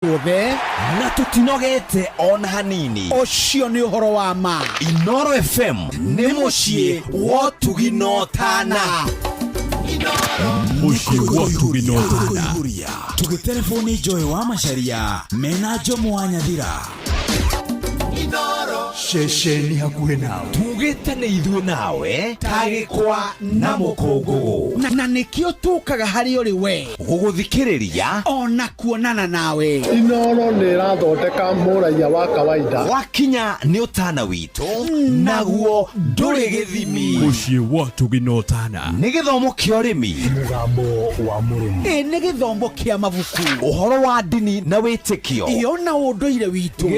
Ove na tutinogete ona hanini ocio ni uhoro wa ma. Inoro FM ni mucii wa tuginotana. Mucii wa tuginotana. Tugitelefoni Joy wa Macharia mena Jomo wa Nyathira. Shesheni hakuhe nawe Tugite ni ithuĩ nawe tagĩkwa na mũkũngũgũ Na nikio tukaga hari uri we gũgũthikĩrĩria ona kuonana nawe. Inoro nĩ ĩrathondeka mũraia wa kawaida. wakinya nĩ ũtana witũ naguo ndũrĩ gĩthimi. Mucii wa tuginotana nĩ gĩthomo kĩa ũrĩmi, Mũgambo wa mũrĩmi. Ni githomo kia mabuku ũhoro wa ndini na wĩtĩkio, iona unduire witu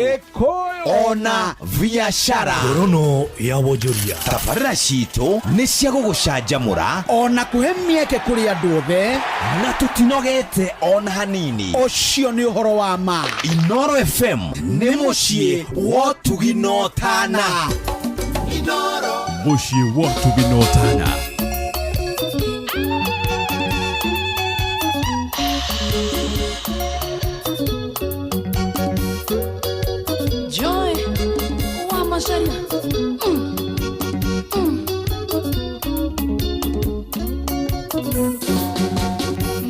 ona biacara. Rono ya wonjoria tabarĩra citũ nĩ cia gũgũcanjamũra ona kuhe mieke kuri andu othe na tũtinogete ona hanini. ocio ni uhoro wa ma. Inoro FM nĩ mũciĩ wa tuginotana. Mucii wa tuginotana. Joy wa Macharia.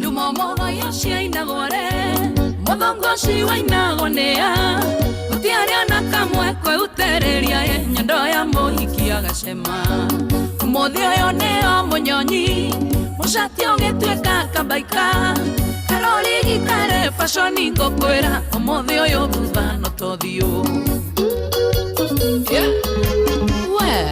Lumomo ya shaina gore modongo shi waina gonea utiaria na kamwe kwe utereria nyondo ya mohiki agacema muthio yo ne o munyonyi mushati ogetweka kabaika karoli gitare fashion ngokwera muthio yo thutha no tothio. Yeah. Where?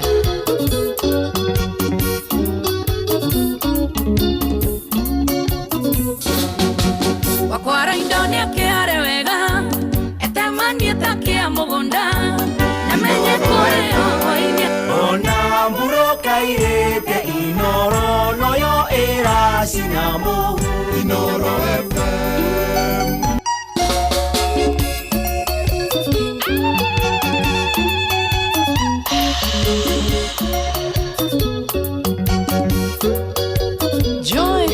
Wakwara indonia kiare wega etemani etakia mugunda namenye kore oine ona mburoka irete Inoro noyo era sinamu. Inoro FM. Joy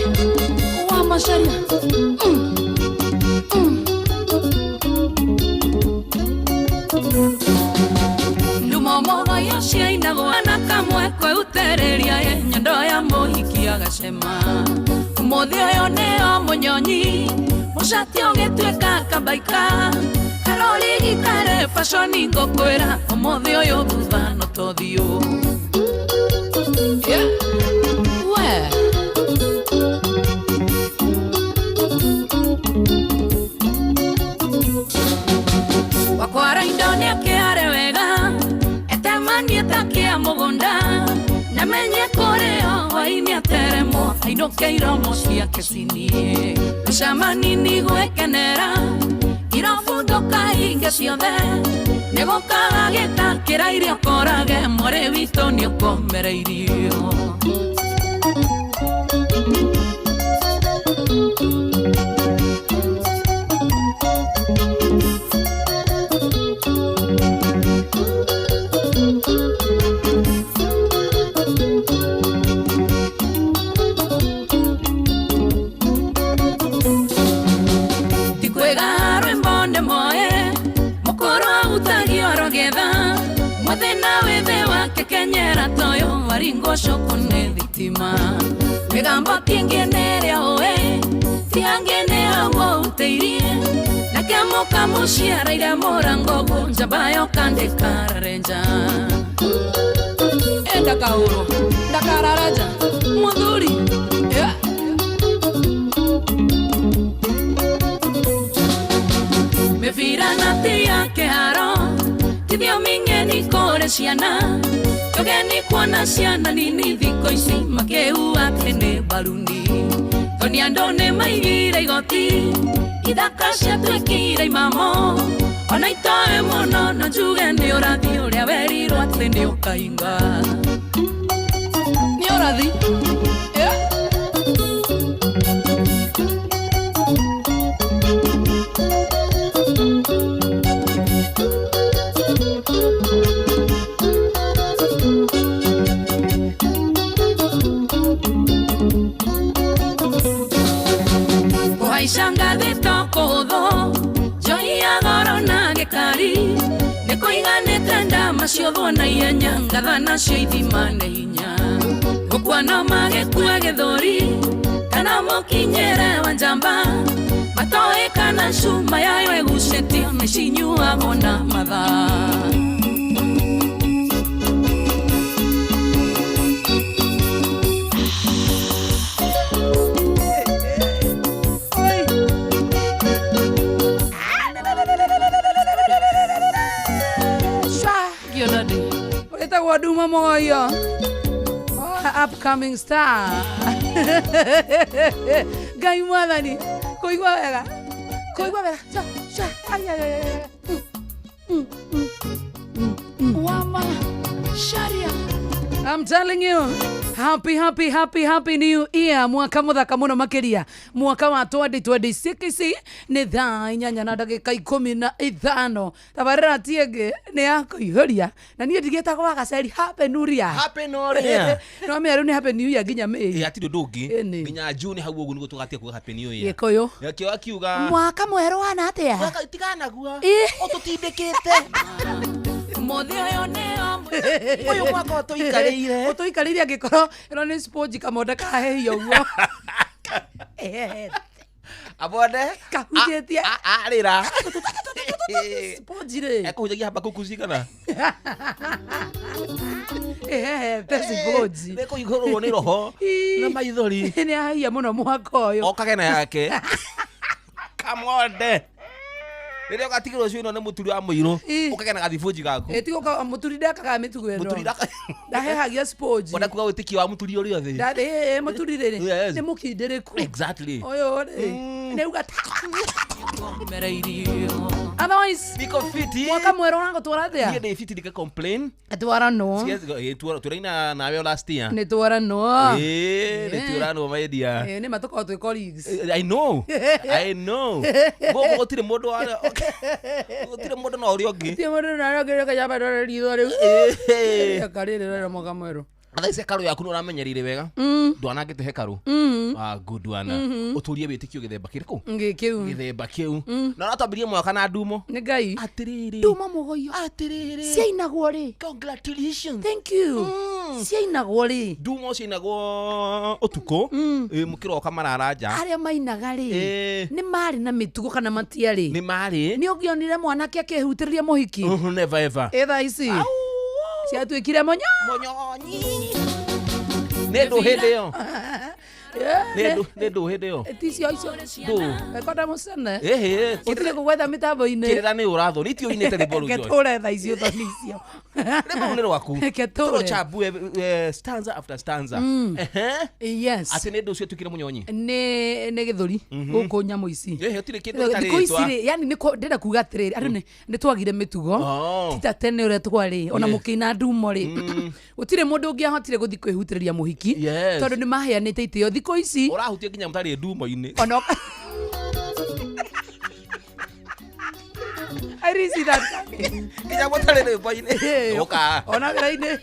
wa Macharia. Lumomo ya shaina gwana kamwe kwe utereria nyondo ya mohiki agacema muthio yo ne o munyonyi mushati ogetweka kabaika karoli gitare fashion ngokwera muthio yo thutha no tothio. Yeah. Where? Wakwara indonia kiare wega etemani etakia mugunda namenye kore o waini ateremo ainoke iromo ciake cinie micamani ni gwekenera irofunduka hinge ciothe nĩgũkaga gĩtakĩra irio korage mwĩrĩ witũ nĩũkomereirio. Tikwega rwĩmbo nĩ moe mũkũrũ utagio rogetha mũthĩna wĩthĩ wake kenyera toyo waringo coko nĩ thitima mĩgambo kĩngĩ nĩrĩa ũĩ tiangene agwo ũteirie nake mũka mũciaraire mũrango njamba yokandĩka renja enda kaũrũ ndakararaja mũthuri. Yeah. Mevira na tia keharo tithio mingeni kore ciana togeni kuona ciana nini thiko ici makeu atene baluni toni andone maigire igoti ithaka ciatwĩkire imamo ona itoe mũno no njuge nĩ ũrathi ũrĩa werirwo atĩ nĩ ũkainga nĩ ũrathi. Yeah. Kuhaicanga thito kũhũthũ Koiganete ndama ciotho na ihenya ngathana cio ithima na hinya gũkwana magĩkua gĩthũri kana mũkinyĩre wa njamba matoĩ kana cuma yayo ĩgucĩtio nĩcinyuagwo na mathaa. Waduma moyo upcoming star gai mwathani koigwa wega wama sharia. I'm telling you, happy new year. Mwaka muthaka muno makiria, mwaka wa 2026 ni thaa 8:15 tabarira tienge ni yako ihoria na nie ndigeta kwa gaceri happy new year no me ni happy new year ginya me ati ndungi ginya June hau ugu niguo tugatie ku happy new year gikoyo yakio akiuga mwaka mweru wana atia mwaka tigana guo ututindikite mothio yo neo uyu mwaka utuikarire angikoro ino ni sponge kamonda kahehio guo abode kahujetie arira sponge re ekujagia hapa kukusikana tesi sponge beko igoro ni roho na maithori ni ahia muno mwaka uyu okagena yake kamonde Rĩrĩa ũgatigĩrwo cio ĩno nĩ mũturi wa mũirũ ũkagena gathibuji gaku tigo ka mũturi ndakaga mĩtugo ĩno mũturi ndahehagia sponge wenda kuga wĩtĩkio wa mũturi ũrĩa thĩ mũturi rĩrĩ nĩ mũkindĩrĩku exactly ũyũ nĩ uga mereirio otherwise niko fiti mwaka mwerũ wangu twarathia niĩ ndĩ fiti ndike complain twara no turaina nawe last year nĩ twara no nĩ twara no my dear nĩ matuko twĩ colleagues I know gũtirĩ mũndũ wa gũtirĩ mũndũ na ũrĩa ũngĩ ti mũndũ na ũrĩa ũngĩ kajamba ndore ritho rĩu akarĩrĩra mwaka mwerũ athaise karu yaku nĩ ũramenyereire wega ndwanangĩte hekaru good one ũtũrie wĩtĩkio gĩthemba kĩrĩkũ gĩthemba kĩu na ũratambĩrie mwaka na ndumo nĩ Ngai atĩrĩrĩ nduma mũgoyo atĩrĩrĩ ciainagwo rĩ congratulations thank you ciainagwo rĩ ndumo ciainagwo ũtukũ mũkĩroka mararanja arĩa mainaga rĩ nĩ marĩ na mĩtugo kana matiarĩ nĩ marĩ nĩ ũngĩonire mwanake akĩhutĩrĩria mũhiki never ever etha ici ciatuĩkire monyonyi nĩ ndũ hĩndĩ ĩyo nĩ ndũ hĩndĩ ĩyo ticio icio ndũ ekona mũcene ũtirĩ kũgwetha mĩtambo-inĩ kĩrĩra nĩ ũratho nĩ itio inĩte rĩmbo rũu ketũre tha icio thoni icio rĩmbo nĩ rwaku ketũre stanza after stanza yes atĩ nĩ ndũ ũcio tuĩkire mũnyonyi nĩ gĩthũri gũkũ nyamũ ici ũtirĩ kĩndũ thikũ ici rĩ yani ndĩrenda kuga atĩrĩrĩ andũ nĩ twagire mĩtugo tita tene ũrĩa twarĩ ona mũkĩina ndumo rĩ gũtirĩ mũndũ ũngĩahotire gũthiĩ kwĩhutĩrĩria mũhiki tondũ nĩ maheanĩte itĩo thikũ ici ũrahutia nginya mũtarĩ ndumo-inĩ ona I really see that nginya mũtarĩ rĩmbo-inĩ ũka ona wĩra-inĩ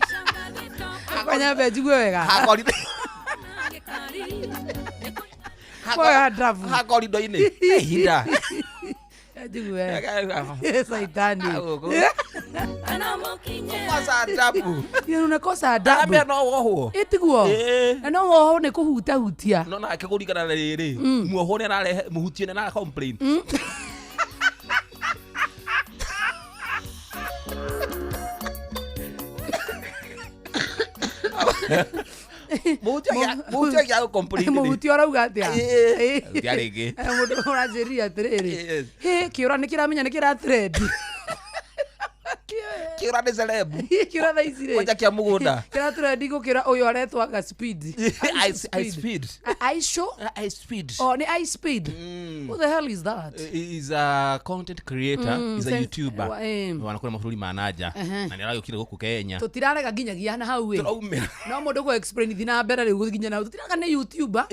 kwanya mbe njigue wega hakorindo-inĩ ihinda njigue saitani kosa adabu unakosa adabu ambia no wohwo itiguo na no wohwo nĩ kũhutahutia no na akĩgũrikana na rĩrĩ muohwo nĩ ararehe mũhutie nĩ na complain mũhuti ũrauga atĩa rĩngĩ mũndũ ũranjĩrire atĩrĩrĩ kĩũra nĩ kĩramenya nĩ kĩratrendi kĩũra nĩ celeb kĩũra tha ici rĩ kwanja kĩa mũgũnda kĩratrendi gũkĩra ũyũ aretwaga speed nĩ iSpeed who the hell is that is a content creator is a YouTuber wanakũrĩa mabũrũri ma nanja na nĩ aragĩũkire gũkũ Kenya tũtirarega nginyagia na hau tũraumĩra no mũndũ gũ explain thi na mbere rĩu gũthinya na tũtiraga nĩ YouTuber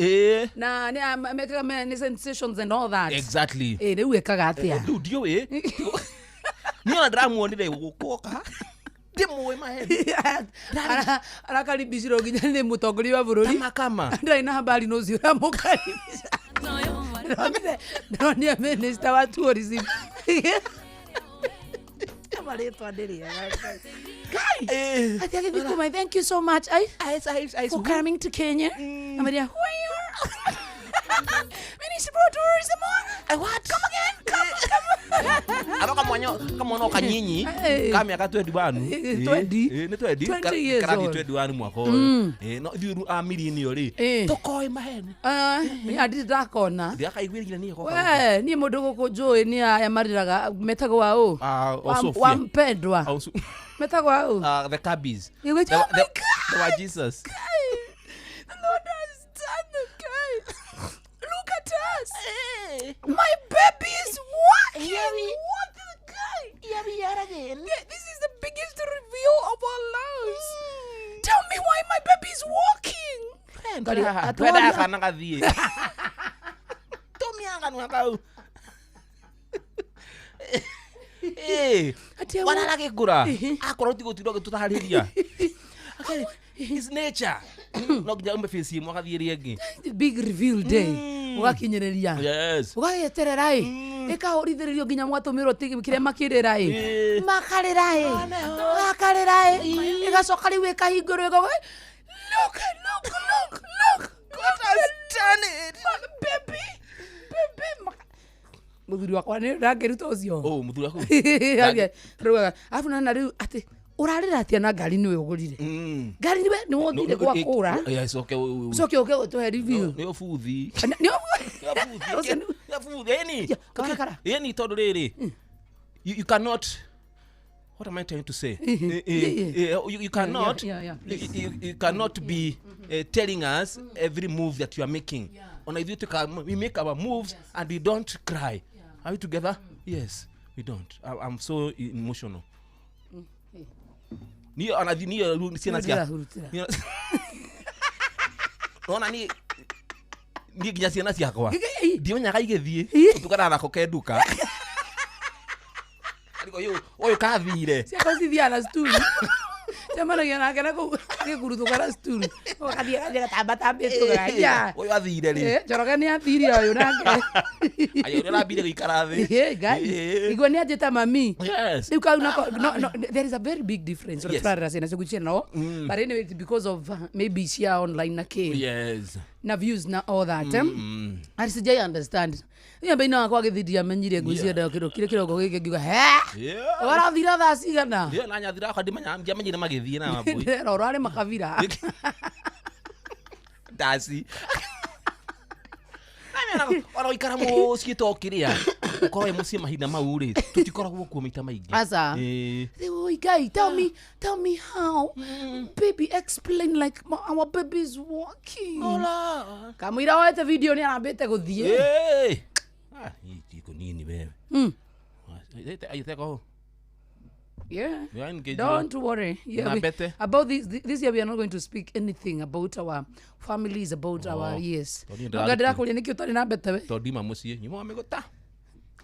na nĩ mekaga nĩ sensations and all that exactly rĩu ekaga atĩa rĩu ndiũĩ niĩ ona ndĩramuonire gũkũoka ndĩmũĩ maheni arakaribicirwo nginya nĩ mũtongoria wa bũrũri kama ndarĩ na habari no cio ũramũkaribica ndĩronire minister wa tourism maretwa ndiri guy I think you thank you so much for coming to Kenya Maria who are you Minister for Tourism what come again Aroka mwanyo kanyinyi kama yaka 21 ni 20 karagi 21 mwako no thiru a milioni ori tokoi maheni ni adidakona ndakaigwirire ni ko we ni mundu gukunjui ni aya mariraga metago wao wa mpendwa metago wao the cabbies the Lord Jesus the Lord has done the guy look at us my baby is walking what the guy again this is the biggest reveal of our lives tell me why my baby is walking Tweda kana gathie Tomianga nwakau wana lage gura akoro tigo tutahariria is nature no gija umbe face mu gathie ringi big reveal day ugakinyereria yes ugayeterera ikahorithirio nginya mwatumirwo kire makirira makarira igacoka riu ikahingurwo igo look God has done it baby muthuri wakwa ni ndageruta ucio muthuri waku ruga afu na riu ati urarira atia na ngari niwe ugurire ngari niwe ni wothire kwa kura yes okay to review ni ofuthi ni todo riri you cannot what am I trying to say you cannot you cannot be telling us every move that you are making on a we make our moves and we don't cry are we together yes we don't I'm so emotional ni anadhinia sina sia ona ni nginya ciana ciakwa ndionyaga igithie tukana nako kenduka ariko yo kathire ciakwa cithia na stool Chamanagia na kana ko gikurutu kana stool okathia gatamba tugaia oyo athire ri joroga ni athire oyo nake ayo ri rabire gikara thi igwa ni ajeta mami yes you can no there is a very big difference or trara sena sikuchia no but anyway it's because of maybe share online na ke yes na views na all that I sijai understand yambe ina kwa githidia menyire ngucia nda kirogo gike ngiuga he ora thira tha cigana ndio na nyathira kwa ndimanya menyire magithie na mabui ro ari makavira dasi ora ikara mo skito kiria ukoro mucie mahinda mau ri tutikoragwo kuo mita maingi asa oh guy tell me how baby explain like our baby is walking ola kamwira wete video ni anambite guthie iko nini wewe ayiteko yeah don't worry about this year we are not going to speak anything about our families about our years ngadira kuria nikio tari na bete we tondima mucie nyimo amiguta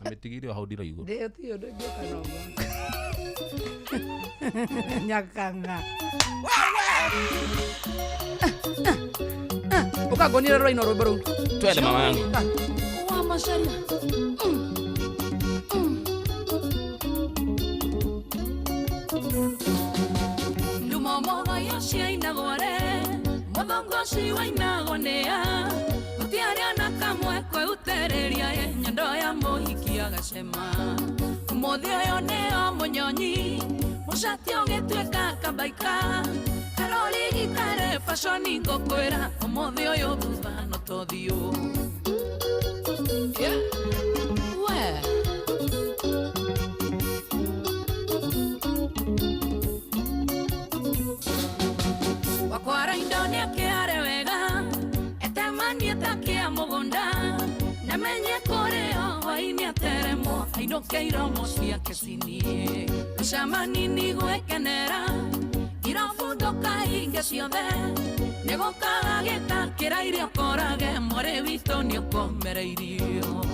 ametigire how dira igo ndio tio ndio kanogo nyakanga ukagonira roi no robero twende mama yangu wa masharia Lumomo ya shaina gore modongo shiwaina gonea utiaria na kamwe kwe utereria ye nyando ya mohiki agacema muthio yo ne omunyonyi mushatio getweka kabaika karoli gitare fashion ngokwera muthio yo thutha no tothio wakwara indonia kiare wega etemani etakia mugonda namenye koreo waini ateremo ainokeiro mocia kesinie shamani ni gwekenera irafundoka inge ciothe negokaga gitakira irio korage more wito ni ukomereirio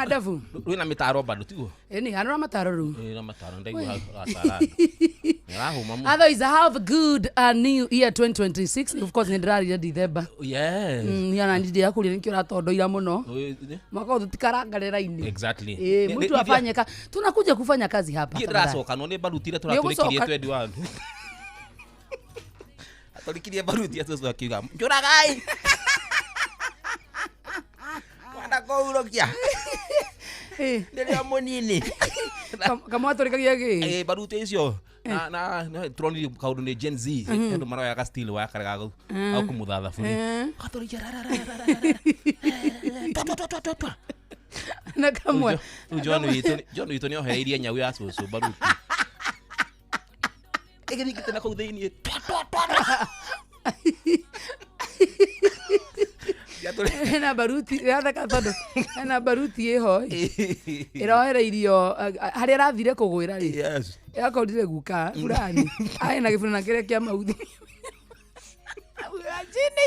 Davu. Rwina mitaro bado tigo. Ni hanora mataro ru. Na mataro ndai wa atara. Otherwise, have a good new year 2026. Of course, nĩndĩrarire December. Yes. Yana ndidi yako ile nikio ratondoira muno. Mwaka tutikarangarira ini. Exactly. Mtu afanye kazi. Tunakuja kufanya kazi hapa. Kirasoka no ne barutire turatulikirie 21. Atolikirie baruti aso akiga. Njuragai. Wana kourokia. Ndio munini. Kama atorikagia gi. Baruti icio. Na troni kaundu ni Gen Z. Ndo mara ya still wa karaga au kumuthatha funi. Atolikia rarara. Na kamwe. John wito ni ohereirie nyau ya susu baruti. Egeni kitana kau thini. Ena baruti yathaka tondu ena baruti eho irohereirio haria rathire kugwira ri Yes yakorire guka fulani aina gifuna kire kia mauthi jini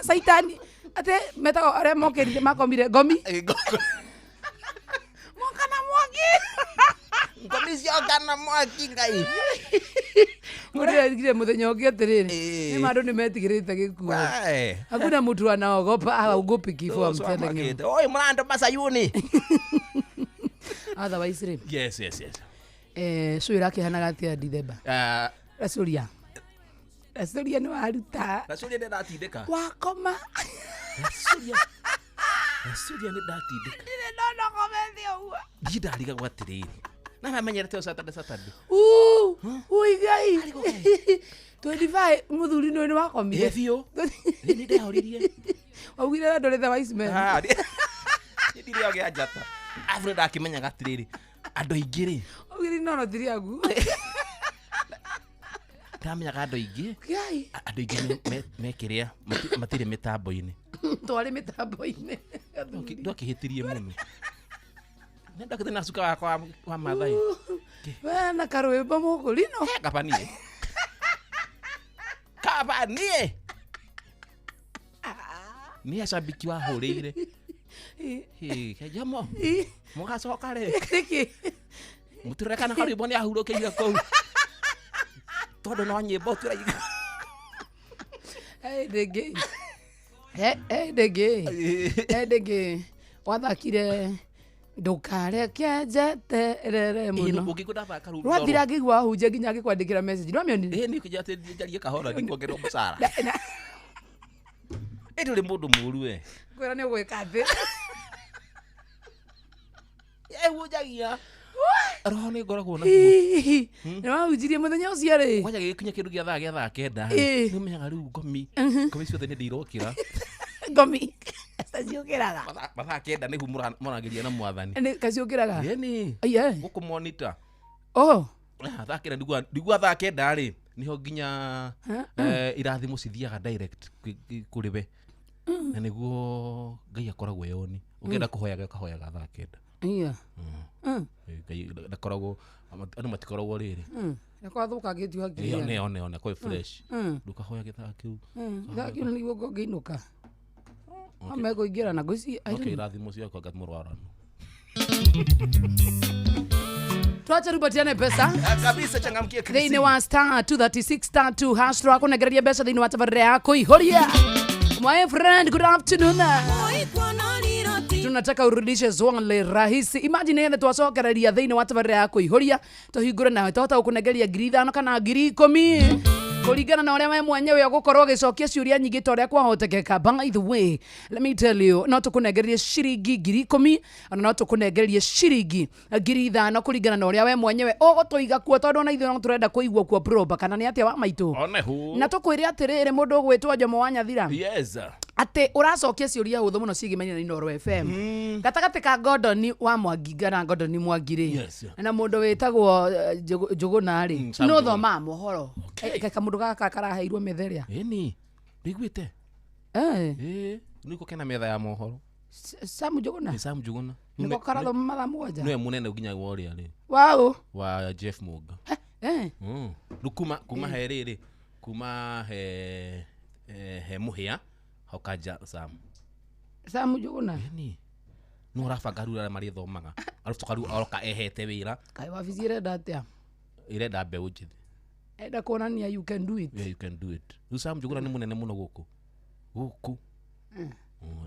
saitani ate metago are mokerire makomire gomi mokana mwaki ngomi ciokana mwaki ngai murerigire muthenya ungi atiriri ni mandu ni metigirite gikuo hakuna mtu anaogopa haogopi kifo amtelenge oi mrando Masayuni otherwise yes suira kihanaga atia December rasuria ni waruta rasuria ni datindika wakoma rasuria ni datindika ni ndono komethio uwa ndariga gwatiriri na mamenyerete Saturday gai 25 muthuri no ni wakomire bio ni ndehoririe augire ndo letha wise man ndiri oge ajata Alfred akimenya gatiriri andu ingiri augire no thiri agu tamenya andu ingi gai andu ingi mekiria matire mitambo-ini twari mitambo-ini ndokihitirie muno nenda kitena suka wakwa wa mathai wana karwimbo mugulino kapanie ni ashabiki wa horeire kajamo mugacoka ri muturekana karwimbo ni ahurokeire kou tondu no nyimbo turaiga dege wathakire ndukare njeterere muno ukikuda thaka ru rwathira ngigwa hunje nginya gikwandikira message no mionire ni kujate jarie kahora ndingongerwo musara ri mundu muru we kwira ni gwika thi hujagia roho ni ngoragwo na no hunjirie muthenya ucio ri kwaja gikinya kindu gia thaa kenda ni menyaga riu ngomi ciothe ni ndirokira ngomi Kaciukiraga. Mathaa kenda nĩ moragiria na mwathani. Nĩ kaciukiraga. Yeni. Aiye. Guku monitor. Oh. Thaa kenda ndigua thaa kenda rĩ niho nginya irathimo cithiaga direct kuri we. Na niguo Ngai akoragwo yoni. Ũngĩenda kũhoyaga ũkahoyaga thaa kenda. Aiye. Ngai ndakoragwo andũ matikoragwo rĩrĩ. Nĩkwathukangatio hakiri. One kwa fresh. Ndukahoya gĩthaa kĩu. Gĩthaa kĩu nĩguo ngĩinũka. Amekuingira na gosi. Okay, rathimo ciakwa ngamũrwaranu. Tuache rubatiane pesa. Kabisa changamkie Chris. Thĩinĩ wa star 236 star 2 hash twakunegereria mbeca thĩinĩ wa tabarĩra ya kũihũria. My friend, good afternoon. Tunataka urudishe zwangli rahisi. Imagine yene twacokereria thĩinĩ wa tabarĩra ya kũihũria. Tũhingũre nawe twahota gũkũnegeria ngiri 5 kana ngiri 10. Kuringana na ũrĩa we mwenyewe ũgũkorwo ũgĩcokia ciũria nyingĩ ta ũrĩa kwahotekeka. By the way, let me tell you, no tũkũnengerie ciringi ngiri 10 ona no tũkũnengerie ciringi ngiri 5 kuringana na ũrĩa we mwenyewe ũgũtũiga kuo tondũ na ithuĩ no tũrenda kũigua kuo proba kana nĩ atĩa wa maitũ. Na tũkwĩre atĩrĩrĩ mũndũ ũgwĩtwo Jomo wa Nyathira. Yes. Ate ũracokia ciũria hũthũ mũno ciĩgimaine na Inooro FM. Gatagatĩ ka Gordon wa Mwangi na Gordon Mwangire. Yes. Na mũndũ wĩtagwo Njũgũna rĩ. No thoma mohoro. Kaka mũndũ gaka karaheirwo metheria. Eni. Ndiguĩte. Niko kena metha ya mohoro. Sam Njũgũna. Sam Njũgũna. Niko karathoma mathaa mũgwanja. Nĩwe mũnene nginya ũrĩa rĩ. Wow. Wa Jeff Muga. Kuma he rĩrĩ. Kuma he mũhĩa. Hokaja Sam Njũgũna. Eni. no rafanga rura mari thomaga alafu tokaru oroka ehete wira kai wabici irenda atia irenda mbeu njithi enda kuonania you can do it. Yeah, you can do it. Sam Njuguna ni munene muno guku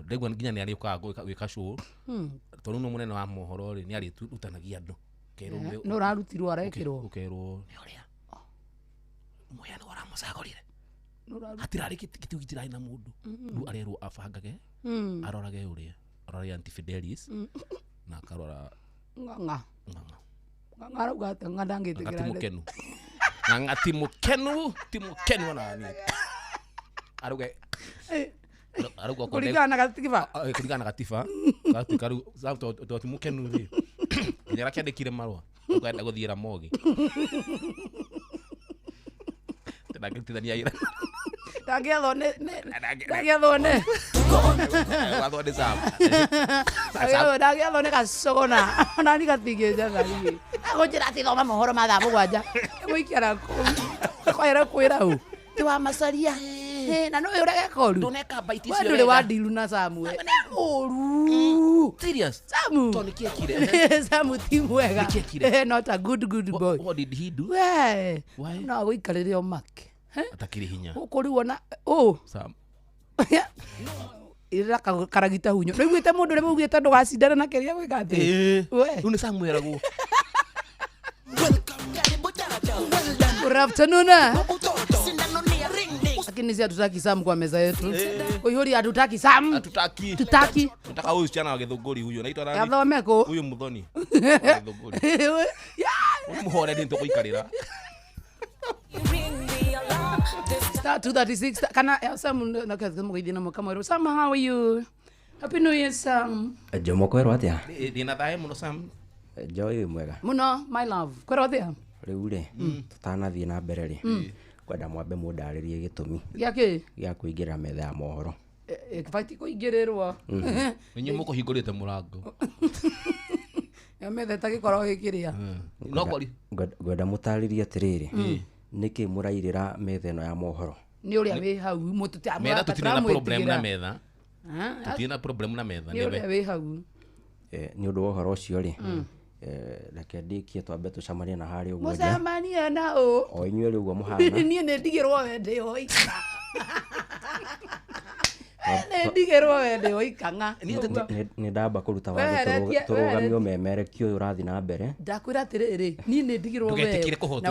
ndegwa nginya ni ari ukaga gwika show tondu no munene wa mohoro ri ni ari tutanagia andu kero no rarutirwo arekirwo ukero ni uria moya no ra musagorire no hatirari kitugitira ina mundu ru arerwo abangage arorage uria arori antifidelis na karora nganga arauga ati ngandangitikira mukenu nganga timukenu na ni aruge arugo kuligana gatiba karu sauto to timukenu ri njara kiandikire marwa ukaenda guthira mogi ndagitithania ira dagiathone wathone Sam dagiathone gasogona nani gatigije ngari agojira ati thoma mohoro mathaa mugwanja muikara kwera kwira u ti wa macaria na no urege koru ndoneka baiti cio nduri wa dilu na Samu oru serious Samu to nikiekire Samu ti mwega not a good boy. What did he do? Why Why? no guikarire o make atakiri hinya ukuri wona Sam ira karagita hunyo no igwite mundu re mugite ndugacindana na keria gwika ati we uni Sam weragu good afternoon lakini si hatutaki Sam kwa meza yetu kuihuri hatutaki Sam tutaki nataka huyu msichana wa Githunguri huyo naitwa nani Gathomeko huyo Muthoni Githunguri muhore ndi tukuikarira 236 kana Sam nakaza mugaithina mukamwero Sam how are you happy new year Sam Jomo kwero atia dina thae muno Sam joy mwega muno my love kwero atia riu ri tutanathie na mbere ri kwenda mwambe mundaririe gitumi yake gya kuingira metha ya mohoro ekifati kuingirirwo ninyi muko hingurite murango ya metha takikoro gikiria no kori gwenda mutaririe atiriri niki murairira metha no ya mohoro ni uria wi hau mututia metha tutina problem na metha tutina problem na metha ni uria wi hau ni undu wa horo ucio ri reke ndikie twambe tucamanie na hari uguo mucamanie na o inyuĩ rĩu uguo mũhana niĩ nĩ ndigĩrwo wende oika nĩ ndigĩrwo wende oikanga nĩ ndamba kũruta watho tũrũgamio memerekio ũyũ ũrathiĩ na mbere ndakwĩra atĩrĩrĩ niĩ nĩ ndigĩrwo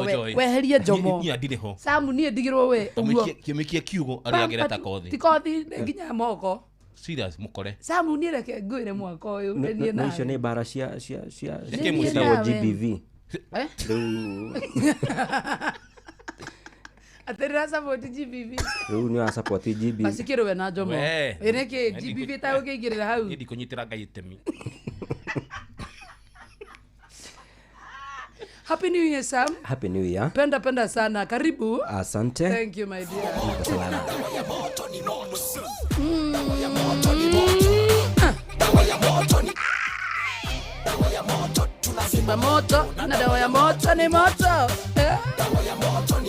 we weherie njomo niĩ ndirĩ ho Samu niĩ ndigĩrwo we ũguo kĩmĩkie kiugo arĩa agereta kothi ti kothi nginya moko serious mukore Samu niĩ reke ngwĩre mwaka ũyũ nĩ na icio nĩ mbara cia ciĩtagwo GBV atĩrĩra support GBV rĩu nĩ wa support GBV asikĩrwe na njomo nĩkĩ GBV ta ũkĩingĩrĩra hau niĩ ndikũnyitĩra Ngai itemi Happy New Year Sam. Happy New Year. Penda sana. Karibu. Asante. Thank you my dear. Simba moto na dawa ya moto ni moto.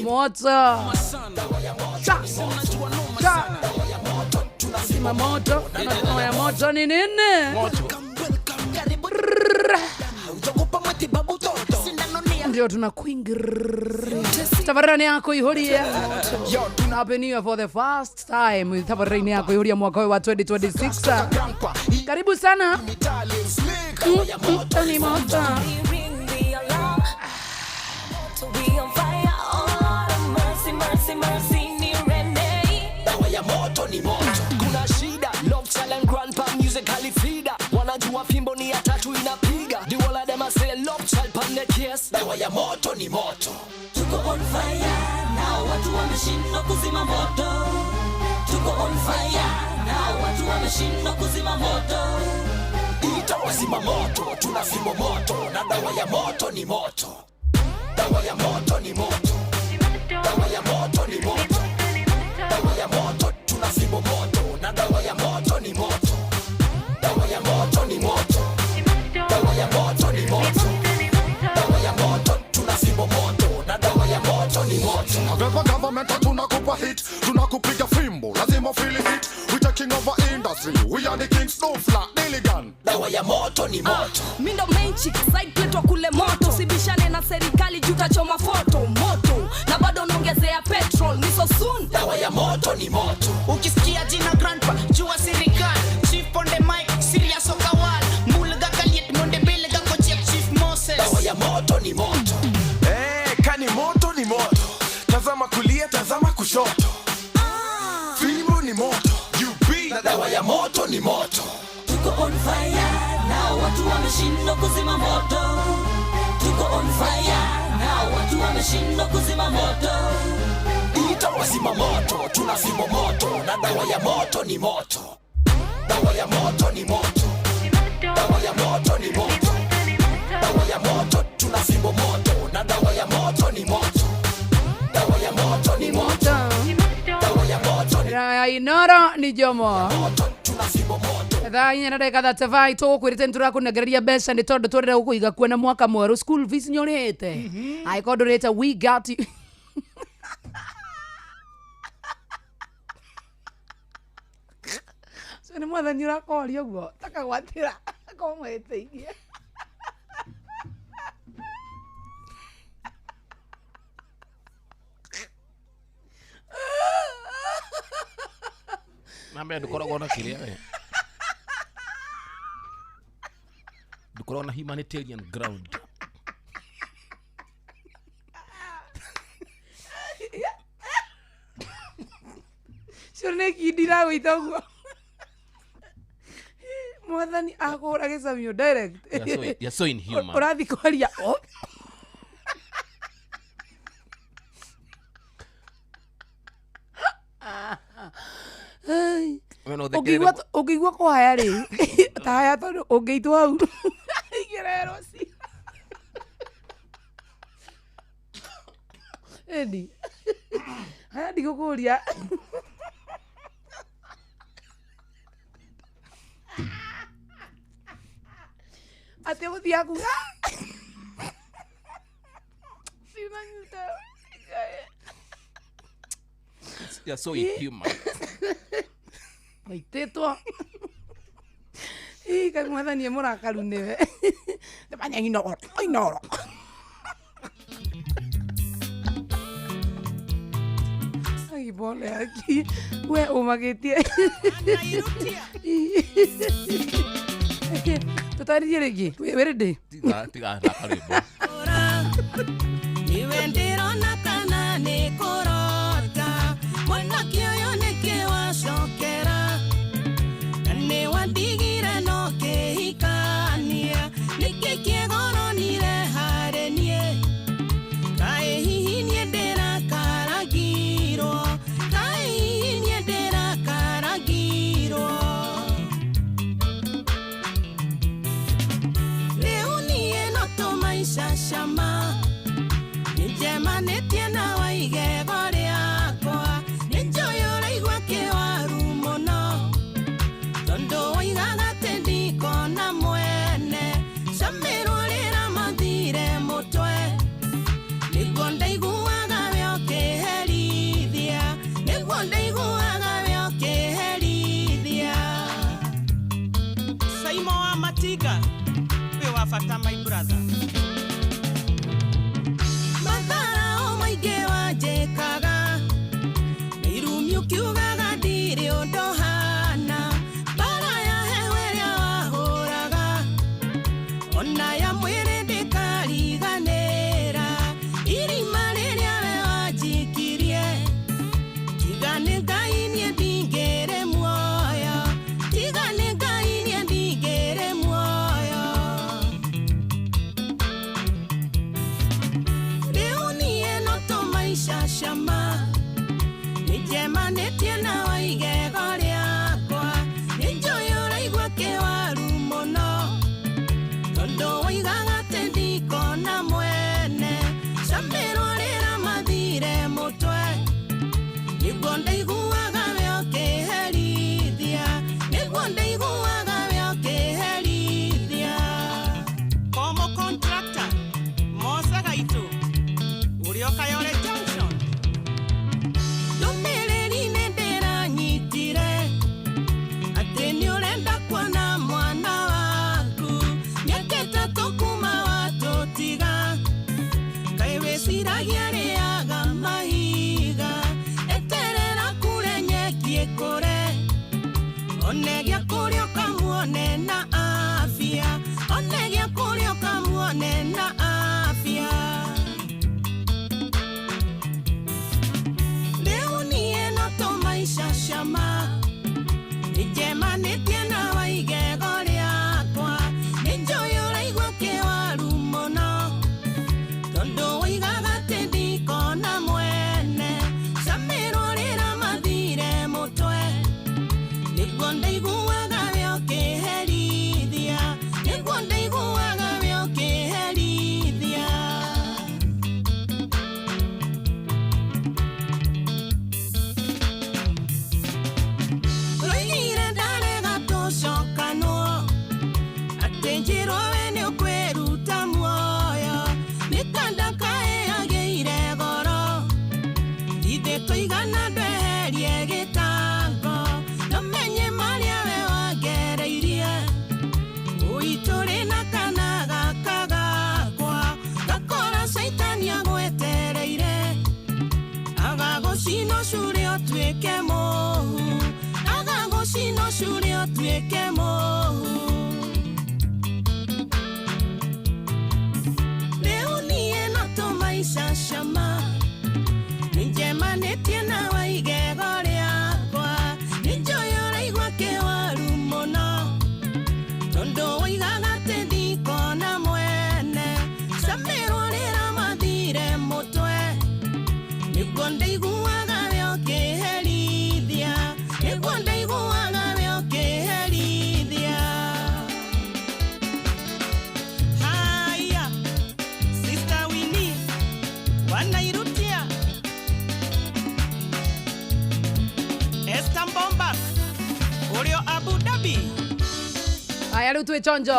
Moto. Simba moto na dawa ya moto ni nini? Ndio tunakuingiria tabarani yako ihuria tunapenia for the first time tabarani yako ihuria mwaka wa 2026 karibu sana ni moto kuna shida love challenge grandpa musically feeder wanajua fimbo ni ya tatu inapiga the wall of them I say love child pan the case dawa ya moto ni moto tuko on fire now watu wameshindwa kuzima moto tuko on fire now watu wameshindwa kuzima moto itawazima moto tuna fimbo moto na dawa ya moto ni moto dawa ya moto ni moto dawa ya moto ni moto dawa ya moto tuna fimbo moto na dawa ya moto ni moto dawa ya moto ni moto dawa ya moto ni moto dawa ya moto tuna fimbo moto na dawa ya moto ni moto Agava government tunakupa hit tunakupiga fimbo lazima feel it we taking over industry we are the kings no flat Dilligan dawa ya moto moto ni moto. Mindo main chick side plate kule moto. Sibishane na serikali jutachoma foto moto. Na bado unaongezea petrol ni so soon. Dawa ya moto ni moto. Ukisikia jina grandpa jua serikali. Chief on the mic serious okawal. Mulga kaliet monde belega ko Chief Moses. Dawa ya moto ni moto. Kani moto ni moto. Tazama kulia, tazama kushoto. Fimbo ni moto. Na dawa ya moto ni moto. Tuko on fire na watu wameshindwa kuzima moto. Tuko on fire na watu wameshindwa kuzima moto. Ita wazima moto, tunazima moto. Na dawa ya moto ni moto. Dawa ya moto ni moto. Dawa ya moto ni moto. Dawa ya moto, tunazima moto. Na dawa ya moto ni moto. Dawa ya moto ni moto. Dawa ya moto ni moto. Inoro ni jomo. Thaa inya na ndagĩka 35 tũgũkwĩrĩte nĩtũrakũnengereria mbeca nĩ tondũ tũrenda gũkũiga kuona mwaka mwerũ school fees nĩũrĩte angĩkorwo ndũrĩte we got you. So nĩ mwathani ũrakoria ũguo takagwatĩra akomwĩteithie. Nambe ndukoragwo na kiria we. Ndukoragwo na humanitarian ground. Shorne kidira wita uguo. Mwathani agora gĩcamio direct. You're so inhuman. Ũrathi kwaria o. Ũngĩigua kũhaya rĩ tahaya tondũ ũngĩitwo hau igerero ci Eddie haya ndigũkũria atĩ gũthiĩ kuga You're so inhuman. Waitĩtwo kai mwathani mũrakaru nĩwe ndamanya inoro ai bole aki we umagĩtie tũtarĩrie rĩngĩ wĩrĩ ndĩ tiga nakarĩmbo iwe ndirona kana nĩ kũrota mwanake ũyũ nĩkĩwacokera na nĩwandigire no kĩhikania nĩkĩ kĩgoronire harĩ niĩ kaĩ hihi niĩ ndĩrakaragirwo kaĩ hihi niĩ ndĩrakaragirwo rĩu niĩ no tũmaica cama nĩnjemanĩtie na waigego rĩakwa nĩnjũĩ ũraigua kĩwaru mũno tondũ waigaga atĩ ndikona mwene camĩrwo rĩramathire mũtwe nĩguo ndaiguaga we ũkĩherithia nĩguo ndaiguaga we ũkĩherithia Saimo wa Matinga we wa bata my brother matharao maingĩ wanjĩkaga irumi ũkiugaga ndirĩ ũndũ hana mbara ya heho ĩrĩa wahũraga ona ya mwĩrĩ ndĩkariganĩra irima rĩrĩa we wanjikirie tiga nĩ Ngai niĩ ndingĩrĩ muoyo tiga nĩ Ngai niĩ ndingĩrĩ muoyo rĩu niĩ no tũmaica cama nĩnjemanĩtie na waigego rĩakwa nĩnjũĩ ũraigua kĩwaru mũno tondũ waigaga atĩ ndikona mwene camĩrwo rĩramathire mũtwe nĩguo ndaiguaga we ũkĩherithia nĩguo ndaiguaga we ũkĩherithia Como contractor Mosa Gaito Urio Kayole Junction ndũmĩrĩri nĩ ndĩranyitire atĩ nĩ ũrenda kuona mwana waku gĩciragia rĩaga mahiga eterera kure nyeki ĩkũre onegia kũrĩa ũkamuone na afya onegia kũrĩa ũkamuone na afya rĩu niĩ no tũmaica cama nĩnjemanĩtie nawe igego rĩakwa nĩnjũĩ ũraigua kĩwaru mũno tondũ woigaga atĩ ndikona mwene camĩrwo rĩramathire mũtwe nĩguo ndaiguaga we ũkĩherithia nĩguo ndaiguaga we ũkĩherithia Roigire ndarega tũcokanwo atĩ njĩrwo we nĩ ũkwĩruta muoyo nĩ kanda kaĩagĩire goro ithe tũigana ndweherie gĩtango namenye marĩa we wangereirie ũitũrĩ na kana gaka gakwa gakora caitani agwetereire agagũcina ũcure ũtuĩke mũhu agagũcina ũcure ũtuĩke mũhu rĩu niĩ no tũmaica cama nĩnjemanĩtie nawe igego rĩakwa nĩnjũĩ ũraigua kĩwaru mũno tondũ woigaga atĩ ndikona mwene camĩrwo rĩramathire mũtwe nĩguo ndaiguaga we ũkĩherithia nĩguo ndaiguaga we ũkĩherithia haya Sister Winnie wanairutia Esther Mbomba ũrĩo Abu Dhabi aya rĩu twĩ chonjo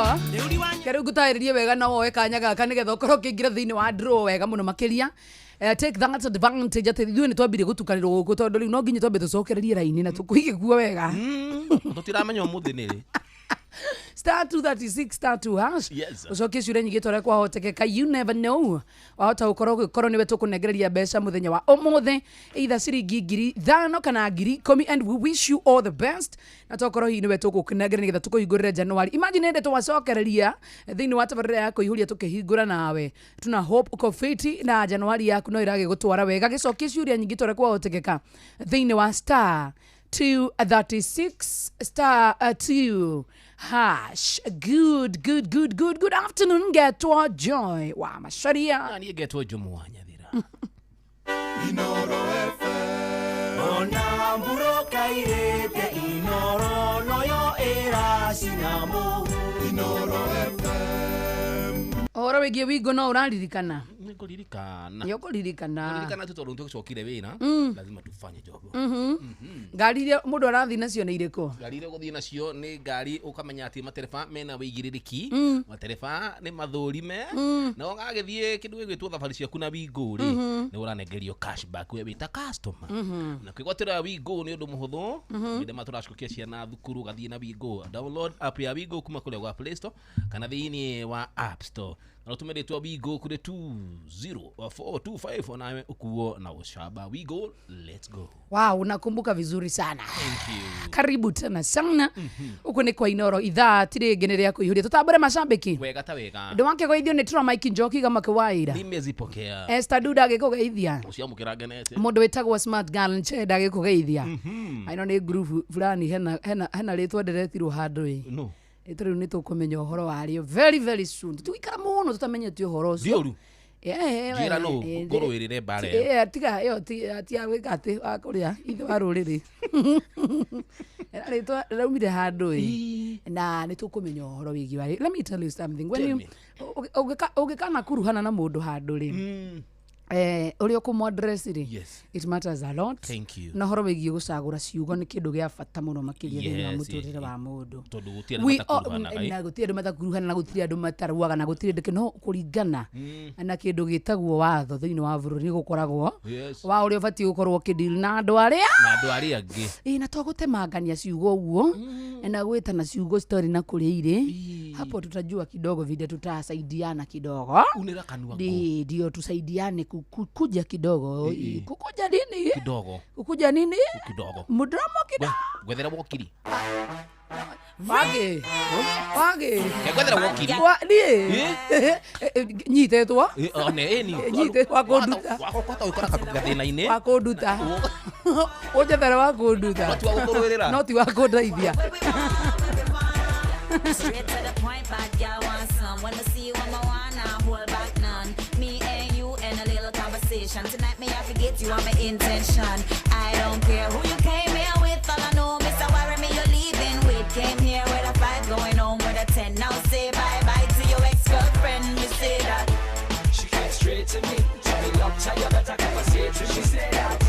rĩu ngũtarĩrie wega no woe kanya gaka nĩgetha ũkorwo ũkĩingĩra thĩinĩ wa draw wega mũno makĩria take that advantage atĩ ithuĩ nĩ twambirie gũtukanĩrwo gũkũ tondũ rĩu no nginya twambe tũcokererie raini na tũkũige guo wega tũtiramenya ũmũthĩ nĩ rĩ star 236 star 2 hash Yes. ucokie ciũria nyingĩ tũrĩa kwahotekeka you never know wahota gũkorwo nĩwe tũkũnengereria mbeca mũthenya wa ũmũthĩ either ciringi 5,000 kana 10,000 and we wish you all the best na tokorwo hihi nĩwe tũkũnengera nĩgetha tũkũhingũrĩre Januari imagine ndĩ twacokereria thĩinĩ wa tabarĩra ya kũihũria tũkĩhingũra nawe tuna hope uko fiti na Januari yaku no ĩrage gũtwara wega gĩcokie ciũria nyingĩ tũrĩa kwahotekeka thĩinĩ wa star 236 star 2 hash good afternoon getwa Joy wa Macharia na niĩ getwo Jomo wa Nyathira Inoro FM ona mburo kairĩte Inoro noyo ĩracina Inoro FM Ohoro wĩgiĩ wingo no ũraririkana nĩũkũririkana tu tondũ tũgĩcokire wĩra lazima tufanye job ngari iria mũndũ arathi nacio nĩ irĩkũ ngari iria ũgũthiĩ nacio nĩ ngari ũkamenya atĩ matereba mena wĩigĩrĩrĩki matereba nĩ mathũrime na ũgagĩthiĩ kĩndũ gĩgwĩtwo thabarĩ ciaku na wingo rĩ nĩ ũranengerio cashback we wĩta customer na kwĩgwatĩra wingo nĩ ũndũ mũhũthũ hĩndĩ ma tũracokia ciana thukuru gathiĩ na wingo download app ya wingo kuma kũrĩa gwa Play Store kana thĩinĩ wa App Store na ũtũmĩrĩtwo wingo kũrĩ 20425 onawe ukuo na ushaba wingo let's go wow unakumbuka vizuri sana thank you karibu tena sana huko ni kwa Inoro idhaa tirĩngĩ nĩ rĩa kũihũria tũtambũre macambĩki wega ta wega ndũ wake gũithio nĩ Tura Mike Njoki kama kawaida nimezipokea Esther Duda agĩkũgeithia uciamũkĩra ngenete mũndũ wĩtagwo Smart Girl Nchenda agĩkũgeithia aino nĩ group fulani hena rĩtwa ndĩretirwo handũ no rĩu nĩ tũkũmenya ũhoro warĩo very soon tũikara mũno tũtamenyete ũhoro ũcio Dioru njĩra no ngũrũĩrĩre mbara tiga ĩyo ti agwĩka atĩ wa kũrĩa ithe wa rũrĩrĩ rĩtwa raumire handũ na nĩ tũkũmenya ũhoro wĩgiĩ warĩo. Let me tell you something when you ũngĩkana kuruhana na mũndũ handũ rĩ ũrĩa ũkũmwadress rĩ it matters a lot. Thank you. Na horo wĩgiĩ gũcagũra ciugo nĩ kĩndũ gĩa bata mũno makĩria thĩinĩ wa mũtũrĩre wa mũndũ tondũ gũtirĩ andũ matakuruhana na gũtirĩ andũ mataruaga na gũtirĩ ndĩke no kũringana na kĩndũ gĩtagwo watho thĩinĩ wa bũrũri nĩ gũkoragwo wa ũrĩa ũbatiĩ gũkorwo ũkĩdeal na andũ arĩa angĩ na to gũtemangania ciugo ũguo na gwĩtana ciugo citarĩ na kũrĩa irĩ hapo tutajua kidogo vile tutasaidiana kidogo. Unira kanua go. Ndio tusaidiane kukuja kidogo. Kukuja nini? Kidogo. Kukuja nini? Kidogo. Mudramo kidogo. Gwethera wokiri. Wage. Gwethera wokiri. Nyite twa. One ni. Nyite wako nduta. Wako kwata ukora katuka thina ine. Wako nduta. Oje thara wako nduta. Watu wa guthuruirira. Noti wako ndaithia. Straight to the point, bad girl want some. When I see you, I'm a wanna hold back none. Me and you in a little conversation. Tonight, me I forget you, I'm my intention. I don't care who you came here with. All I know, Mr. Worry me, you're leaving with. Came here with a 5, going home with a 10. Now say bye-bye to your ex-girlfriend. You say that. She came straight to me. Tell me love, tell you better conversation. She said that.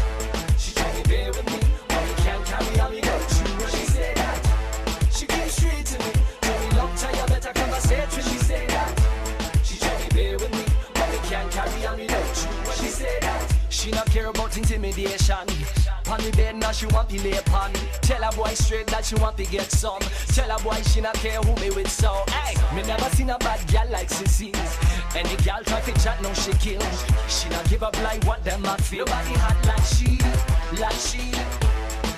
She told me bear with me. But you can't carry on me, go true. She said that. She came straight to me. Tell you better conversation, she say that. She told me bear with me, but we can't carry on without you. When she say that, she not care about intimidation. On the bed now she want to lay upon. Tell a boy straight that she want to get some. Tell a boy she not care who me with so. Hey, me never seen a bad girl like Sissy. Any girl try to chat now she kill. She not give up like what them a feel. Nobody hot like she, like she.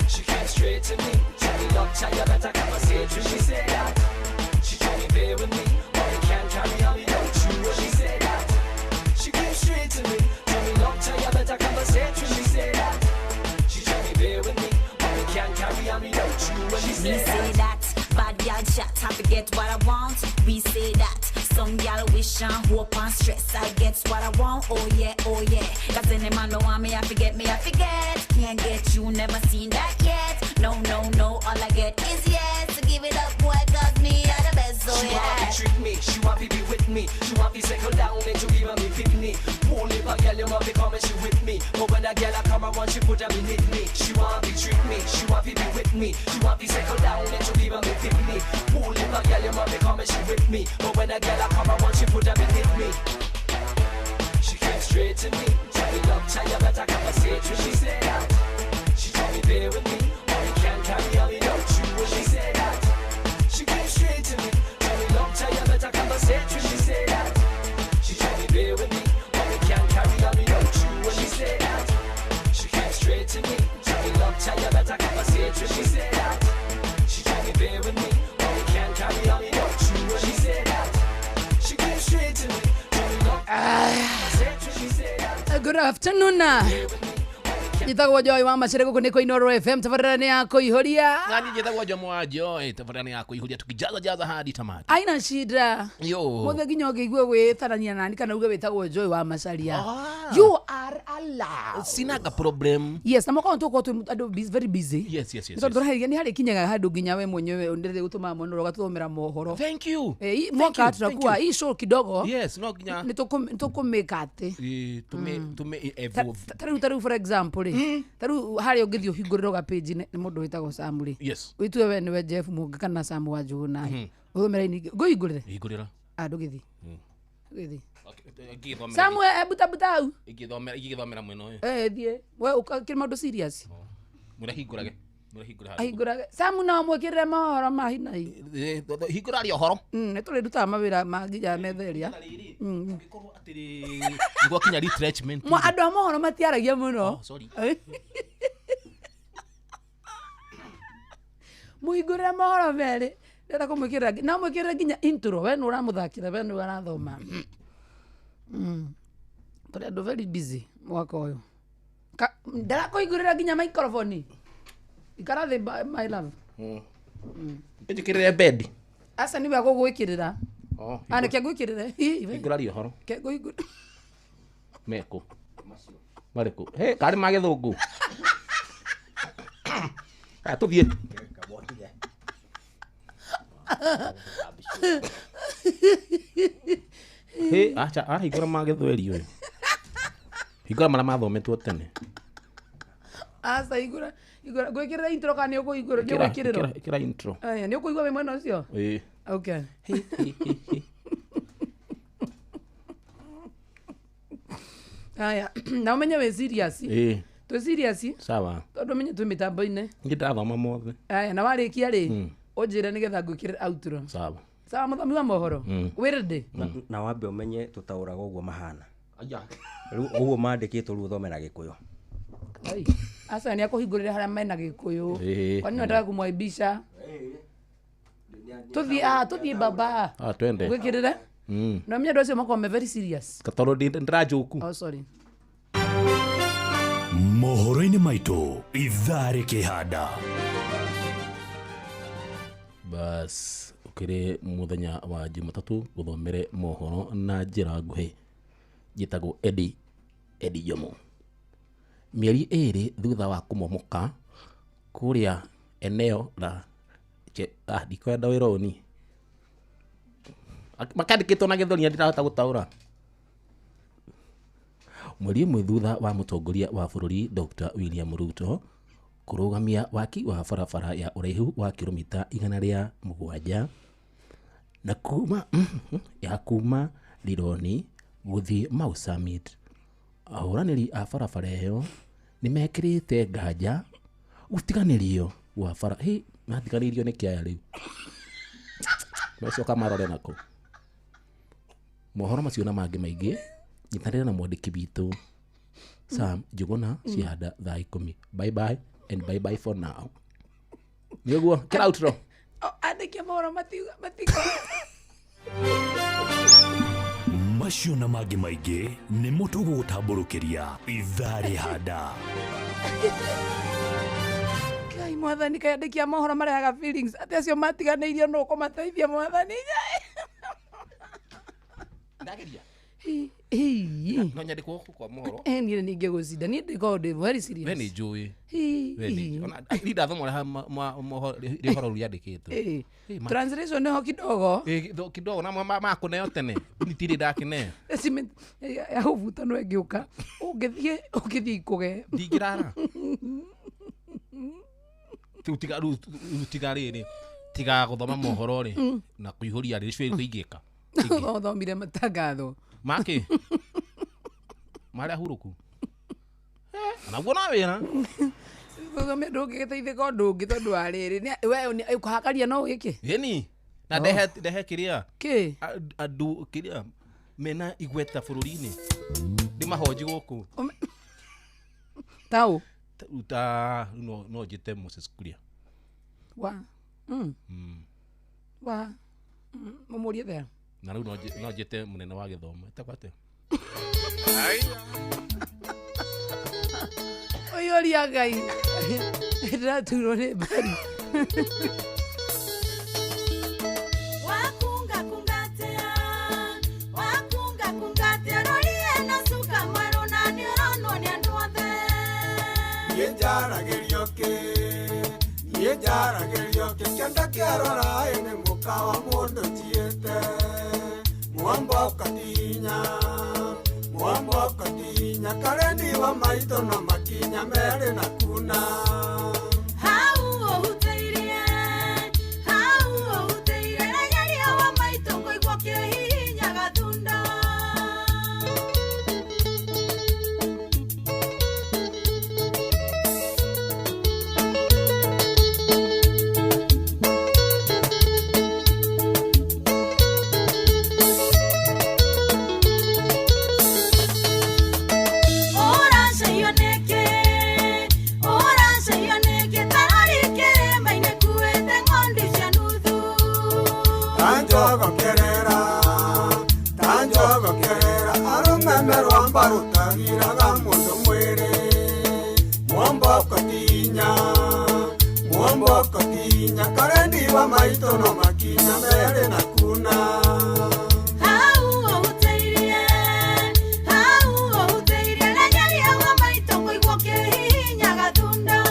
She came straight to me. Tell me love, tell you better conversation. She say that. She told me bear with me, but we can't carry on without you. When she said that, she came straight to me. Tell me love, tell you better conversation. She said that. She told me bear with me, but we can't carry on without you. When she said that. Bad girl chat, I forget what I want. We say that. Some girl wish and hope and stress. I get what I want. Oh yeah, oh yeah. Cause any man don't want me, I forget me, I forget. Can't get you, never seen that yet. No, no, no, all I get is yes. So give it up, boy, cause me are the best. So she want to trick me, she want to be with me. She want to settle down and to give me 50. Whole if a girl, you want to come and she with me. But when a girl I come around, she put them in me. She want to trick me, she want to be with me. She want to settle down and to give me 50. Whole if a girl, you want to come and she with me. But when a girl I come around, she put them in me. She came straight to me. Tell me love, tell you better conversation. She said that. She told me bear with me, but we can't carry on without you. When she said that. She came straight to me. Tell me love, tell you better conversation. She said that. She told me bear with me, but we can't carry on without you. When she said that. She came straight to me. Tell me love, tell you better conversation. She said that. She told me bear with me, but we can't carry on without you. When she said that. She came straight to me. Tell me love, conversation. She said that. Good afternoon. Njitagwo Joy wa Macere guku niko Inoro FM tabarani yako ihoria. Ngani njitagwo Jomo Joy tabarani yako ihoria tukijaza hadi tamati. Aina shida. Yo. Mothe ginyo gigwe wetarania nani kana uge wetagwo Joy wa Macaria. You are allowed. Sinaga problem. Yes, na moko ntoko tu very busy. Yes. So ndora ni hari kinyaga handu ginya we mwenyewe ndire gutuma monoro gatuthomera mohoro. Thank you. Mwaka tutakuwa hii show kidogo. Yes, no ginya. Nituko make ate. Tume evolve. Taru for example. Taru hari ugithio hinguriro ga page ni mundu witagwo Samuri. Yes. Uitwe we niwe Jeff Munga kana Samu wa Juna. Uthomera ini go igurire. Igurira. Ndugithi. Ndugithi. Okay. Samu buta au. Igithomera mweno uyu. Thie. We ukakira maundu serious. Murahingurage. Ahingurage. Samu na mwekirire mahoro mahinai. Hingurari ohoro. Nituri ruta mawira magija metheria. Ngikorwo atiri ngwa kinya retrenchment. Mo andu amahoro matiaragia muno. Sorry. Muhingurire mahoro meri. Ndenda kumwikirira na mwikirire ginya intro we no uramuthakira we no arathoma. Tore andu very busy mwaka uyu. Ndera kuhingurira ginya microphone. Ikara the my love. Ejikirire bed. Asa ni bako gwikirira. Ana kya gwikirira. Hingurari ohoro. Kya gwikirira. Meko. Mareko. He kari magithungu. Tuthie. He acha hingura magithweri uyu. Hingura mara mathometwo tene. Asa hingura gwikirira intro kana uko hingura je gwikirira. Kira intro. Ni uko igwa mwena ucio? Okay. Aya, na umenye we serious. Tu serious? Sawa. Tondu menye tu mitambo ine. Ngitathoma mothe. Aya, na warikia ri. Ojira nigetha ngwikirira outro. Sawa. Sawa muthomi wa mohoro. Wirde. Na wambe umenye tutauraga uguo mahana. Riu uguo mandikitwo riu thome na Gikuyu. Ai. Asa ni akuhingurira haria mena Gikuyu. Kwani nataka kumwaibisha? Tuthie baba. Twende. Gwikirira? Na mimi ndo acio makome very serious. Katoro ndirajuku. Oh sorry. Mohoro-ini maitu ithare kihanda. Bas ukire muthenya wa Jumatatu guthomere mohoro na njira nguhi gitagwo Eddie Jomo. Mieri iri thutha wa kumomoka kuria eneo la ndikwenda wironi makandikitwo na githori ndirahota gutaura. Mweri ũmwe thutha wa mũtongoria wa bũrũri Dr. William Ruto kurugamia waki wa barabara ya uraihu wa kilomita 107 na kuma Lironi guthi Mau Summit, ahuranĩri a barabara ĩyo nimekĩrĩte nganja gũtiganĩrio wa bara matiganĩirio nĩ kĩaya rĩu mecoka marore nako. Mohoro macio na mangĩ maingĩ nyitanĩra na mwandĩki witũ Sam Njuguna cianda thaa 10. Bye bye and bye bye for now. Nĩguo get out ro. Andĩkia mohoro matiko. Macio na mangĩ maingĩ nĩ mũtũgũgũtambũrũkĩria ithare handa. Kai mwathani kayandĩkia mohoro marehaga feelings ati acio matiganĩirio no kũmateithia mwathani. Ndageria. No nyandĩkwo kwa mohoro. Niĩ ningĩgũcinda niĩ ndĩkoragwo ndĩ very serious. We nĩ njũĩ. Ona ndathomora mohoro rĩhoro rũrĩa andĩkĩtwo. Translation nĩho kidogo. Kidogo na makũneo tene. Nitire ndakineo. Ya ũbuta no ĩngĩũka. Ũngĩthiĩ kũge. Ndingĩrara. Tiga rĩrĩ. Tiga gũthoma mohoro rĩ na kũihũria rĩcio ingĩka. Thomire matangatho. Maki. Maria huruku. Anaguo na wĩra. Thome ndũngĩgĩteithĩka ũndũ ũngĩ tondũ wa rĩrĩ. We ũkũhakaria no wĩke. Yeni. Na ndehe kĩrĩa. Kĩ? Andũ kĩrĩa mena igweta bũrũri-inĩ. Ndĩmahoji gũkũ. Tau. No njĩte Moses Kuria. Mũmũrie there. Na rĩu no njĩte mũnene wa gĩthomo. Etagwo atĩa? Oyoria Ngai. Ndĩraturwo nĩ mbari. Yejaragerio ke kenda kiarora ene mukawa mundu tiete mwamba katinya kareni wa maito na makinya mere na kuna hau uteirie regeria wa maito ngoigwo kihinya gatunda barutagiraga mundu mwere mwamba katinya karendi wa maito no makinya mere na kuna hau uteirie regeria wa maito ngoigwo kihinya gatunda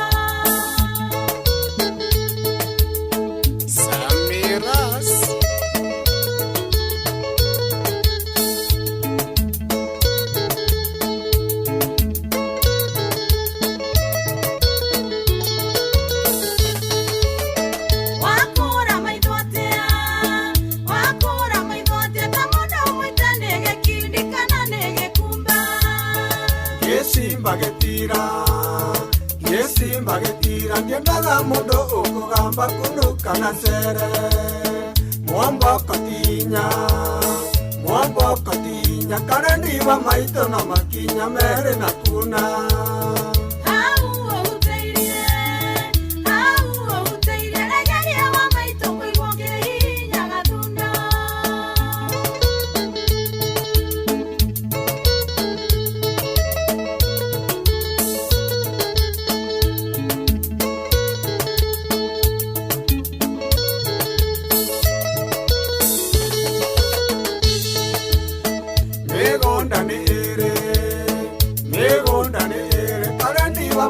Samiras Yesimbagetira ndiendaga mundu ukugamba kunuka na cere Mwamboko tinya Mwamboko tinya Karendi wa maito na makinya mere na kuna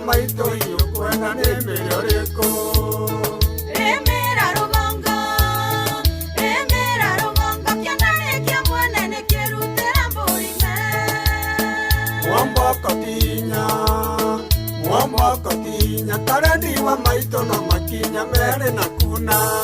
maito iyo kwenda ni miroreko Emera rugongo kianare kia mwana ne kerutera mburime Mwamboko tinya Karendi wa maito na makinya mere na kuna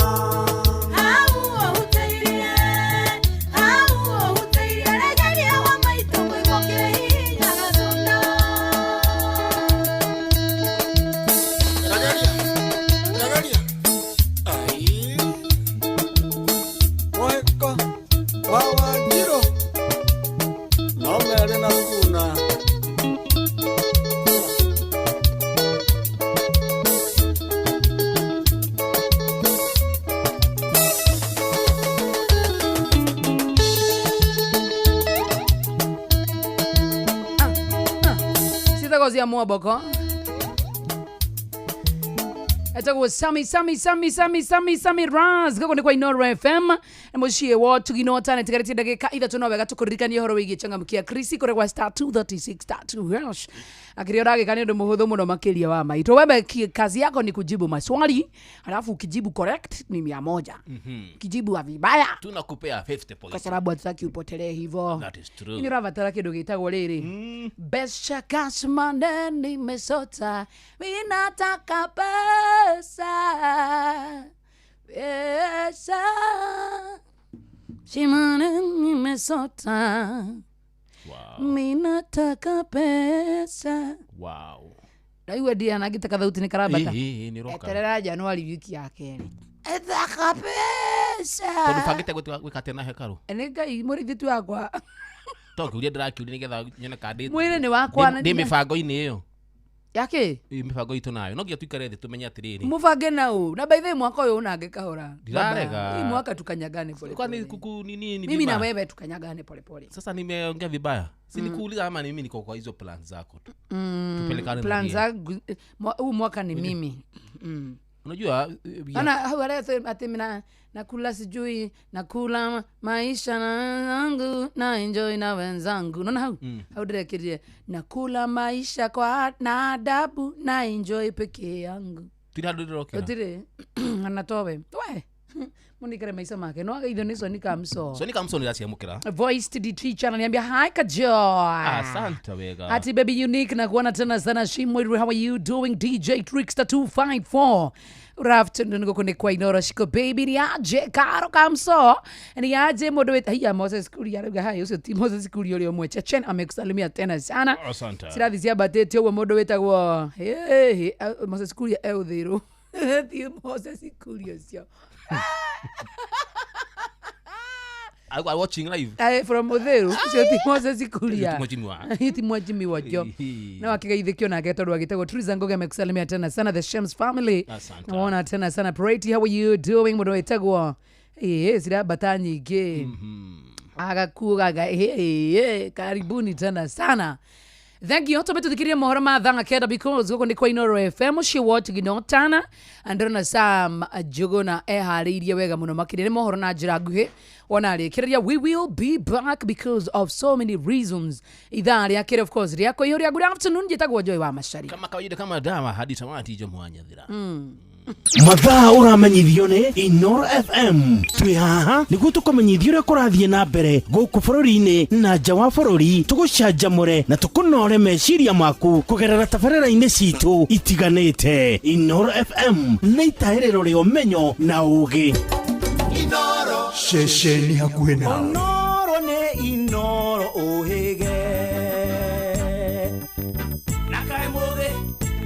ya Mwamboko etagwo Sami Raz gako ni kwa Inoro FM mushie wo tuginotana tigariti ndagika ithatu no wega tukuririkania horo wigie changamkia Chris kore kwa star 236 hash akirio ndagika ni ndu muhuthu muno makiria wa maito wewe kazi yako ni kujibu maswali alafu ukijibu correct ni 100 ukijibu vibaya tunakupea 50 points kwa sababu hataki upotelee hivyo. That is true. Ni ravatara kidogo gitagwo riri besha cash money nimesota minataka pesa shimane nimesota minataka pesa na iwe dia nagitaka thauti ni karabata eterera Januari wiki ya keri etaka pesa tunapangite gwika tena hekaru enega murithi tu akwa tokuria ndirakiuria nigetha nyone kadi mwire ni wakwa ndi mibango-ini iyo yake mibango itu nayo no ngia tuikare thi tumenye atiriri mubange na u na by the mwaka uyu unange kahora ndirarega hii mwaka tukanyagane pole kwani kuku nini mimi na wewe tukanyagane pole pole. Sasa nimeongea vibaya si nikuuliza ama ni mimi niko kwa hizo plans zako tu tupelekane plans zangu huu mwaka ni mimi unajua ana hawalete atimina nakula sijui nakula maisha na zangu na enjoy na wenzangu unaona how directed nakula maisha kwa na adabu na enjoy peke yangu tiradoroka tire anatowe we munikare maisha make no aga idoni so nikamso nirasiamukira voice to the teacher ananiambia hi kajoy asante wega ati baby unique na kuona tena sana Shimwe, how are you doing DJ Trickster 254 Rafton niko kune kwa Inoro shiko baby ni aje karo kamso ni aje modo hiya Moses Kuria ruga hayo sio Moses Kuria ulio mwecha chen amekusalimia tena sana asante sirathi cia batete wa modo wetagwo Moses Kuria euthiru ti Moses Kuria sio I watching live from Odheru sio ti Moses Kuria iti mwajimi wajo na wakigaithikio na geto rwagitego Triza Ngoge amekusalimia tena sana the Shems family naona tena sana Pretty how are you doing modo wetagwo sira batanyige agakugaga karibuni tena sana. Thank you. Tobetu dikiria mohora mathanga keda because goko ni kwa Inoro FM she watch ginotana andona Sam Jogo na eharirie wega muno makirire mohoro na njira nguhi ona arikiria we will be back because of so many reasons idhaa ya kire of course riako iyo ria good afternoon jitagwo Joy wa Mashari kama kawaida kama dawa hadi tamati jo mwanya thira mathaa uramenyithio ni Inoro FM twi haha niguo tukumenyithio ria kurathie na mbere guku bururi-ini na nja wa bururi tugucanjamure na tukunore meciria maku kugerera tabarĩra-inĩ citu itiganĩte. Inoro FM nĩ itahĩrĩro rĩa ũmenyo na ũũgĩ. Inoro ceceni hakuhĩ nawe. Inoro nĩ Inoro ũhĩge na kaĩ mũthĩ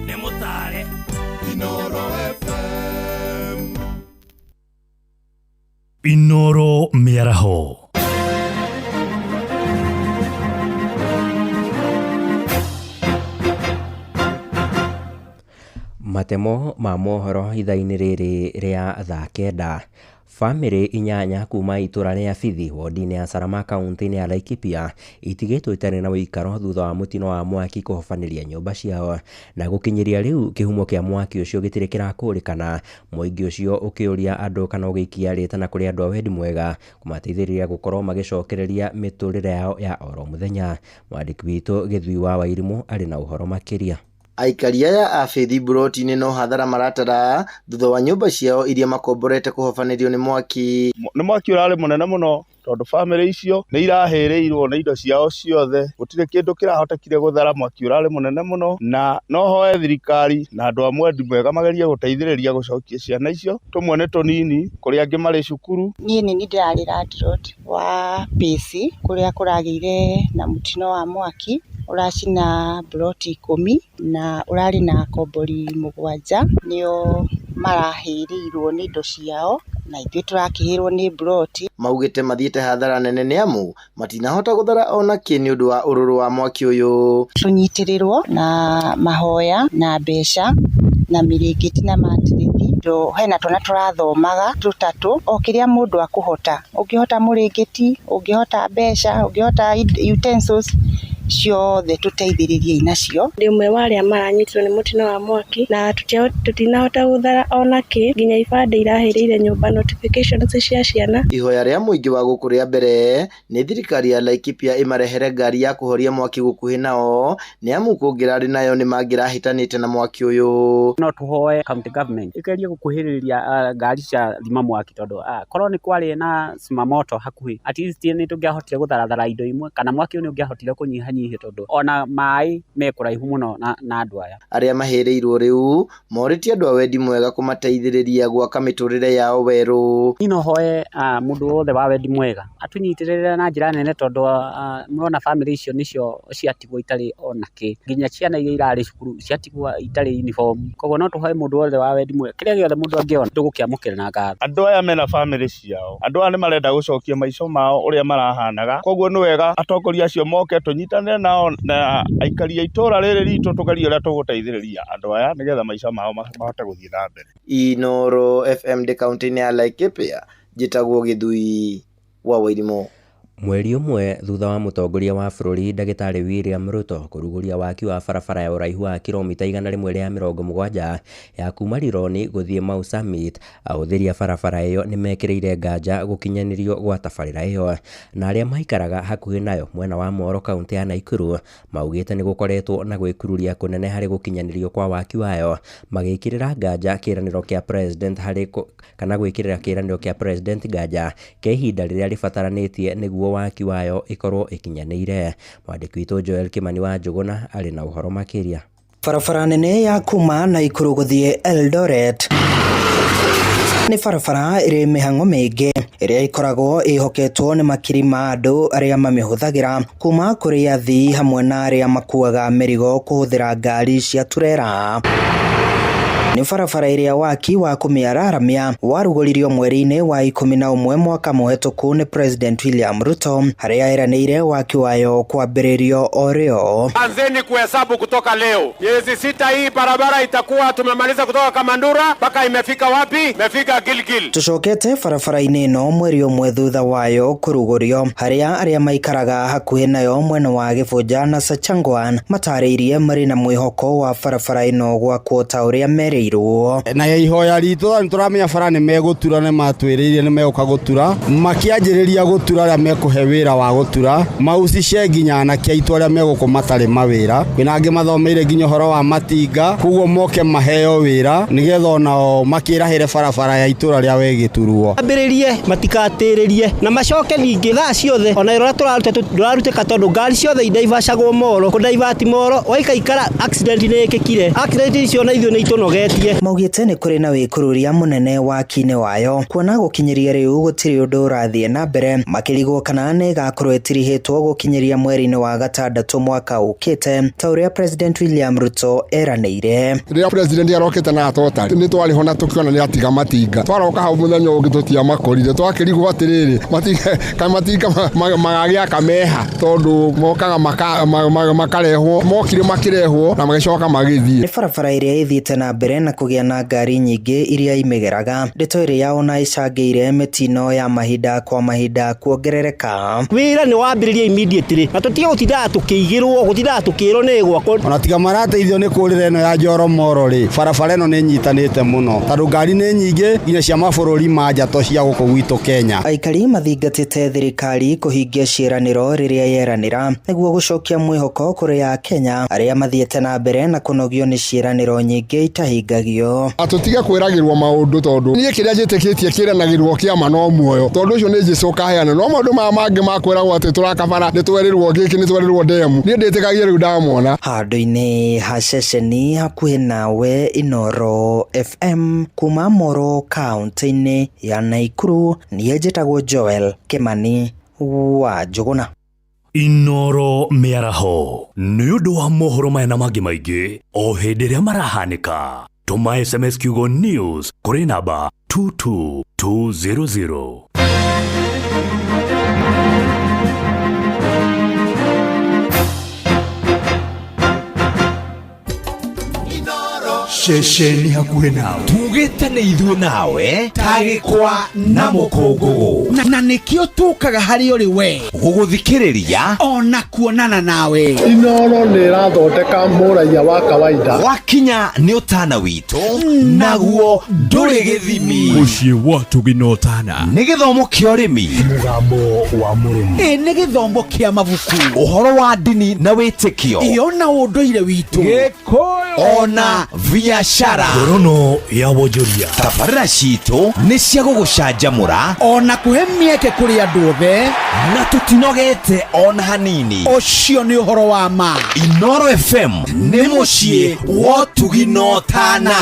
nĩ mũtare Inoro FM Inoro Matemo ma mohoro ithainĩ rĩrĩ rĩa thaa kenda. Famĩrĩ inyanya kuma itura rĩa Bithi wodi-inĩ ya Sarama kaunti-inĩ ya Laikipia itigĩtwo itarĩ na ũikaro thutha wa mũtino wa mwaki kũhobanĩria nyũmba ciao, na gũkinyĩria rĩu kĩhumo kĩa mwaki ũcio gĩtirĩ kĩrakũrĩkana. Mũingĩ ũcio ũkĩũria andũ kana ũgĩikia rĩtana kũrĩ andũ a wendi mwega kũmateithĩrĩria gũkorwo magĩcokereria mĩtũrĩre yao ya oro mũthenya. Mwandĩki witũ Gĩthui wa Wairimũ arĩ na ũhoro makĩria. Aikaria ya Abithi Buroti-inĩ no hathara maratara thutha wa nyũmba ciao iria makomborete kũhobanĩrio nĩ mwaki. Nĩ mwaki ũrarĩ mũnene mũno tondũ famĩlĩ icio nĩ irahĩrĩirwo na indo ciao ciothe, gũtirĩ kĩndũ kĩrahotekire gũthara. Mwaki ũrarĩ mũnene mũno, na no hoe thirikari na andũ a mwendi mwega magerie gũteithĩrĩria gũcokia ciana icio, tũmwe nĩ tũnini kũrĩa angĩ marĩ cukuru. Niĩ nĩ ndĩrarĩ landlord wa PC kũrĩa kũragĩire na mũtino wa mwaki ũracina ploti 10 na ũrarĩ na akombori 7 nĩo marahĩrĩirwo nĩ indo ciao na ithuĩ tũrakĩhĩrwo nĩ ploti. Maugĩte mathiĩte hathara nene nĩ amu matinahota gũthara ona kĩ nĩ ũndũ wa ũrũrũ wa mwaki ũyũ. Tũnyitĩrĩrwo na mahoya na mbeca na mĩrĩngĩti na matirithi. Hena twana tũrathomaga tũtatũ, o kĩrĩa mũndũ akũhota. Ũngĩhota mũrĩngĩti, ũngĩhota mbeca, ũngĩhota utensils ciothe tũteithĩrĩrie nacio. Ndĩ ũmwe wa arĩa maranyitirwo nĩ mũtino wa mwaki na tũtinahota gũthara ona kĩ, nginya ibandĩ irahĩrĩire nyũmba, notifications cia ciana. Ihoya rĩa mũingĩ wa gũkũ rĩa mbere nĩ thirikari ya Laikipia ĩmarehere ngari ya kũhoria mwaki gũkuhĩ nao, nĩ amu kũngĩrarĩ nayo nĩ mangĩrahĩtanĩte na mwaki ũyũ. No tũhoe county government ĩgerie gũkuhĩrĩria ngari cia thima mwaki, tondũ korwo nĩ kwarĩ na zimamoto hakuhĩ, at least nĩ tũngĩahotire gũtharathara indo imwe, kana mwaki ũyũ nĩ ũngĩahotire kũnyiha tondũ ona maĩ me kũraihu mũno na andũ aya. Arĩa mahĩrĩirwo rĩu morĩtie andũ a wendi mwega kũmateithĩrĩria gwaka mĩtũrĩre yao werũ. Nino hoe mũndũ wothe wa wendi mwega atunyitĩrĩre na njĩra nene, tondũ murona famĩlĩ icio nĩcio ciatigwo itarĩ ona kĩ, nginya ciana iria irarĩ cukuru ciatigwo itarĩ uniform. Koguo no tũhoe mũndũ wothe wa wendi mwega, kĩrĩa gĩothe mũndũ angĩona tũgũkĩamũkĩra na ngatho. Andũ aya mena famĩlĩ ciao, andũ aya nĩ marenda gũcokia maica mao ũrĩa marahanaga, koguo nĩ wega atongoria acio moke tũnyitane nao na aikari a itũra rĩrĩ ritũ tũgerie ũrĩa tũgũteithĩrĩria andũ aya nĩgetha maica mao mahote gũthiĩ na mbere. Inooro FM de kaunti-inĩ ya Laikipia, njĩtagwo Gĩthui wa Wairimũ. Mweri ũmwe thutha wa mũtongoria wa bũrũri Ndagĩtarĩ William Ruto kũrugũria waki wa barabara ya ũraihu wa kilomita 170 ya kuma Rironi gũthiĩ Mau Summit, ahũthĩri a barabara ĩyo nĩ mekĩrĩire nganja gũkinyanĩrio gwa tabarĩra ĩyo, na arĩa maikaraga hakuhĩ nayo mwena wa Moro kaunti ya Naikuru maugĩte nĩ gũkoretwo na gwĩkururia kũnene harĩ gũkinyanĩrio kwa waki wayo, magĩkĩrĩra nganja kĩranĩro kĩa president kana gwĩkĩrĩra kĩranĩro kĩa president nganja kĩa ihinda rĩrĩa rĩbataranĩtie nĩguo waki wayo ikorwo ikinyanĩire. Mwandĩki witũ Joel Kimani wa Njũgũna arĩ na ũhoro makĩria. Barabara nene ya kuma Naikuru gũthiĩ Eldoret nĩ barabara ĩrĩ mĩhang'o mĩingĩ ĩrĩa ikoragwo ĩhoketwo nĩ makiri ma andũ arĩa mamĩhũthagĩra, kuma kũrĩ athii hamwe na arĩa makuaga mĩrigo kũhũthĩra ngari cia turera. Nĩ barabara ĩrĩa waki wa kũmĩararamia warugũririo mweri-inĩ wa 11 mwaka mũhetũku nĩ President William Ruto, harĩa eranĩire waki wayo kwambĩrĩrio o rĩo. Anzeni kuhesabu kutoka leo, miezi 6 hii barabara itakuwa tumemaliza kutoka Kamandura mpaka imefika wapi? Imefika Gilgil. Tucokete barabara-inĩ ĩno mweri ũmwe thutha wayo kũrugũrio, harĩa arĩa maikaraga hakuhĩ nayo mwena wa Gĩbũnja na Sachangwan matarĩirie marĩ na mwĩhoko wa barabara ĩno gwakwo ta ũrĩa merĩ na ihoya ritũ nĩ tũramenya bara nĩ megũtura, nĩ matwĩrĩire nĩ megũka gũtura, makĩanjĩrĩria gũtura arĩa mekũhe wĩra wa gũtura, maucice nginya anake aitũ arĩa megũkũ matarĩ mawĩra, kwĩna angĩ mathomeire nginya ũhoro wa matinga, koguo moke maheo wĩra nĩgetha onao makĩrahĩre barabara ya itũra rĩa Wegĩturwo. Ambĩrĩrie matikatĩrĩrie na macoke ningĩ thaa ciothe ona rĩrĩa tũrarutĩka, tondũ ngari ciothe idaivacagwo Moro, kũdaivati Moro waikaikara accident nĩ ĩkĩkire, accident icio na ithuĩ nĩ itũnogetie. Maugĩte nĩ kũrĩ na wĩkururia mũnene waki-inĩ wayo, kuona gũkinyĩria rĩu gũtirĩ ũndũ ũrathiĩ na mbere, makĩrigwo kana nĩ ĩgakorwo ĩtirihĩtwo gũkinyĩria mweri-inĩ wa gatandatũ mwaka ũkĩte ta ũrĩa President William Ruto eranĩire. Rĩrĩa president arokĩte na atotari nĩ twarĩho na tũkiona nĩ atiga matinga, twaroka hau mũthenya ũngĩ tũtiamakorire, twakĩrigwo atĩrĩrĩ matinga magagĩa kameha, tondũ mokaga makarehwo, mokire makĩrehwo na magĩcoka magĩthiĩ. Nĩ barabara ĩrĩa ĩthiĩte na mbere na kũgĩa na ngari nyingĩ iria imegeraga. Ndeto ĩrĩa yaona icangĩire mĩtino ya mahinda kwa mahinda kuongerereka. Wĩra nĩ wambĩrĩria immediately na tũtiga gũtindaga tũkĩigĩrwo gũtindaga tũkĩrwo nĩ gwakwo. Ona tiga marateithio nĩ kũrĩra ĩno ya Njoromoro rĩ, barabara ĩno nĩ nyitanĩte mũno tondũ ngari nĩ nyingĩ nginya cia mabũrũri ma nja to cia gũkũ gwitũ Kenya. Aikari mathingatĩte thirikari kũhingia ciĩranĩro rĩrĩa yeranĩra nĩguo gũcokia mwĩhoko kũrĩ ya Kenya arĩa mathiĩte na mbere na kũnogio nĩ ciĩranĩro nyingĩ itahingagio. Atũtige kwĩragĩrwo maũndũ tondũ niĩ kĩrĩa njĩtĩkĩtie kĩranagĩrwo kĩama no muoyo tondũ ũcio nĩ Jesũ kaheana no maũndũ mangĩ makwĩragwo atĩ tũrakabara nĩ twerĩrwo gĩkĩ nĩ twerĩrwo demu niĩ ndĩtĩkagia rĩu ndamona. Handũ-inĩ ha ceceni hakuhĩ nawe Inoro FM kuma Moro kaunti-inĩ ya Naikuru niĩ njĩtagwo Joel Kimani wa Njuguna. Inoro mĩaraho nĩ ũndũ wa mohoro maya na mangĩ maingĩ o hĩndĩ ĩrĩa marahanĩka. Tũma SMS kiugo news kũrĩ namba 22200. Ceceni hakuhĩ nawe tugĩte nĩ ithuĩ nawe tagĩkwa na mũkũngũgũ na nĩkĩo tũkaga harĩ ũrĩ we gũgũthikĩrĩria ona kuonana nawe. Inoro nĩ ĩrathondeka mũraia wa kawaida wakinya nĩ ũtana witũ naguo ndũrĩ gĩthimi. Mũciĩ wa Tũginotana nĩ gĩthomo kĩa ũrĩmi mũgambo wa mũrĩmi nĩ gĩthomo kĩa mabuku ũhoro wa ndini na wĩtĩkio ona ũndũire witũ Gĩkũyũ ona biashara ngorono ya wonjoria. Tabarĩra citũ nĩ cia gũgũcanjamũra ona kũhe mĩeke kũrĩ andũ othe na tũtinogete ona hanini. Ũcio nĩ ũhoro wa ma. Inoro FM nĩ mũciĩ wa Tũginotana.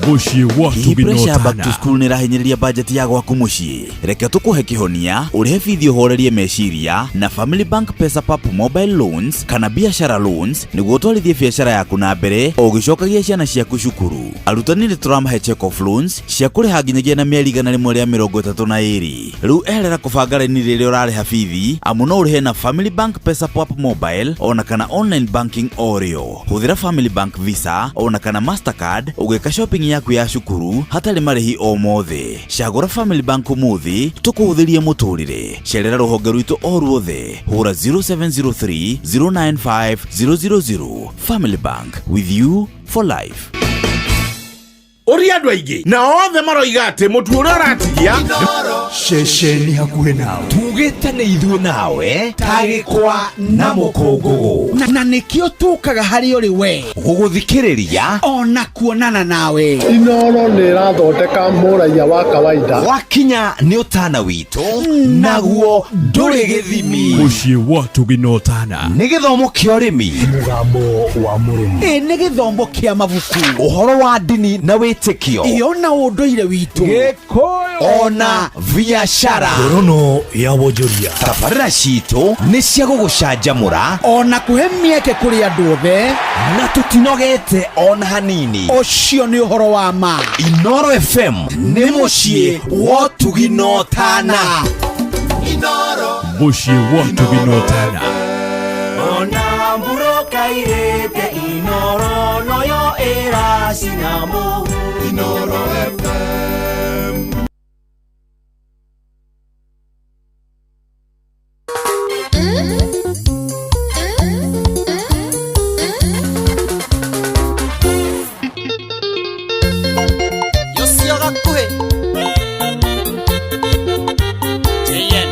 Mũciĩ wa Tũginotana. Back to school nĩ rahinyĩrĩria budget ya gwaku mũciĩ. Reke tũkũhe kĩhonia ũrĩhe bithi ũhorerie meciria na Family Bank Pesa Pap Mobile Loans kana biashara loans nĩguo ũtwarithie biashara yaku na mbere o ũgĩcokagia ciana ciaku cukuru. Arutani nĩ tũramahe check off loans cia kũrĩha nginyagia na mĩeri 132. Rĩu eherera kũbanga raini rĩrĩa ũrarĩha bithi amu no ũrĩhe na Family Bank Pesa Pap Mobile ona kana online banking oreo. Hũthĩra Family Bank Visa ona kana Mastercard ũgĩka shopping yaku ya cukuru hatarĩ marĩhi o mothe. Cagũra Family Bank mũthĩ tũkũhũthĩrie mũtũrĩre. Cerera rũhonge rwitũ o ruothe hũra 0703 095 000. Family Bank, with you for life. Uri andũ aingĩ na othe maroiga atĩ mũtu ũrĩa ũratigia Ceceni hakuhĩ nawe tugĩte nĩ ithuĩ nawe tagĩkwa na mũkũngũgũ na nĩkĩo tũkaga harĩ ũrĩ we gũgũthikĩrĩria ona kuonana nawe. Inoro nĩ ĩrathondeka mũraia wa kawaida wakinya nĩ ũtana witũ naguo ndũrĩ gĩthimi. Mũciĩ wa Tũginotana nĩ gĩthomo kĩa ũrĩmi mũgambo wa mũrĩmi nĩ gĩthomo kĩa mabuku ũhoro wa ndini na wĩtĩkio ona ũndũire witũ Gĩkũyũ ona biashara ngorono ya wonjoria. Tabarĩra citũ nĩ cia gũgũcanjamũra ona kũhe mĩeke kũrĩ andũ othe na tũtinogete ona hanini. Ũcio nĩ ũhoro wa ma. Inoro FM nĩ mũciĩ wa Tũginotana. Mũciĩ wa Tũginotana. Ona mburoka irĩte Inoro noyo ĩracina mũhu. Inoro FM. Yosio gakuhĩ JN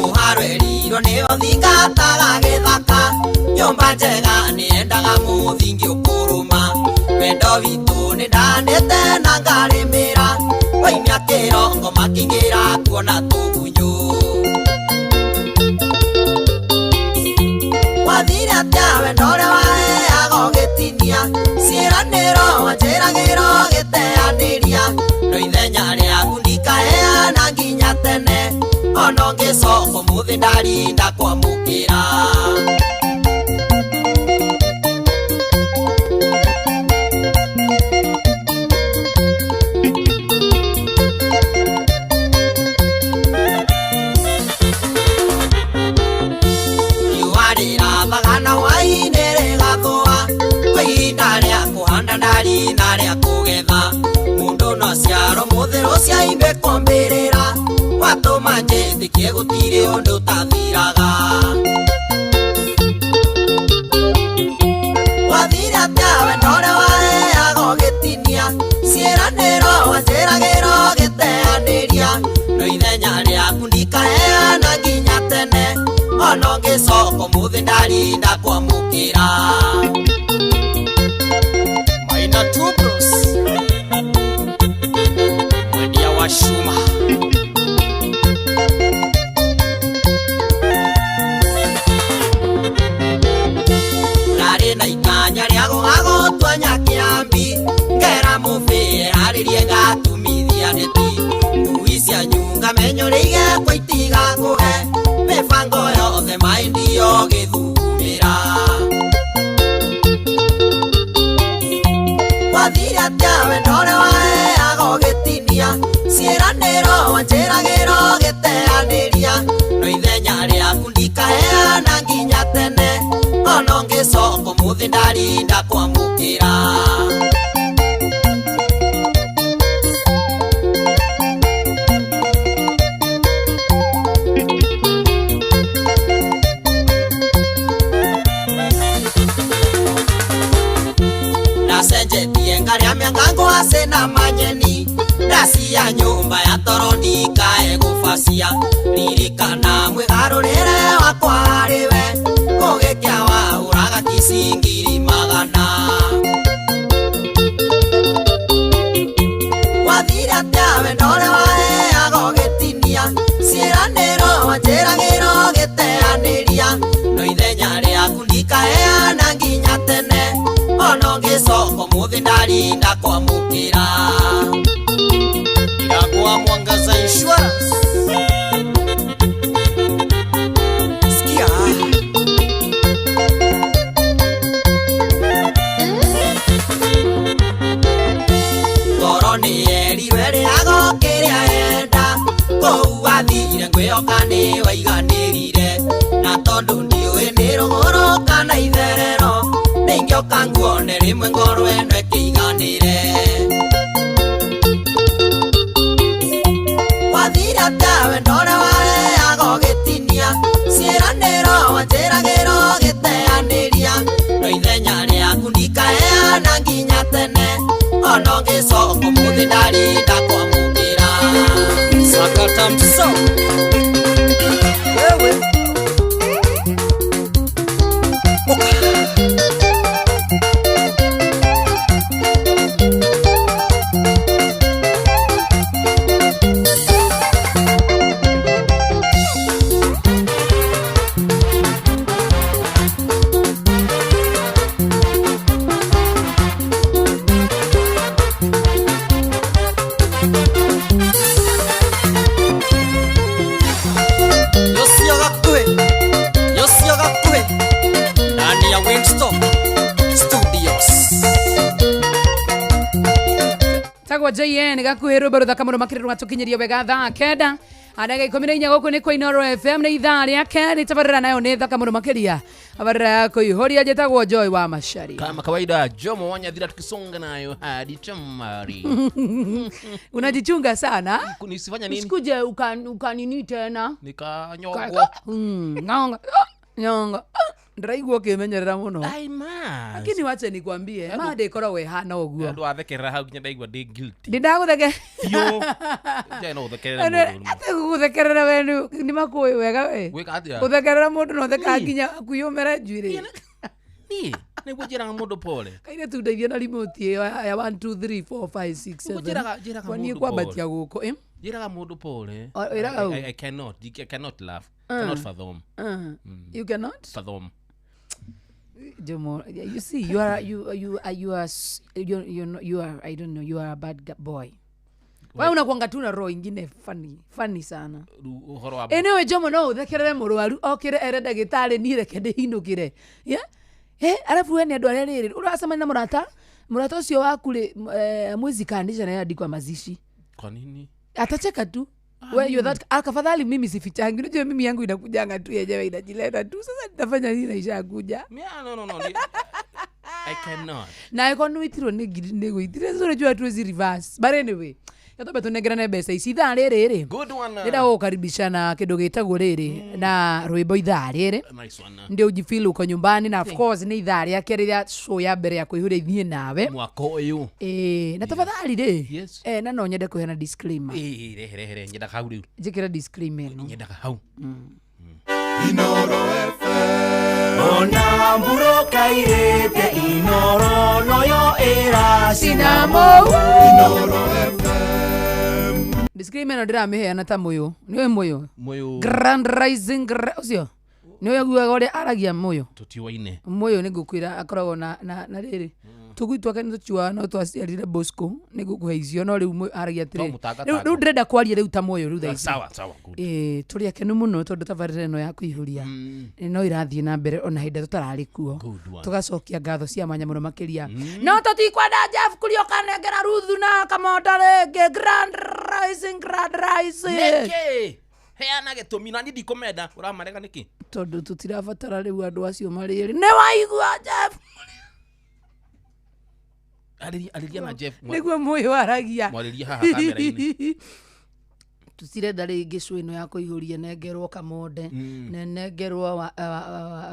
Mũharĩrĩirwo nĩ ũthingataga gĩthaka nyũmba njega nĩendaga mũthingi ũkũrũma wendo witũ nĩ ndanĩte na ngarĩmĩra waimia kĩrongo makingĩra kuona tũgunyũ wathire atĩa wendo ũrĩa waheaga ũgĩtinia ciĩranĩro wanjĩragĩro gĩteanĩria no ithenya rĩaku ndikaheana nginya tene ona ũngĩcoka ũmũthĩ ndarinda kwamũkĩra. muthero cia imbe kwambirira watuma njĩtĩkie gũtirĩ ũndũ ũtathiraga wathira tawe ndore waheaga ũgĩtinia ciĩranĩro wanjĩragĩra ũgĩteanĩria no ithenya rĩaku ndikaheana nginya tene ona ũngĩcoka ũmũthĩ ndarinda kwamũkĩra Maina Tubros mwendia wa Shuma na itanya rĩa gũgagũtua nyakĩambi ngera mũbĩe harĩrie ngatumithia neti ngui cia nyunga menyũrĩige kwa itigakũhe mĩbango yothe maindio gĩthugumĩra wathire atĩa we ndore waheaga ũgĩtinia ciĩranĩro wanjĩragĩra ũgĩteanĩria no ithenya rĩaku ndikaheana nginya tene ona ũngĩcoka ũmũthĩ ndarinda kwamũkĩra ndacenjetie ngarĩa mĩanga ngwacĩ na manyeni ndacia nyũmba ya toro ndikae gũbacia ririkana mwĩgarũrĩre wakwa harĩwe ũgĩkĩa wahũraga kicingiri magana wathire atĩa we ndore waheaga ũgĩtinia ciĩranĩro wanjĩragĩra ũgĩteanĩria no ithenya rĩaku ndikaheana nginya tene ona ũngĩcoka ũmũthĩ ndarinda kwamũkĩra Iragwa Mwangaza Insurance Sikia Ngoro nĩ eriwe rĩago kĩrĩa enda kũu wathire ngwĩoka nĩ waiganĩrire na tondũ ndiũĩ nĩ rũgũrũ kana itherero nĩingĩoka nguone rĩmwe ngoro ĩno ĩkĩiganĩre wathire atĩa ndore waheaga ũgĩtinia ciĩranĩro wanjĩragĩra ũgĩteanĩria no ithenya rĩaku ndikaheana nginya tene ona ũngĩcoka ũmũthĩ ndarinda kwamũkĩra Sakata Mso wewe JN gakuhĩrwo mbere thaka mũno makĩrĩrwo atukinyeria wega thaa kenda anaga 14 gũkũ nĩ kwa Inoro FM nĩ ithaa rĩa kerĩ tabarĩra nayo nĩ thaka mũno makĩria tabarĩra ya kũihũria njĩtagwo Joy wa Macharia kama kawaida Jomo Wanyathira tukisonga nayo hadi tamari unajichunga sana nisifanya nini usikuje ukanini tena nikanyongwa nyonga Ndiraigua kimenyerera muno. Ai ma. Lakini wacha nikwambie, ma ndikora hana uguo. Ndu athekera hau kinya ndaigua ndi guilty. Ndindagutheke. Yo. Nja no uthekerera mundu. Ate guthekerera wenu ni makuwi wega we. Gwika atia. Uthekerera mundu no theka kinya kuyumera njuire. Ni nigujira mundu pole. Kaire tu ndeithia na remote iyo ya 1 2 3 4 5 6 7. Jiraga Kwani kwabatia guko Jiraga mundu pole. I cannot laugh. Cannot fathom. You cannot? Fathom. Jomo, you see, you are I don't know, you are a bad boy. Wewe unakuanga tu na roho ingine funny sana. Anyway, Jomo no thekerere murwaru okire ere ndagitari ni reke ndihinukire. Yeah? Alafu wewe ni andu aria riri urasema na murata ucio waku ri mwezi kandisha na yadi kwa mazishi. Kwa nini? Atacheka tu. Wewe you that akafadhali mimi sifichangi. Unajua mimi yangu inakujanga tu yenyewe inajileta tu. Sasa nitafanya nini naisha kuja? No. I cannot. Na iko nuitiro ni guitire so unajua tu zi reverse. But anyway, Yatobe tunegerane mbeca ici ithaa rĩrĩ. Good one. Ndĩrenda gũkaribisha na kĩndũ gĩtagwo rĩrĩ na rwĩmbo ithaa rĩrĩ. Nice one. Ndio ujifeel uko nyumbani na of course ni ithaa rĩa kerĩ rĩa show ya mbere ya kũihũria ithiĩ nawe. Mwaka ũyũ. Na tafadhali rĩ. Yes. Na no nyende kũheana disclaimer. Rehe nyendaga hau rĩu. Njĩkĩra disclaimer no. Nyendaga hau. Inoro FM Ona mburo kairete Inoro noyo era Sinamo Inoro FM disclaimer no ndĩramĩheana ta mũyũ. Nĩwe mũyũ? Mũyũ. Grand Rising ũcio. Nĩwe guaga ũrĩa aragia mũyũ. Tutiwaine. Mũyũ nĩngũkwĩra akoragwo na rĩrĩ. Tũgwitwa kene tũchua no twaciarire Bosco nĩngũkũhe icio no rĩu mũyũ aragia atĩrĩ. Rĩu ndĩrenda kwaria rĩu ta mũyũ rĩu thaa ici. Sawa. Tũrĩ akenu mũno tondũ tabarĩra ĩno ya kũihũria no irathiĩ na mbere ona hĩndĩ tũtararĩ kuo. Tũgacokia ngatho cia mwanya mũno makĩria. No tũtikwenda Jeff Kurioka nengera Ruthu na Kamonda rĩngĩ Grand Rising. Nĩkĩ? Heana gĩtũmi na nĩ ndikũmenda ũramarega nĩkĩ? Tondũ tũtirabatara rĩu andũ acio marĩ erĩ. Nĩ waigua Jeff? Arĩria na Jeff. Nĩguo mũyũ aragia. Mwarĩria haha kamera-inĩ. Tutirenda rĩngĩ show ĩno ya kũihũria nengerwo Kamonde nengerwo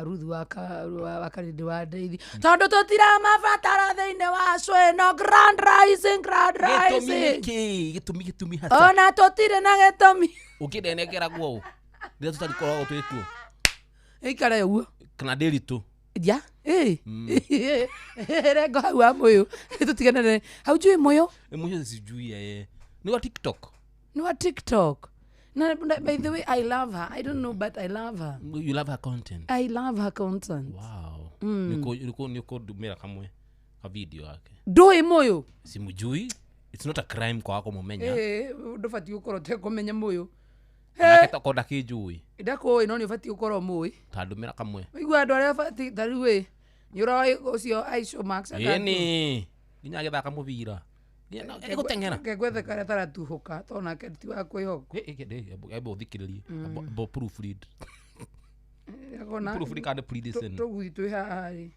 Ruthu wa Karindi wa Ndeithi tondũ tũtiramabatara thĩinĩ wa show ĩno Grand Rising. Gĩtũmi hasa. Ona tũtirĩ na gĩtũmi. Ũkĩnenengera guo rĩrĩa tũtarikorwo twĩkuo. Ĩikare ũguo. Kana ndĩritũ. Ya rengo hau wa mũyũ tũtiganane hau njũĩ mũyũ. Mũyũ sijui nĩ wa TikTok. No, TikTok. No, by the way, I love her. I don't know, but I love her. You love her content? I love her content. Wow. Niko dumira kamwe ka video yake. Ndũĩ mũyũ? Simujui. It's not a crime kwa wako mumenya. Ndũbatiĩ gũkorwo ũtekũmenya mũyũ. Nake tokonda kĩnjũĩ. Ndakũĩ no nĩ ũbatiĩ gũkorwo mũĩ. Ta ndũmĩra kamwe. Igua andũ arĩa batiĩ tarĩ we. Nĩ ũrĩ ũcio Aisha Max. Nginya agĩthaka mũbira. Gũteng'era ngegwethe karĩa taratuhũka tona keti wa kwĩhoka ebo thikĩrĩrie ebo proofread kandi predicen tũgwitũ haha rĩ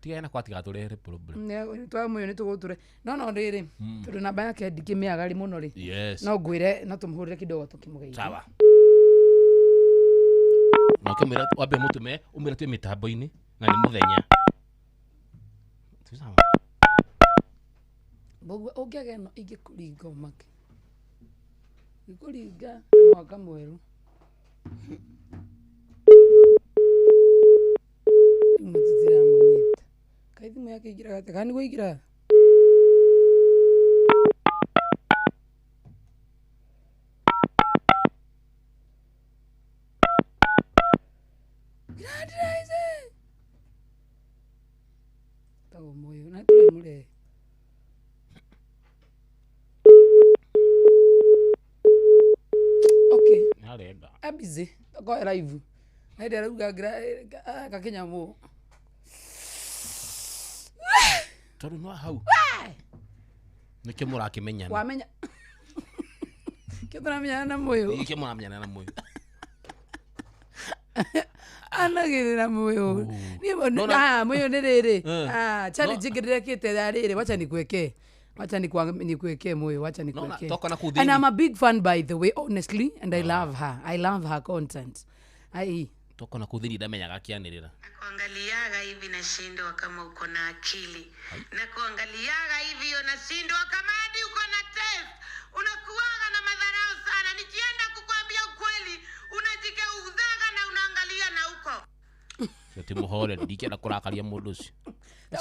tigana kwa tigatũrehere problem twa mũyũ nĩ tũgũtũre no rĩrĩ tondũ namba yake ndikĩmĩaga rĩ mũno rĩ no ngwĩre no tũmũhũrĩre kidogo tũkĩmũgeithia. Sawa. No kĩmwĩra wambe mũtũme ũmwĩre twĩ mĩtambo-inĩ na nĩ mũthenya. Sawa. Bogu ũngĩaga no ingĩkũringa ũmake. Ngĩkũringa mwaka mwerũ. Mũtutira mũnyita. Kaithimo yake igira gate kana nĩguo igira. Grand Rising. Tawo moyo na tule mure. Okay. Narenda. Abize. Go live. Naenda ruga kakenya mo. Toro no hau. Nĩkĩ mũrakĩmenyana? Wamenya. Kĩtara menyana na moyo. Nĩkĩ mũramenyana na moyo? Anagĩrĩra moyo. Moyo nĩ rĩrĩ. Challenge ngĩrekete ya rĩrĩ wacha nikuwekee. Wacha nikuwekee moyo, wacha nikuwekee. And I'm a big fan by the way, honestly, and I love her. I love her content. Toka na kudhini ndamenyaga akianĩrĩra. Kuangaliaga hivi nashindwa kama uko na akili. Na kuangaliaga hivi unashindwa kama hadi uko na test. Unakuwaga na madharau sana. Nikienda kukuambia ukweli, unajigeuzaga na unaangalia na uko. Ati muhore ndikenda kurakaria mundu ucio.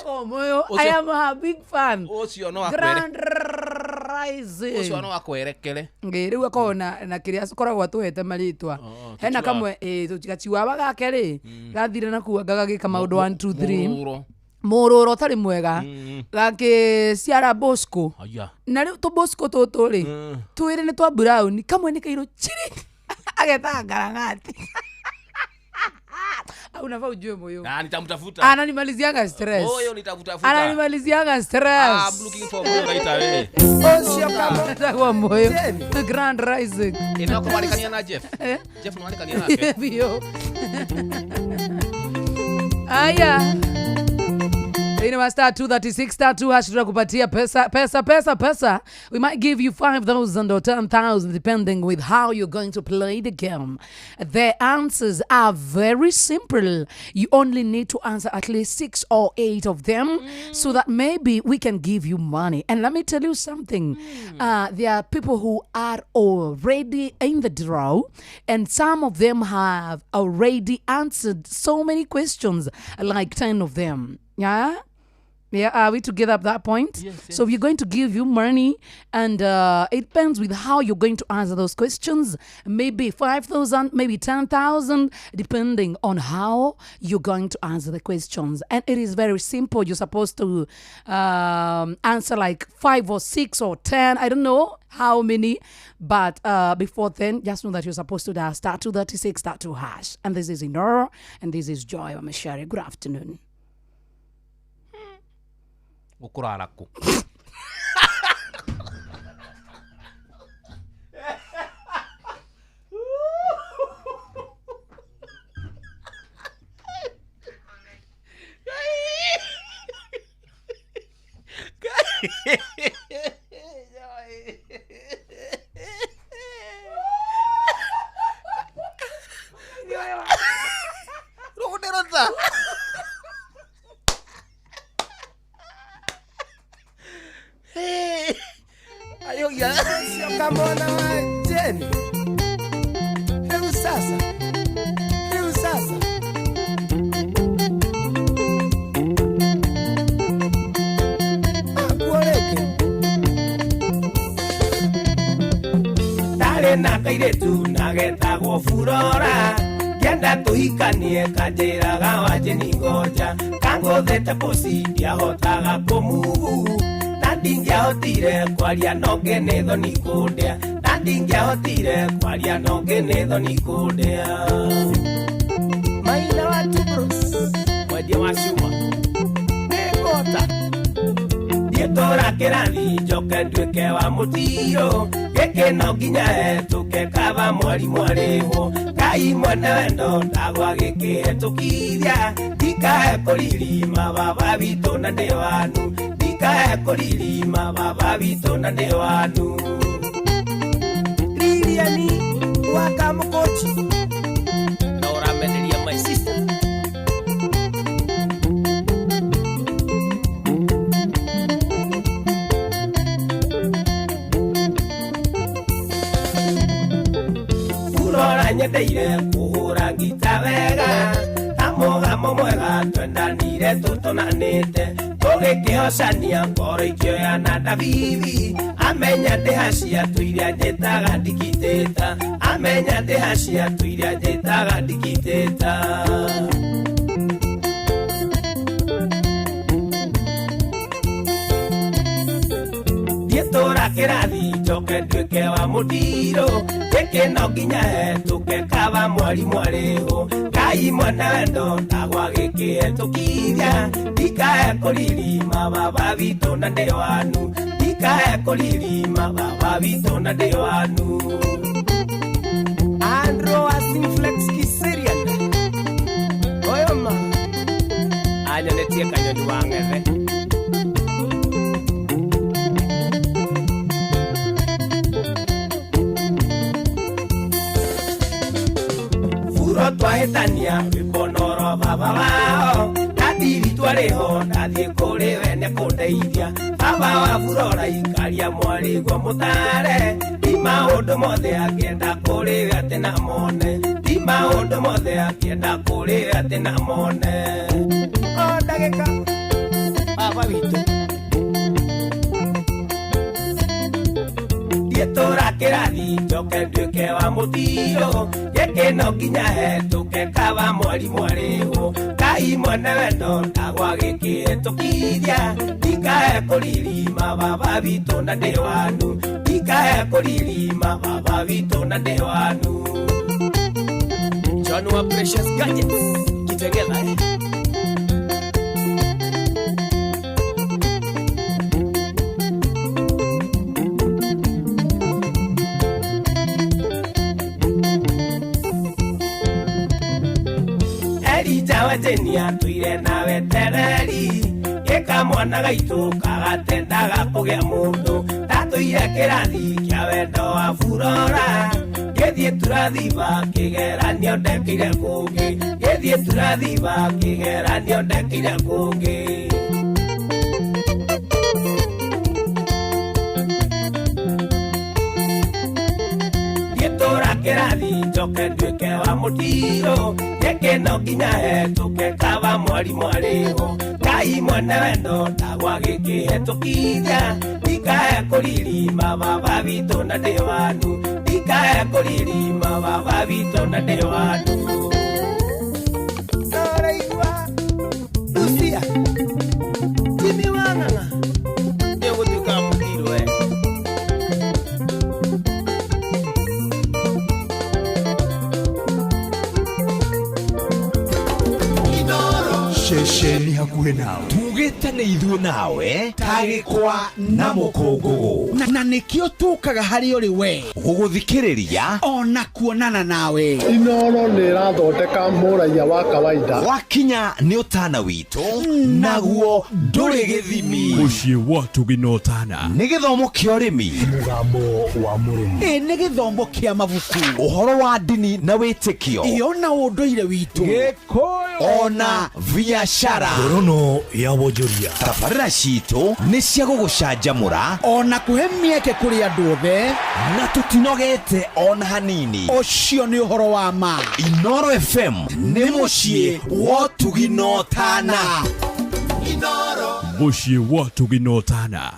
Oh moyo, I am a big fan. Ucio no akwere. Grand Rising. Ucio no akwerekere. Ngĩrĩu akona na kĩrĩa akoragwo atũhete marĩtwa. Hena kamwe tũgachiwawa gake rĩ. Gathire na kuwa gagagĩka maũndũ 1 2 3. Mũrũro tarĩ mwega. Gakĩciara Bosco. Na rĩu tũ Bosco tũtũ rĩ. Twĩrĩ nĩ twa brown kamwe nĩ kairũ chiri. Ageta ngarangati. Unafaa ujue moyo. Nitamtafuta. Ananimaliziaga stress. Moyo nitafuta. Ananimaliziaga stress. I'm looking for moyo right away. Osio kama kwa moyo. Grand Rising. Inakumalikania na Jeff. Jeff unalikania nake. Bio. Aya. Star 236 star 2 hash tutakupatia pesa. We might give you 5,000 or 10,000 depending with how you're going to play the game. The answers are very simple. You only need to answer at least 6 or 8 of them so that maybe we can give you money. And let me tell you something. There are people who are already in the draw, and some of them have already answered so many questions, like 10 of them. Yeah, are we together at that point? Yes. So we're going to give you money, and it depends with how you're going to answer those questions. Maybe 5,000, maybe 10,000, depending on how you're going to answer the questions. And it is very simple. You're supposed to answer like 5 or 6 or 10. I don't know how many, but before then, just know that you're supposed to dial star 236 star 2 hash. And this is Inora, and this is Joy Omashari. Good afternoon. Ukuraraku. Na kairetu nagetagwo Furora kenda tuhikanie kanjiraga wajeni ngoja kangothete posi ndiahotaga kumuvu na ndingĩahotire kwaria nonge nĩ thoni kũndĩa na ndingĩahotire kwaria nonge nĩ thoni kũndĩa maina wa Tubros mwendia wa cuma nĩ ngota ndiĩtũra kĩrathi njoke nduĩke wa mũtiro gĩkĩ no nginya hetũke kaba mwarimũ arĩhwo Ngai mwene wendo ndagwa gĩkĩ hetũkithia ndikahe kũririma baba witũ na ndĩ wanu ndikahe kũririma baba witũ na ndĩ wanu Liliani waka mũkũnji na ũrameneria my sister nyendeire kuhura ngita wega amogamo mwega twendanire tutonanite tugikihocania ngoro ikioya na Davivi amenya ndihacia tuiria njitaga ndikitita amenya ndihacia tuiria njitaga ndikitita Dietora kirathi njoke nduĩke wa mũtiro gĩkĩ no nginya hetũke kaba mwarimũ arĩhwo Ngai mwene wendo ndagwa gĩkĩ hetũkithia ndikahe kũririma baba witũ na ndĩ wanu ndikahe kũririma baba witũ na ndĩ wanu Andro Asinflex Kiserian oyoma anyonetie kanyoni wa ng'ethe twahĩtania wĩponoro baba wao ndatiri twarĩho ndathiĩ kũrĩ we nĩ kũndeithia baba wa Furora ikaria mwarĩguo mũtare ti maũndũ mothe akĩenda kũrĩ we atĩ na mone ti maũndũ mothe akĩenda kũrĩ we atĩ na mone o ndagĩka baba witũ ndiĩtũra kĩrathi njoke nduĩke wa mũtiro gĩkĩ no nginya hetũke kaba mwarimũ arĩhwo Ngai mwene wendo ndagwa gĩkĩ hetũkithia ndikahe kũririma baba witũ na ndĩ wanu ndikahe kũririma baba witũ na ndĩ wanu John wa Precious Gadgets Kitengela wajenia tuire nawe tereri kamwana gaitũ kagatendaga kũgĩa mũndũ tatũire kĩrathi kĩa wendo wa furora gĩthiĩ turathiba kĩgeranio ndekĩire kũngĩ gĩthiĩ turathiba kĩgeranio ndekĩire kũngĩ gĩtũra kĩrathi njoke nduĩke wa mũtiro gĩkĩno nginya hetũke kaba mwarimũ arĩho Ngai mwene wendo ndagwa gĩkĩhetũkithia ndikae kũririma baba witũ na ndĩ wanyu ndikae kũririma baba witũ na ndĩ wanyu Araigua Lucia Jimmy Wang'ang'a nĩũgũtuĩka mũtiro Shesheni hakuhe nawe tugite nĩ ithuĩ nawe tagĩkwa na mũkũngũgũ na nĩkĩo tũkaga harĩ ũrĩ we gũgũthikĩrĩria ona kuonana nawe. Inooro nĩ ĩrathondeka mũraiya wa kawaida wakinya nĩ ũtana witũ naguo ndũrĩ gĩthimi. Mũciĩ wa Tũginotana nĩ gĩthomo kĩa ũrĩmi, mũgambo wa mũrĩmi, nĩ gĩthomo kĩa mabuku, ũhoro wa ndini na wĩtĩkio, ona ũndũire witũ, Gĩkũyũ ona biacara, ngorono ya wonjoria. Tabarĩra citũ nĩ cia gũgũcanjamũra ona kũhe mĩeke kũrĩ andũ othe na tũtinogete ona hanini. Ũcio nĩ ũhoro wa ma. Inooro FM nĩ mũciĩ wa Tũginotana. Inooro mũciĩ wa Tũginotana.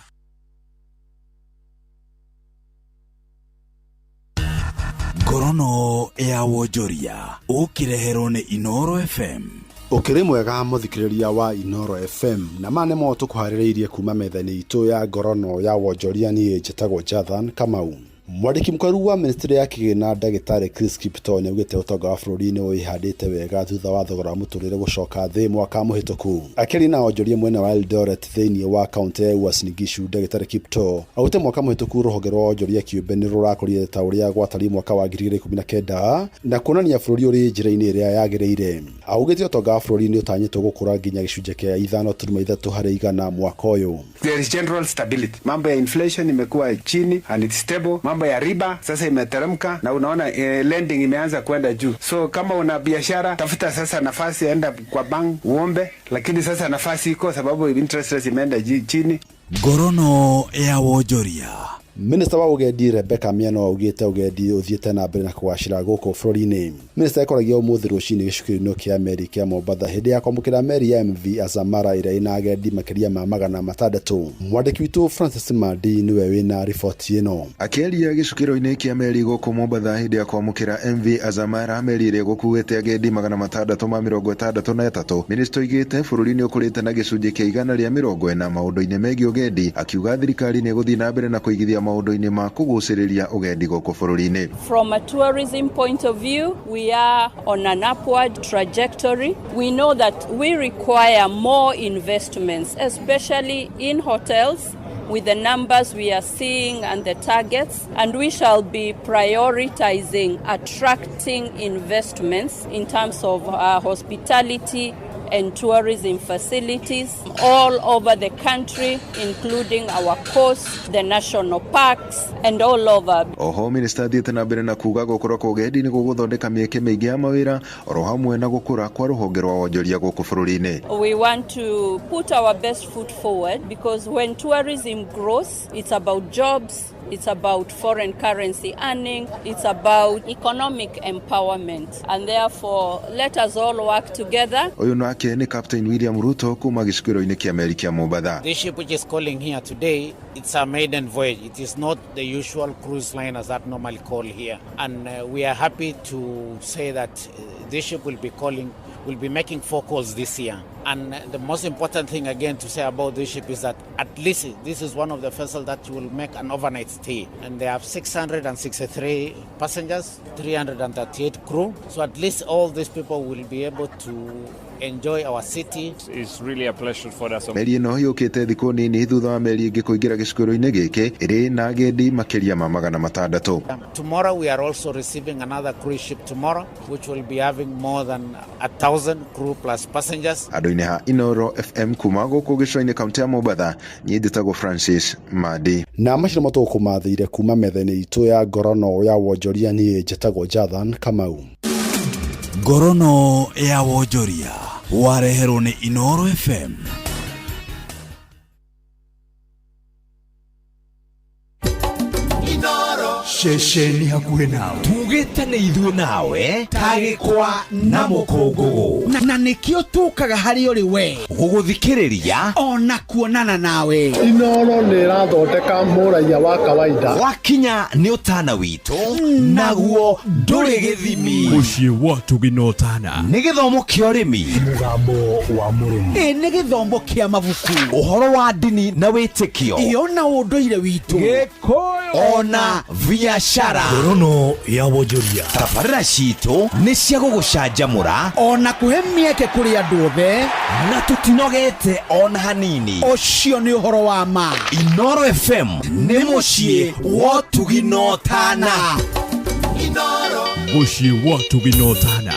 Ngorono ya wonjoria ũkĩreherwo nĩ Inooro FM. Ukiri mwega muthikiriria wa Inooro FM na mane mo tukuharĩrĩirie kuma metha-inĩ itũ ya ngorono ya wonjoria niĩ njĩtagwo Jathan Kamau. Mwandĩki mũkũrũ wa ministry ya kĩgĩna ndagĩtarĩ Chris Kiptoo nĩaugĩte ũtonga wa bũrũri nĩ wĩhandĩte wega thutha wa thogora wa mũtũrĩre gũcoka thĩ mwaka mũhĩtũku. Akĩaria na wonjoria mwena wa Eldoret thĩinĩ wa kaunti ya Uasin Gishu, ndagĩtarĩ Kiptoo augĩte mwaka mũhĩtũku rũhonge rwa wonjoria kĩũmbe nĩ rũrakũrire ta ũrĩa gwatariĩ mwaka wa 2019 na kuonania bũrũri ũrĩ njĩra-inĩ ĩrĩa yagĩrĩire. Augĩte ũtonga wa bũrũri nĩ ũtanyĩtwo gũkũra nginya gĩcunjĩ kĩa 5.3 harĩ igana mwaka ũyũ. There is general stability. Mambo ya inflation imekuwa chini and it's stable. Mambo ya riba sasa imeteremka na unaona lending imeanza kwenda juu. So kama una biashara tafuta sasa nafasi, enda kwa bank uombe, lakini sasa nafasi iko sababu interest rates imeenda chini. Ngorono ya wonjoria. Minister wa ugendi Rebecca Miano augĩte ugendi ũthiĩte na mbere na kũgacĩra gũkũ bũrũri-inĩ. Minister ekoragia ũmũthĩ rũcinĩ gĩcukĩro-inĩ kĩa meri kĩa Mombatha hĩndĩ ya kwamũkĩra meri ya MV Azamara ĩrĩa ĩna agendi makĩria ma 600. Mwandĩki witũ Francis Mandi nĩwe wĩna riboti ĩno. Akĩaria gĩcukĩro-inĩ kĩa meri gũkũ Mombatha hĩndĩ ya kwamũkĩra MV Azamara, meri ĩrĩa gũkuĩte agendi 663, minister oigĩte bũrũri nĩ ũkũrĩte na gĩcunjĩ kĩa 140 maũndũ-inĩ megiĩ ugendi, akiuga thirikari nĩ ĩgũthiĩ na mbere na kũigithia maũndũ-inĩ ma kũgucĩrĩria ugendi gũkũ bũrũri-inĩ. From a tourism point of view, we are on an upward trajectory. We know that we require more investments, especially in hotels, with the numbers we are seeing and the targets, and we shall be prioritizing attracting investments in terms of hospitality and tourism facilities all over the country, including our coast, the national parks, and all over. Oho minister thiĩte na mbere na kuga gũkũra kwa ũgendi nĩ gũgũthondeka mĩeke mĩingĩ ya mawĩra oro hamwe na gũkũra kwa rũhonge rwa wonjoria gũkũ bũrũri-inĩ. We want to put our best foot forward because when tourism grows, it's about jobs, it's about foreign currency earning, it's about economic empowerment, and therefore let us all work together. Ũyũ nake nĩ Captain William Ruto kuma gĩcukĩro-inĩ kĩa meri kĩa Mombatha. This ship which is calling here today, it's a maiden voyage. It is not the usual cruise liners that normally call here, and we are happy to say that this ship will be making 4 calls this year. And the most important thing again to say about this ship is that at least this is one of the vessels that will make an overnight stay. And they have 663 passengers, 338 crew. So at least all these people will be able to enjoy our city. It's really a pleasure for us. Meri ĩno yũkĩte thikũ nini thutha wa meri ĩngĩ kũingĩra gĩcukĩro-inĩ gĩkĩ ĩrĩ na agendi makĩria ma 600. Tomorrow we are also receiving another cruise ship tomorrow, which will be having more than 1,000 crew plus passengers. Andũ-inĩ ha Inoro FM kuma gũkũ gĩcũa-inĩ kaunti ya Mombatha, niĩ ndĩtagwo Francis Madi. Na macio matũkũmathĩire kuma metha-inĩ itũ ya ngorono ya wonjoria, niĩ njĩtagwo Jathan Kamau. Ngorono ya wonjoria wareherwo nĩ Inoro FM. Shesheni hakuhe nawe tugite nĩ ithuĩ nawe tagĩkwa na mũkũngũgũ na nĩkĩo tũkaga harĩ ũrĩ we gũgũthikĩrĩria ona kuonana nawe. Inoro nĩ ĩrathondeka mũraiya wa kawaida wakinya nĩ ũtana witũ naguo ndũrĩ gĩthimi. Mũciĩ wa Tũginotana nĩ gĩthomo kĩa ũrĩmi, mũgambo wa mũrĩmi, nĩ gĩthomo kĩa mabuku, ũhoro wa ndini na wĩtĩkio, ona ũndũire witũ, Gĩkũyũ ona biashara. Ngorono ya wonjoria, tabarĩra citũ nĩ cia gũgũcanjamũra ona kũhe mĩeke kũrĩ andũ othe, na tũtinogete ona hanini. Ũcio nĩ ũhoro wa ma. Inoro FM nĩ mũciĩ wa Tũginotana. Inoro mũciĩ wa Tũginotana.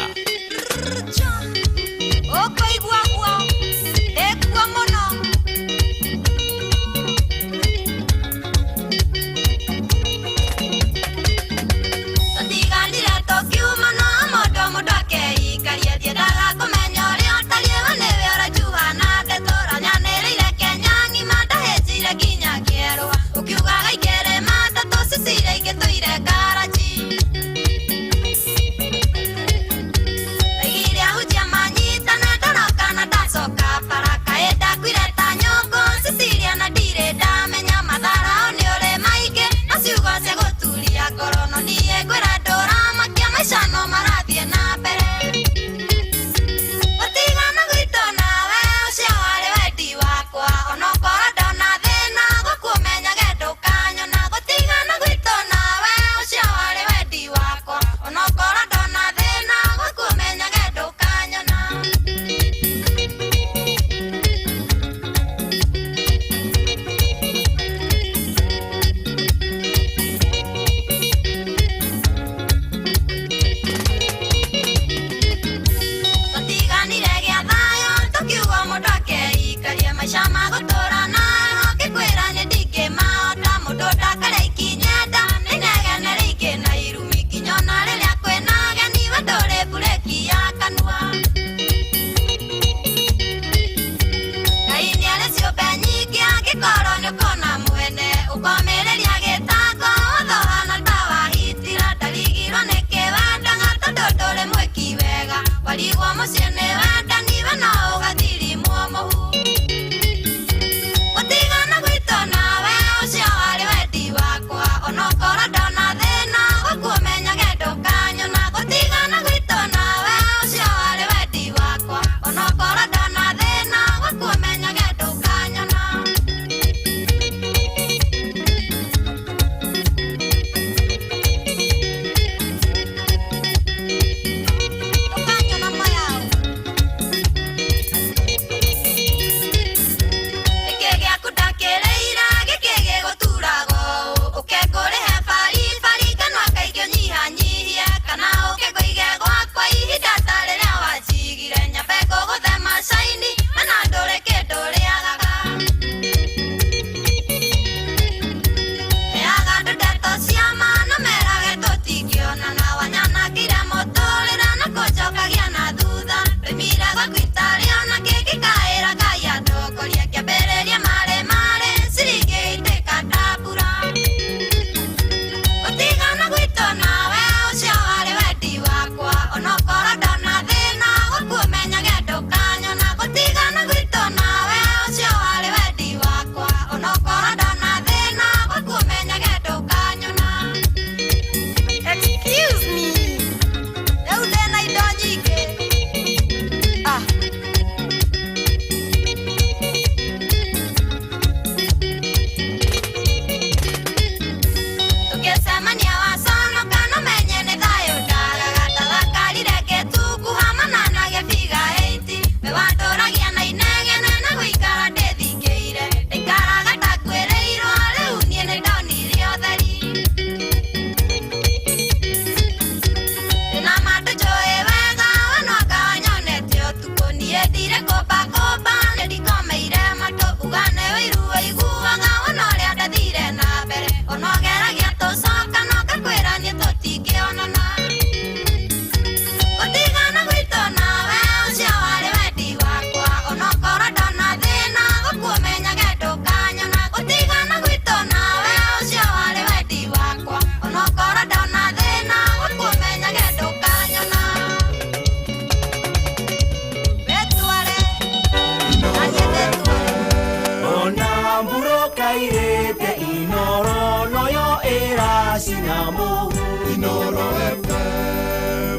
Kinamo Inoro FM.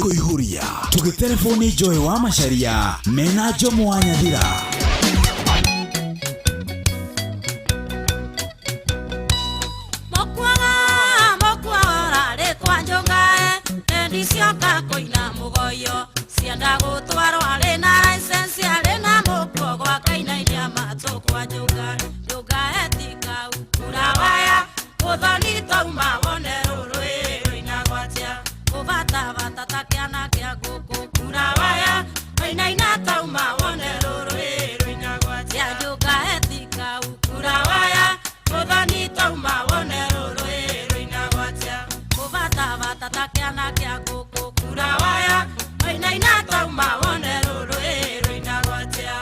Kuihuria tugitelefoni Joy wa Macharia mena Jomo wa Nyathira. Mokwara retwa njongae ndicioka koina mugoyo cienda gutwarwo ari na license ari na mukwo gwa kainainia matokwa njongae etika ukura waya uthoni tauma wone rũrũĩ gwatia kũbata bata kiana kia ngũkũ kura waya kainaina tauma wone rũrũĩ gwatia njonga etika ukura waya uthoni tauma wone rũrũĩ gwatia kũbata bata kiana kia ngũkũ kura waya kainaina tauma wone rũrũĩ gwatia.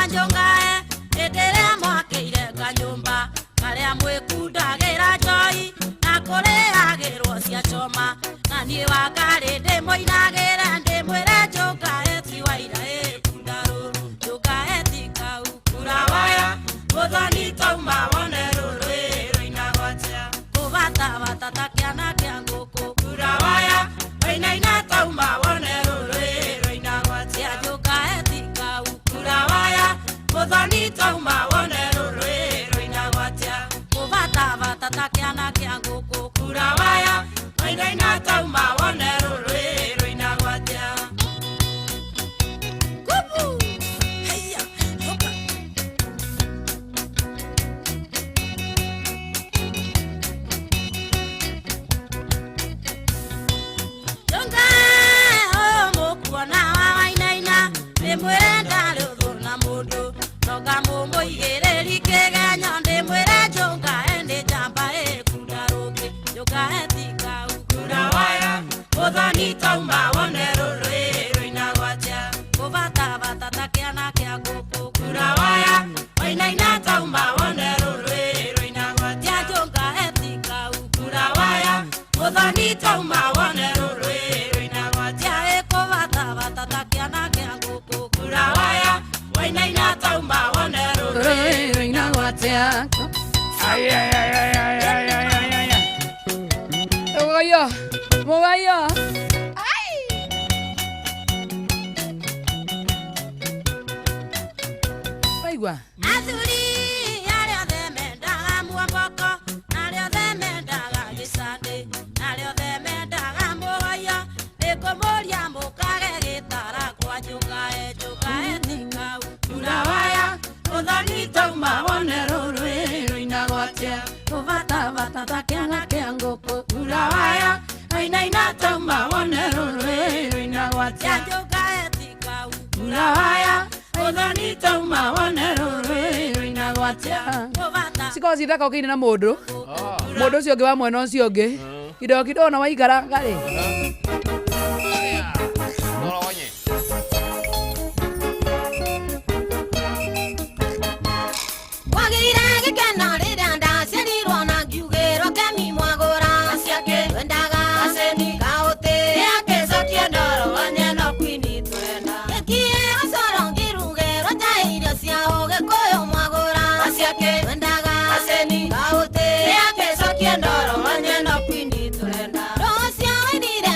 Njongae endelea mwakeire kanyumba karia mwikundagera Joy na kureagirwo cia choma na nie wakari ndimoinagire ndimwire njongae ti waira ekundaro njongae tika ukura waya muthoni tauma wone rũrũĩ gwatia kũbata bata kiana kia ngũkũ kura waya kainaina tauma wone rũrũĩ gwatia njongae tika ukura waya muthoni tauma wone rũrũĩ gwatia kũbata bata kiana kia ngũkũ kura waya kainaina tauma wone rũrũĩ gwatia. Kupu heya hoka njongae mũkuona wa wainaina ndĩmwĩrenda rũthũna mũndũ noga mũmũigĩrĩri kĩgenyo ndĩmwĩre njongae nĩ njamba ĩkunda rũngĩ njongae tika ukura waya mũthoni tauma wone rũrũĩ gwatia kũbata bata kiana kia ngũkũ kura waya wainaina tauma wone rũrũĩ gwatia njongae tika ukura waya mũthoni tauma wone rũrũĩ gwatia ĩkũbata bata kiana kia ngũkũ kura waya wainaina tauma wone rũrũĩ gwatia. Mugayo Aigua athuri arĩa othe mendaga muomboko arĩa othe mendaga gĩcandĩ arĩa othe mendaga muoyo nĩngũmũria mũkage gĩtara kwa njongae tika ukura waya muthoni tauma wone rũrũĩ gwatia kũbata bata kiana kia ngũkũ kura waya kainaina tauma wone rũrũĩ gwatia njongae tika ukura waya muthoni tauma wone rũrũĩ gwatia. Siko cithaka ũkĩina na mũndũ ũcio ũngĩ wa mwena ũcio ũngĩ kidogo na waikaranga rĩ wagĩire gĩkeno rĩrĩa ndaciarirwo na ngiugĩrwo Kemi Mwagũra ciake wendaga aceni gaũtĩ gĩakĩcokie ndoro wanyeno kwini twenda gĩkie gacoro ngĩrugĩrwo nja irio cia Ũgĩkũyũ Mwagũra ciake wendaga aceni gaũtĩ gĩakĩcokie ndoro wanyeno kwini twenda rũcio wainire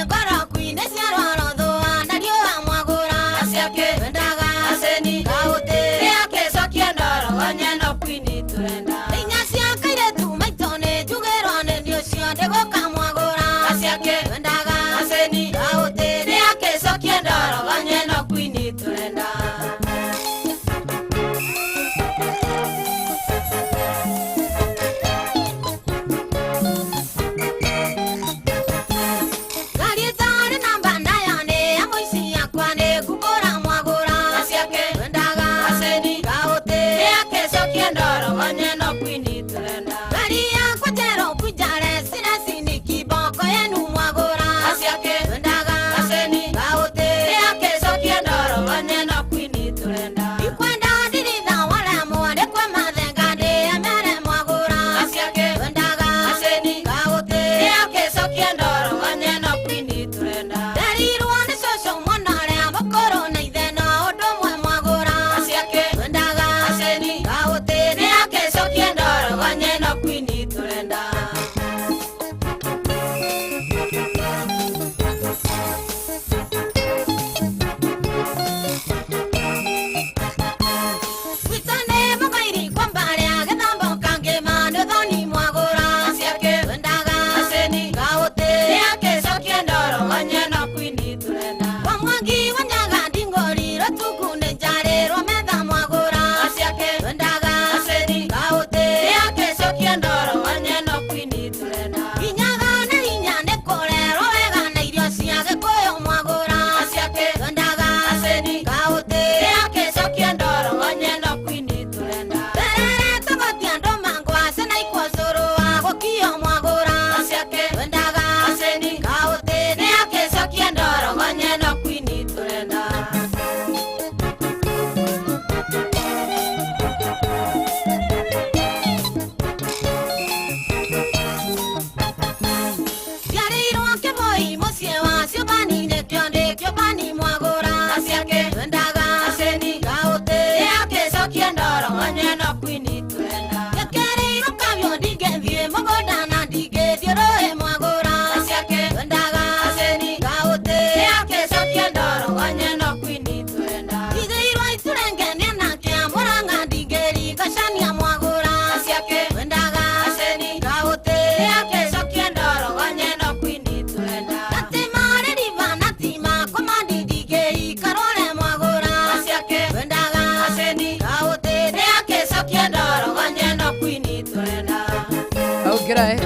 Okay.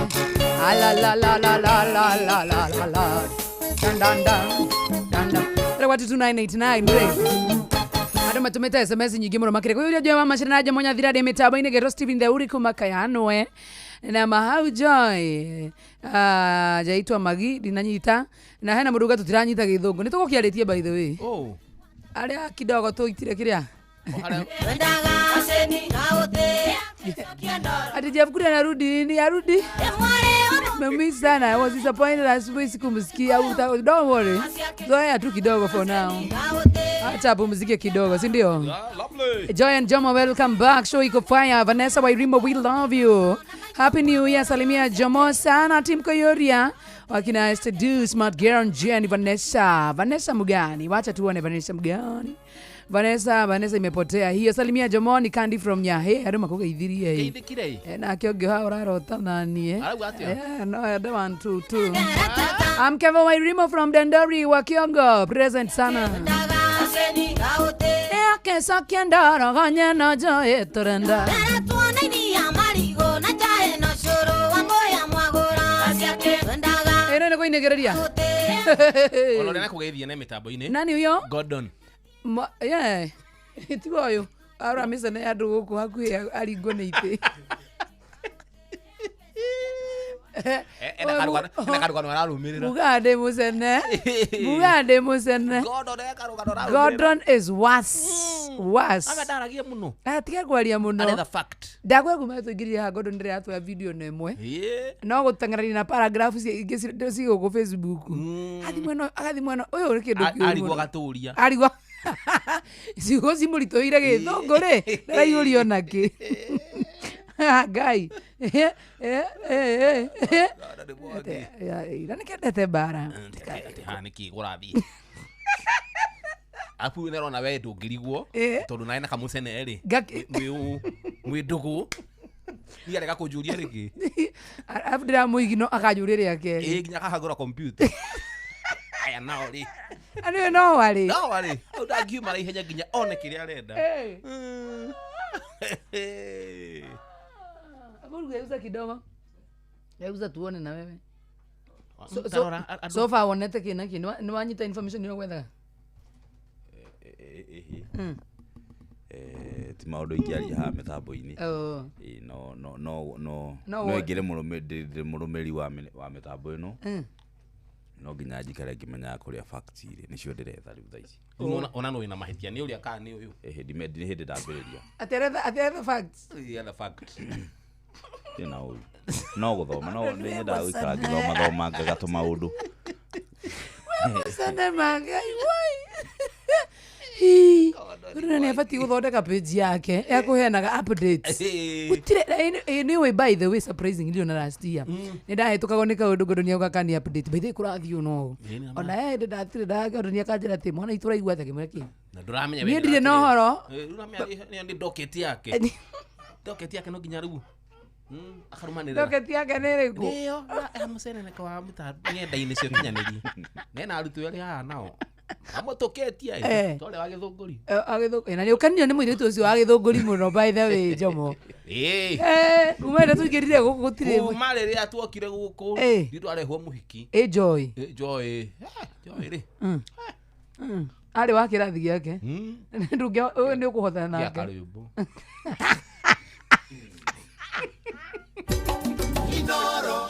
La la la la la la la la la la. Dan dan dan. Dan dan. 32989. Ado matumeta SMS nyingi muno makire. Kwa hiyo unajua mama shirina aje monya thira de mitabo ine gero Steven the uri kumakayanwe. Na mahau joy. Jaitwa Magi dinanyita. Na hena muruga tutiranyita githungu. Nitugukiaritie by the way. Oh. Aria kidogo tu itire kiria. Ati Jeff Kuria narudi ni arudi. Mimi sana I was disappointed asubuhi sikumsikia. Don't worry. Zoea tu kidogo for now. Acha pumzike kidogo, si ndio? Lovely. Joy and Jomo, welcome back. Show iko fire. Vanessa Wairimo, we love you. Happy New Year. Salimia Jomo sana team Koyoria. Wakina Esther Smart Girl Jenny Vanessa. Vanessa Mugani. Wacha tuone Vanessa Mugani. Vanessa imepotea hiyo. Salimia Jomo ni Candy from Nyahe. Aruma kugeithirie. Geithikire. Na kiongo ha urarota nani Arabu atia. No, I don't want to too. I'm Kevin Wairimo from Dandori Wakiongo. Present sana. Kesa kiendara ganye na joe torenda. Ene ne koinegereria. Olorena kugeithia na mitambo ine. Nani huyo? Gordon. Yeah. Tigo yo. Ara misa ne andu guku hakuhi aringo ne ite. Ena karuga ararumirira. Mugande musene. Gordon is worse. Agadaragia muno. Atiga kwaria muno. Another fact. Ndakwe kumathigiria ha Gordon ndire atwa video nemwe. No gutangarani na paragraph cio go Facebook. Athi mweno uyu uri kindu kiuru. Arigwa gaturia. Arigwa. Cigo cimuritoire githungu ri. Ndaraiyurio naki. Guy. Irani kendete bara. Hani kigurathi. Apu nerona we ndungirigwo tondu nae na kamusene ri. Mwi ndugu. Ni arega kunjuria rigi. Apu ndira muigino akajurire ake. Nginya kahagura computer. Aya nao ri. Ani no wari. No wari. Ndangiuma ra ihenya nginya one kiria arenda. Aburu geuza kidogo. Geuza tuone na wewe. So far wonete kina ni wanyita information yo gwetha. Ti maundu ingiaria ha mitambo-ini. No ngire murumiri wa mitambo ino. No nginya njikare ngimenya kuria facts iri nicio ndiretha riu tha ici. Ona no ina mahitia ni uria kana ni uyu. Ndi hindi ndambiriria. Ateretha facts. The fact. Ina uyu. No guthoma no ndenda gwikara ngithoma ngagatu maundu. Sana magai wai. Kuna ni afati guthondeka page yake ya kuheanaga updates. Gutire anyway by the way surprisingly on last year. Ni ndahitukago ni kaundu Gordon ugakani update. By the kurathi uno. Ona ndatire Gordon akanjira ti mwana ituraigua ta kimweki. Na nduramenya we. Ni ndire no horo. Nduramenya ni docket yake. Docket yake no ginya riu. Akarumanira. Docket yake ni riku. Ndio, amusene ne kwa mutambo ngenda-ini cio kinyaniri. Nena arutu yari ha nao. Amotoketia tole wa githunguri. Na ni ukanio ni muiritu ucio wa githunguri muno by the way Jomo. Kumenda tukirire guku gutire. Kumarire atuokire guku. Nditu arehwo muhiki. Joy. Joy ri. Ari wa kirathi giake. Ndunge uyu ni ukuhothana nake. Yakaribu.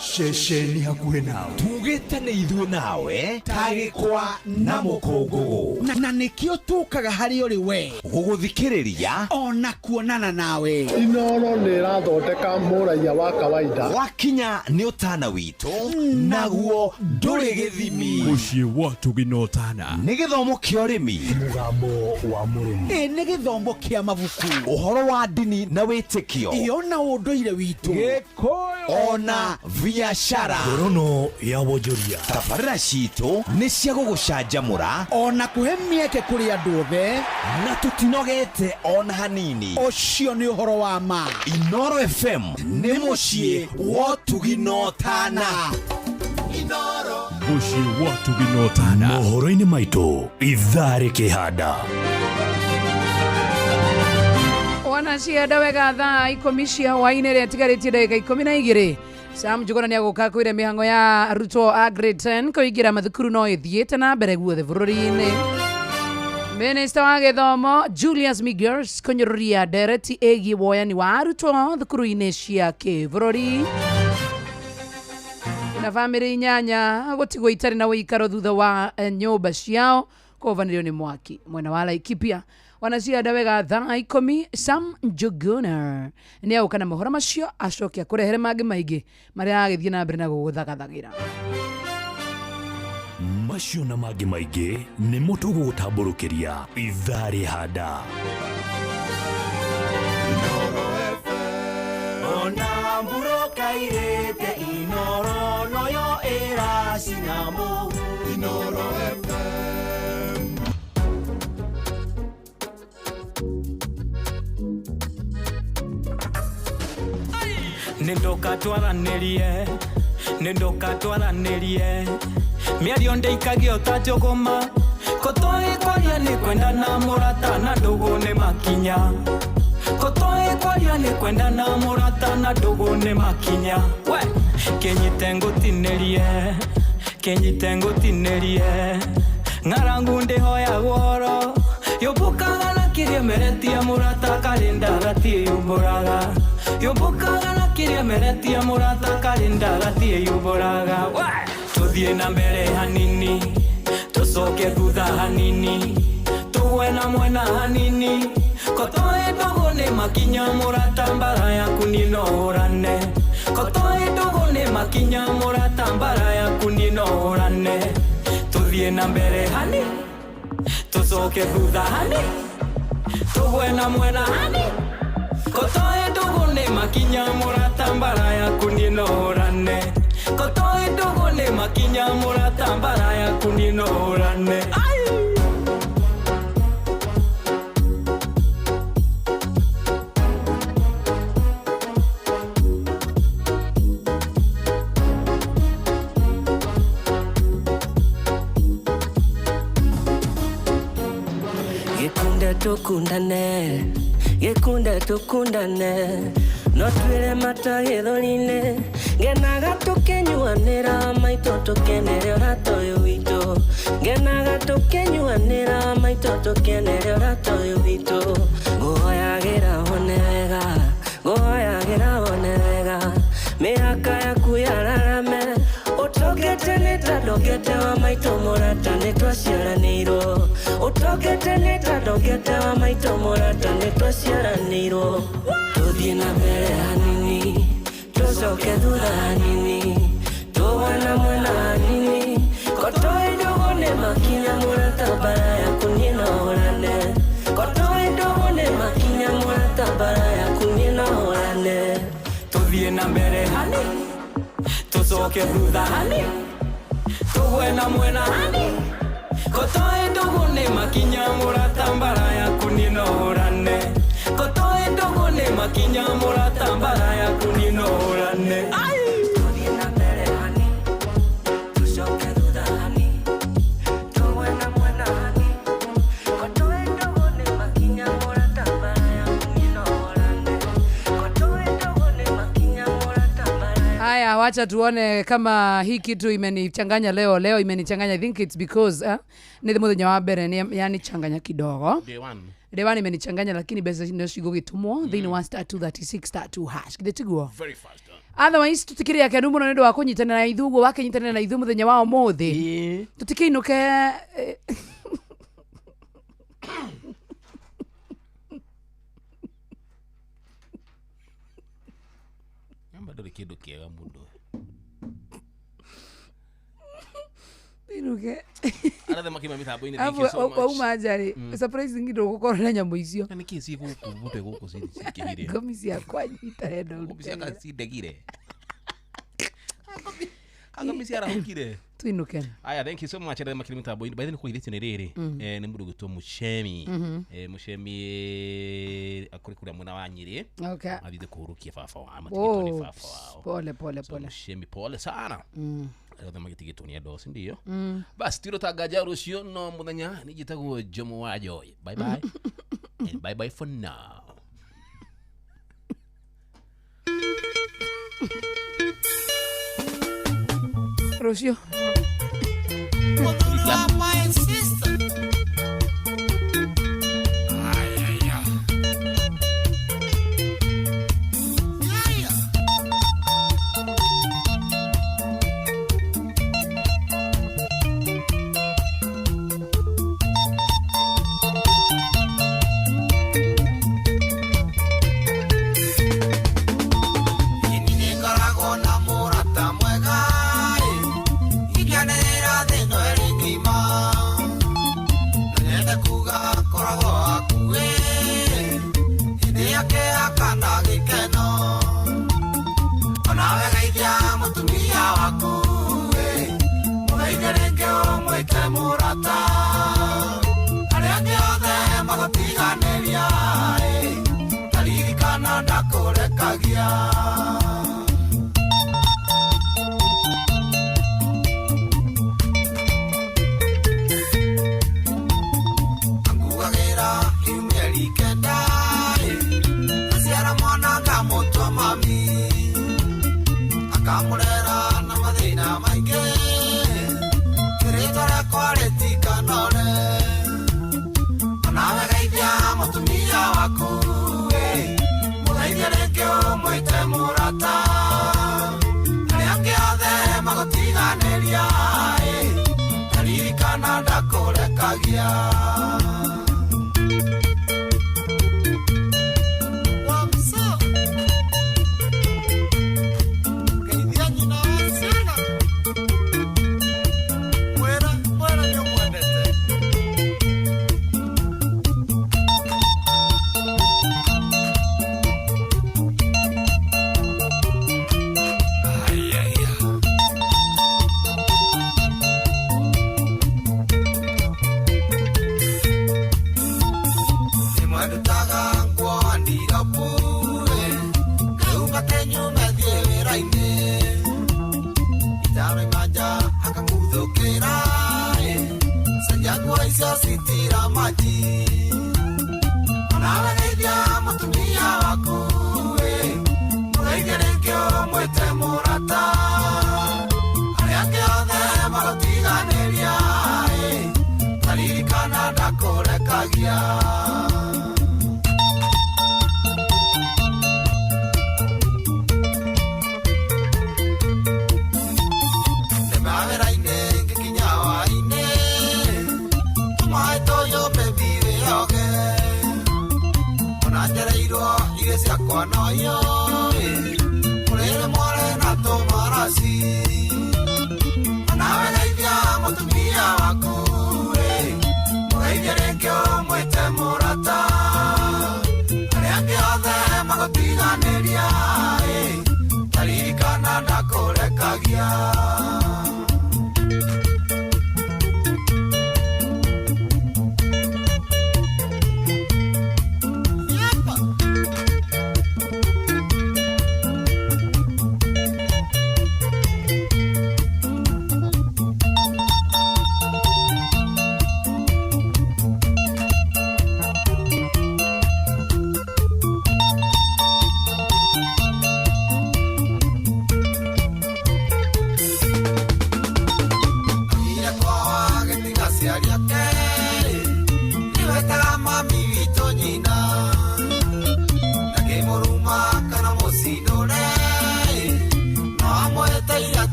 Shesheni hakuhe nawe tugite ni ithuĩ nawe tagĩkwa na mũkũngũgũ na nĩkĩo tũkaga harĩ ũrĩ we gũgũthikĩrĩria ona kuonana nawe. Inooro nĩ ĩrathondeka mũraiya wa kawaida. Wakinya nĩ ũtana witũ naguo ndũrĩ gĩthimi. Mũciĩ wa Tũginotana nĩ gĩthomo kĩa ũrĩmi, mũgambo wa mũrĩmi, nĩ gĩthomo kĩa mabuku, ũhoro wa ndini na wĩtĩkio, ona ũndũire witũ, Gĩkũyũ ona biashara, ngorono ya wonjoria. Tabarĩra citũ nĩ cia gũgũcanjamũra ona kũhe mĩeke kũrĩ andũ othe na tũtinogete ona hanini. Ũcio nĩ ũhoro wa ma. Inooro FM nĩ mũciĩ wa Tũginotana. Mũciĩ wa Tũginotana. Mohoro-inĩ maitũ ithaa rĩkĩhanda. cia ndawega thaa 10 cia hwainĩ rĩa tigarĩtie ndagĩka 12. Sam Njuguna nĩagũka kwĩra mĩhango ya arutwo a grade 10 kũingĩra mathukuru no ĩthiĩte na mbere guothe bũrũri-inĩ. Minister wa Gĩthomo Julius Migers kũnyũrũria ndereti ĩgiĩ woyani wa arutwo thukuru-inĩ cia kĩbũrũri. Na bamĩrĩ inyanya gũtigwo itarĩ na ũikaro thutha wa nyũmba ciao kũvanĩrio nĩ mwaki mwena wa Laikipia. Wanacia ndawega thaa 10. Sam Njuguna nĩagũka na mohoro macio acokia kũrehere mangĩ maingĩ marĩa agĩthiĩ na mbere na gũgũthagathagĩra. Macio na mangĩ maingĩ nĩ mũtũgũtambũrũkĩria ithaa rĩhanda. Ona mburoka irete Inoro noyo era sinamo Inoro FM. Nindoka twaranĩrie mĩario ndĩikagio ta njũgũma kotoi kwaria nĩ kwenda na mũrata na ndũgũ nĩ makinya kotoi kwaria nĩ kwenda na mũrata na ndũgũ nĩ makinya we kenyite ngũtinĩrie ng'arangu ndĩhoya guoro yũmbũkaga na kĩrĩa meretia mũrata karinda gatie yumbũraga yũmbũkaga na kĩrĩa meretia mũrata karinda gatie yumbũraga tuthiĩ na mbere hanini tũcoke thutha hanini tũgwe na mwena hanini kotoi ndũgũ nĩ makinya mũrata mbara yaku ninohũrane kotoi ndũgũ nĩ makinya mũrata mbara yaku ninohũrane tuthiĩ na mbere hanini tũcoke thutha hanini tũgwe na mwena hanini kotoi ndũgũ nĩ makinya mũrata mbara yaku ninohũrane kotoi ndũgũ nĩ makinya mũrata mbara yaku ninohũrane. Gekunde tukundane no twire mata gĩthũri-inĩ ngenaga tũkenyuanĩra maitũ tũkenere ũrata ũyũ witũ ngenaga tũkenyuanĩra maitũ tũkenere ũrata ũyũ witũ ngũhoyagĩra wone wega mĩhaka yaku yararame ũtogete nĩ ta ndogete wa maitũ mũrata nĩ twaciaranĩirwo ũtogete nĩ ta ndogete wa maitũ mũrata nĩ twaciaranĩirwo tuthiĩ na mbere hanini tũcoke thutha hanini tũgwe na mwena hanini kotoi ndũgũ nĩ makinya mũrata mbara yaku ninohũrane kotoi ndũgũ nĩ makinya mũrata mbara yaku ninohũrane tuthiĩ na mbere hanini tũcoke thutha hanini tũgwe na mwena hanini kotoi ndũgũ nĩ makinya mũrata mbara yaku ninohũrane kotoi ndũgũ nĩ makinya mũrata mbara yaku ninohũrane. Tuthiĩ na mbere hanini tũcoke thutha hanini tũgwe na mwena hanini kotoi ndũgũ nĩ makinya mũrata mbara yaku ninohũrane kotoi ndũgũ nĩ makinya mũrata mbara. Haya, wacha tuone kama hii kitu imenichanganya leo imenichanganya. I think it's because ni muthenya wa mbere ni yani changanya kidogo. Day one imenichanganya, lakini beza ndio cigũgĩtumwo thĩinĩ wa *236*2# githĩtiguo very fast. Otherwise tutikiria kenumu no nĩ wa kũnyitanĩra na ithuguo wakinyitanĩra na ithu muthenya wa ũmũthĩ tutikĩinũke ndũrĩ kĩndũ kĩega mũndũ inuke arathe makima mitambo-inĩ. Thank you so much. Wauma njari surprising ndũgũkorwo na nyamũ icio. Nĩ kĩĩ ciĩ gũkũ mũte gũkũ cikĩhire ngomi ciakwa nyita hendo ngomi ciakwa cindegire ngomi ciarahũkire tuinuke. Aya, thank you so much arathe makima mitambo-inĩ. By the way, nĩkũithĩtio nĩ rĩrĩ nĩ mũndũ gwĩtwo Muchemi Muchemi akũrĩ kũrĩa mwena wa Nyĩrĩ. Okay, athiĩte kũhurũkia baba wa matigĩtwo nĩ baba wao. Pole. Muchemi pole sana. Rothe magitigĩtwo nĩ andũ ndio. Basi tirotangaja rũciũ no mũthenya nĩ njĩtagwo Jomo wa Joy. Bye bye and bye bye for now. Rũciũ.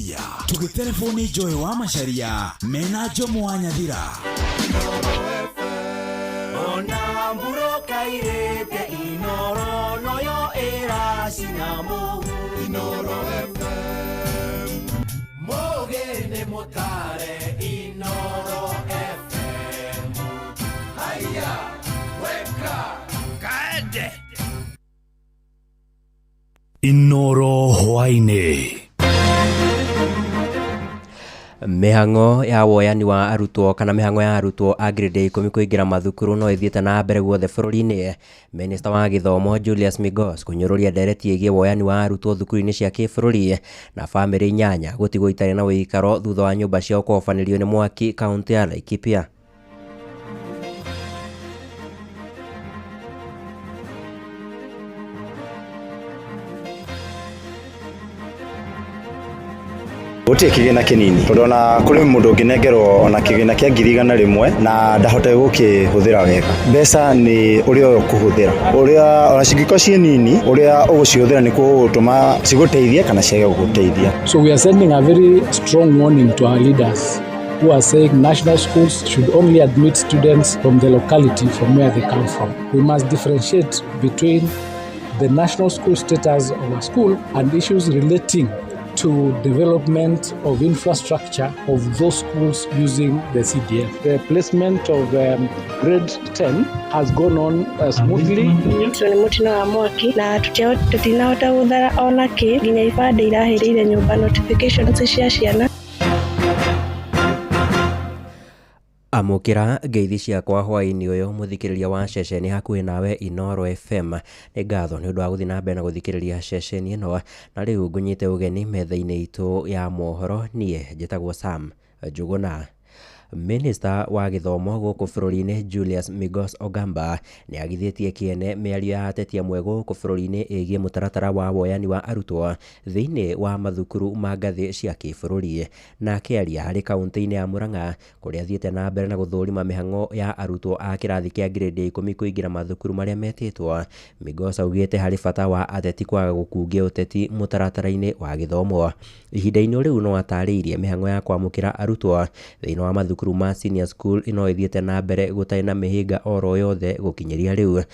Macharia tugitelefoni Joy wa Macharia mena Jomo wa Nyathira ona mburo kairete Inoro noyo era sinamu Inoro FM mogene motare Inoro FM haya weka kaende Inoro hwaine. Mihango ya woyani wa arutwo kana mihango ya arutwo a grade 10 kuingira mathukuru no ithiete na mbere guothe bururi-ini. Minister wa githomo Julius Migos kunyururia ndereti igie woyani wa arutwo thukuru-ini cia kibururi na family 8 gutigwo itari na wikaro thutha wa nyumba ciao kofanirio ni mwaki kaunti ya Laikipia. Gutie kigina kinini turona kuri mundu nginengerwo ona kigina kia 100,000 na ndahote gukihuthira wega. Mbeca ni urio kuhuthira uria ona cingiko cie nini uria ugucihuthira ni gutuma ciguteithie kana ciage guguteithia. So we are sending a very strong warning to our leaders who are saying national schools should only admit students from the locality from where they come from. We must differentiate between the national school status of a school and issues relating to development of infrastructure of those schools using the CDF. The placement of grade 10 has gone on smoothly. Mutino wa mwaki na tutinahota guthara ona ki nginya ibande irahirire nyumba notifications cia ciana. Amukira ngeithi ciakwa hwaini uyu muthikiriria wa ceceni hakuhi nawe Inoro FM ni ngatho ni undu wa guthii na mbere na guthikiriria ceceni ino na riu ngunyite ugeni metha-ini itu ya mohoro nie njitagwo Sam Njuguna. Minister wa githomo guku bururi-ini Julius Migos Ogamba ni agithitie kiene miario ya ateti amwe guku bururi-ini igie mutaratara wa woyani wa arutwo thiini wa mathukuru ma ngathi cia kibururi na akiaria hari kaunti-ini ya Murang'a kuria athiete na mbere na guthurima mihango ya arutwo a kirathi kia grade 10 kuingira mathukuru maria metitwo. Migos augite hari bata wa ateti kwaga gukungia uteti mutaratara-ini wa githomo. Ihinda-ini riu no atariirie mihango ya kwamukira arutwo thiini wa mathukuru ma senior school ino ithiete na mbere gutari na mihinga oro yothe gukinyiria riu. Na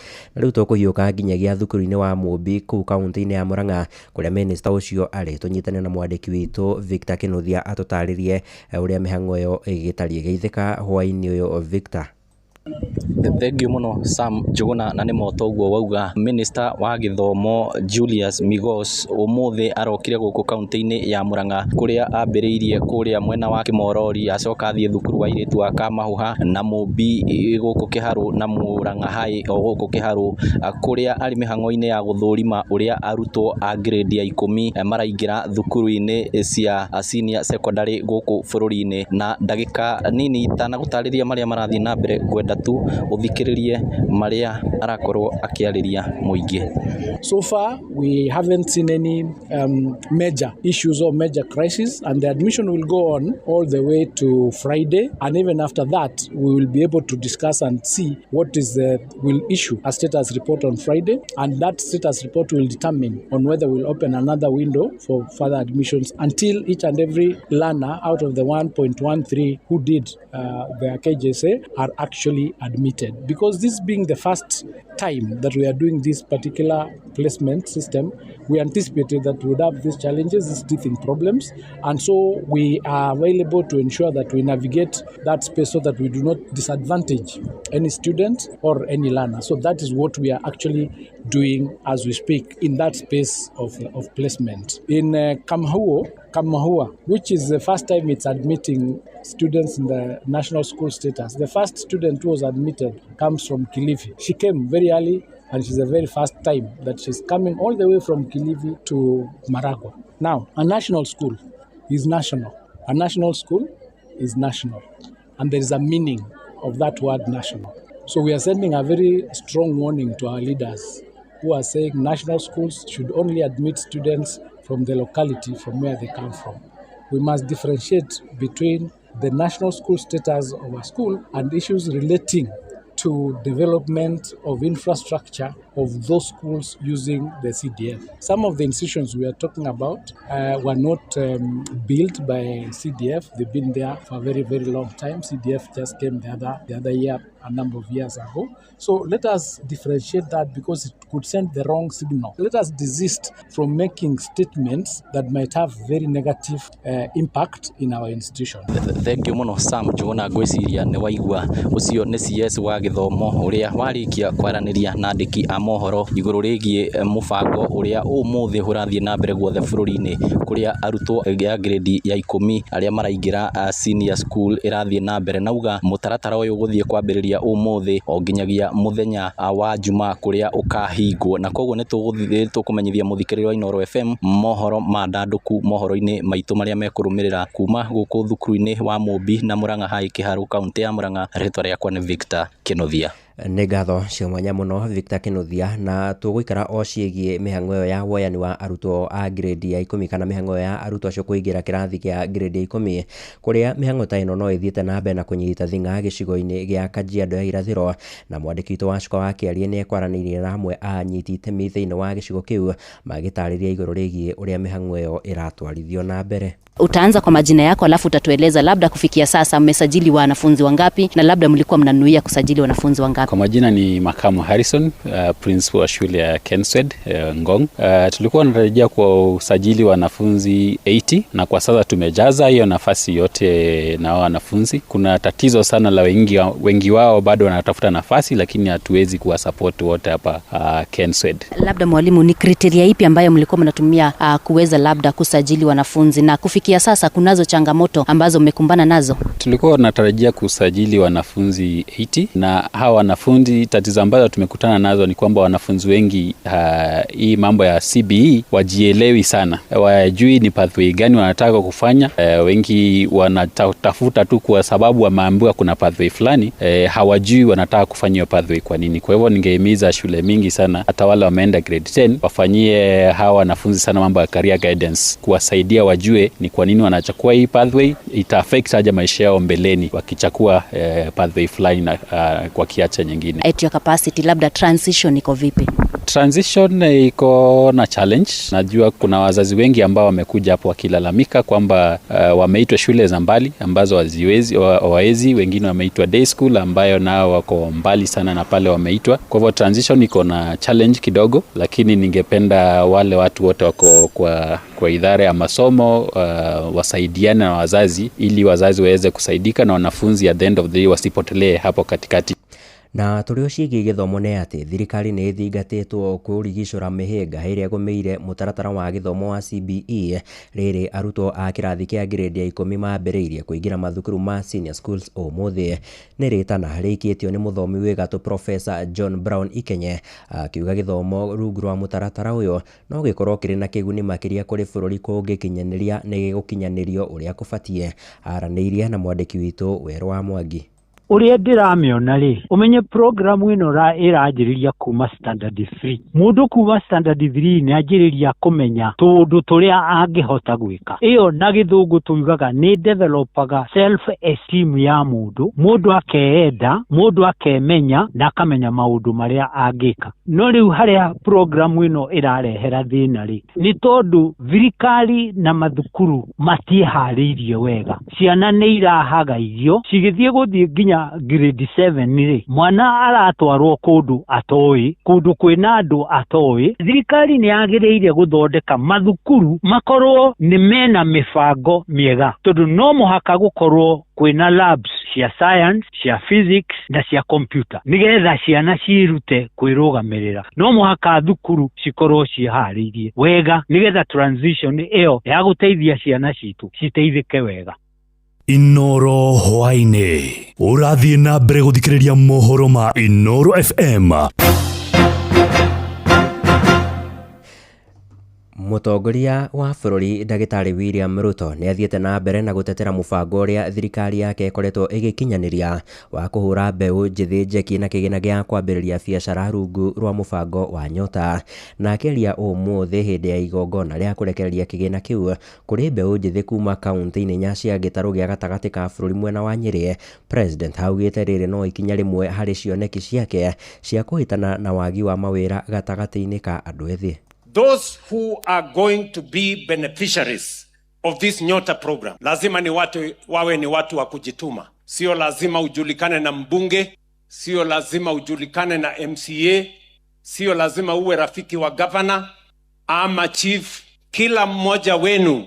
riu tukuhiuka nginyagia thukuru-ini wa Mumbi kuu kaunti-ini ya Murang'a kuria minister ucio ari tunyitane na mwandiki witu Victor Kinuthia atutaririe uria mihango yo igitari geithika hwaini uyu Victor. Thank you muno Sam Njuguna na nimo toguo wauga Minister wa githomo Julius Migos umuthi arokire guku kaunti-ini ya Murang'a kuria ambiriirie kuria mwena wa Kimorori acoka athie thukuru wa iritu wa Kamahuha na Mumbi guku Kiharu na Murang'a High o guku Kiharu kuria ari mihango-ini ya guthurima uria arutwo a grade ya 10 maraingira thukuru-ini cia senior secondary guku bururi-ini na ndagika nini tanagutariria maria marathie na mbere gwenda tu uthikiririe maria arakorwo akiariria muingi. So far we haven't seen any major issues or major crises, and the admission will go on all the way to Friday, and even after that we will be able to discuss and see what is will issue a status report on Friday, and that status report will determine on whether we'll open another window for further admissions until each and every learner out of the 1.13 who did their KJSA are actually admitted. Because this being the first time that we are doing this particular placement system, we anticipated that we would have these challenges, these teething problems, and so we are available to ensure that we navigate that space so that we do not disadvantage any student or any learner. So that is what we are actually doing as we speak in that space of placement. In Kamahua, which is the first time it's admitting students in the national school status. The first student who was admitted comes from Kilifi. She came very early, and she's the very first time that she's coming all the way from Kilifi to Maragua. Now, a national school is national. A national school is national. And there is a meaning of that word national. So we are sending a very strong warning to our leaders who are saying national schools should only admit students from the locality from where they come from. We must differentiate between the national school status of a school and issues relating to development of infrastructure of those schools using the CDF. Some of the institutions we are talking about were not built by CDF. They've been there for a very, very long time. CDF just came the other year, a number of years ago. So let us differentiate that because it could send the wrong signal. Let us desist from making statements that might have very negative impact in our institution. Thank you muno Sam Njuguna ngwiciria ni waigua ucio ni CS wa githomo uria warikia kwaraniria na andiki a mohoro iguru rigie mubango uria umuthi hurathie na mbere guothe bururi-ini kuria arutwo ya grade ya 10 aria maraingira senior school irathie na mbere nauga mutaratara uyu guthie kwambiriria umuthi o nginyagia muthenya wa juma kuria ukahingwo na koguo ni tukumenyithia muthikiriro wa Inoro FM mohoro mandanduku mohoro-ini maitu maria mekurumirira kuma guku thukuru-ini wa Mumbi na Murang'a High Kiharu kaunti ya Murang'a. Ritwa riakwa ni Victor Kinothia. Nĩ ngatho cia mwanya mũno Victor Kinothia, na tũgũikara o ciĩgiĩ mĩhang'o ĩyo ya woyani wa arutwo a grade ya 10 kana mĩhang'o ya arutwo acio kũingĩra kĩrathi kĩa grade ya 10 kũrĩa mĩhang'o ta ĩno no ĩthiĩte na mbere na kũnyita thing'a gĩcigo-inĩ gĩa Kajiado ya irathĩro, na mwandĩki witũ wa Cuka wa Kĩarie nĩ ekwaranĩirie na amwe a anyiti itemi thĩinĩ wa gĩcigo kĩu magĩtarĩria igũrũ rĩgiĩ ũrĩa mĩhang'o ĩyo ĩratwarithio na mbere. Utaanza kwa majina yako alafu utatueleza labda kufikia sasa mmesajili wanafunzi wangapi na labda mlikuwa mnanuia kusajili wanafunzi wangapi? Kwa majina ni Makamu Harrison, principal wa shule ya Kenswed Ngong. Tulikuwa tunatarajia kwa usajili wanafunzi 80 na kwa sasa tumejaza hiyo nafasi yote na wanafunzi. Kuna tatizo sana la wengi wao bado wanatafuta nafasi lakini hatuwezi kuwa support wote hapa Kenswed. Labda mwalimu, ni kriteria ipi ambayo mlikuwa mnatumia kuweza labda kusajili wanafunzi na kufikia sasa kunazo changamoto ambazo mmekumbana nazo? Tulikuwa tunatarajia kusajili wanafunzi 80 na hawa wanafunzi tatizo ambazo tumekutana nazo ni kwamba wanafunzi wengi hii mambo ya CBE wajielewi sana. Wajui ni pathway gani wanataka kufanya. Wengi wanatafuta tu kwa sababu wameambiwa kuna pathway fulani, hawajui wanataka kufanya hiyo pathway kwa nini. Kwa hivyo ningehimiza shule mingi sana hata wale wameenda grade 10 wafanyie hawa wanafunzi sana mambo ya career guidance, kuwasaidia wajue ni kwa nini wanachukua hii pathway, ita affect aje maisha yao mbeleni wakichukua pathway fulani kwa kiacha nyingine. At your capacity, labda transition iko vipi? Transition iko na challenge. Najua kuna wazazi wengi ambao wamekuja hapo wakilalamika kwamba wameitwa shule za mbali ambazo hawaezi, wengine wameitwa day school ambayo nao wako mbali sana na pale wameitwa. Kwa hivyo transition iko na challenge kidogo, lakini ningependa wale watu wote wako kwa idara ya masomo wasaidiane na wazazi ili wazazi waweze kusaidika na wanafunzi at the end of the day wasipotelee hapo katikati. Na tũrĩ ciĩgiĩ gĩthomo nĩ atĩ thirikari nĩ ĩthingatĩtwo kũrigicũra mĩhĩnga ĩrĩa ĩgũmĩire mũtaratara wa gĩthomo wa CBE rĩrĩ arutwo a kĩrathi kĩa grade ya 10 mambĩrĩirie kũingĩra mathukuru ma senior schools ũmũthĩ. Nĩ rĩtana rĩikĩtio nĩ mũthomi wĩ gatũ Professor John Brown Ikenye akiuga gĩthomo rungu rwa mũtaratara ũyũ no gĩkorwo kĩrĩ na kĩguni makĩria kũrĩ bũrũri kũngĩkinyanĩria nĩ gĩgũkinyanĩrio ũrĩa kũbatiĩ. Aranĩirie na mwandĩki witũ Werũ wa Mwangi. Uria ndiramĩona rĩ, umenye programu ĩno ĩranjĩrĩria kuma standard 3. Mũndũ kuma standard 3 nĩ anjĩrĩria kũmenya tũndũ tũrĩa angĩhota gwĩka. Ĩyo na gĩthũngũ tugaga nĩ developaga self esteem ya mũndũ akeenda, mũndũ akemenya na akamenya maũndũ marĩa angĩka. No rĩu harĩa programu ĩno ĩrarehera thĩna rĩ, nĩ tondũ thirikari na mathukuru matiĩharĩirie wega. Ciana nĩ irahaga irio cigĩthiĩ nginya grade 7 rĩ, mwana aratwarwo kũndũ atoĩ, kũndũ kwĩna andũ atoĩ. Thirikari nĩ yagĩrĩire gũthondeka mathukuru makorwo nĩ mena mĩbango mĩega, tondũ no mũhaka gũkorwo kwĩna labs cia science, cia physics na cia computer nigetha ciana cirute kwĩrũgamĩrĩra. No mũhaka thukuru cikorwo ciĩharĩirie wega nigetha transition ĩyo ya gũteithia ciana citũ citeithĩke wega. Inoro hwainĩ ũrathiĩ na mbere gũthikĩrĩria mohoro ma Inoro FM. Mũtongoria wa bũrũri Ndagĩtarĩ William Ruto nĩ athiĩte na mbere na gũtetera mũbango ũrĩa thirikari yake ĩkoretwo ĩgĩkinyanĩria wa kũhũra mbeũ njĩthĩ njeki na kĩgĩna gĩa kwambĩrĩria biacara rungu rwa mũbango wa Nyota. Na akĩaria ũmũthĩ hĩndĩ ya igongona rĩa kũrekereria kĩgĩna kĩu kũrĩ mbeũ njĩthĩ kuma kaunti-inĩ inya cia gĩtarũ gĩa gatagatĩ ka bũrũri mwena wa Nyĩrĩ, President augĩte rĩrĩ no ikinya rĩmwe harĩ cioneki ciake cia kũhĩtana na wagi wa mawĩra gatagatĩ-inĩ ka andũ ethĩ. Those who are going to be beneficiaries of this Nyota program lazima ni wawe ni watu wa kujituma. Sio lazima ujulikane na mbunge, sio lazima ujulikane na MCA, sio lazima uwe rafiki wa governor ama chief. Kila mmoja wenu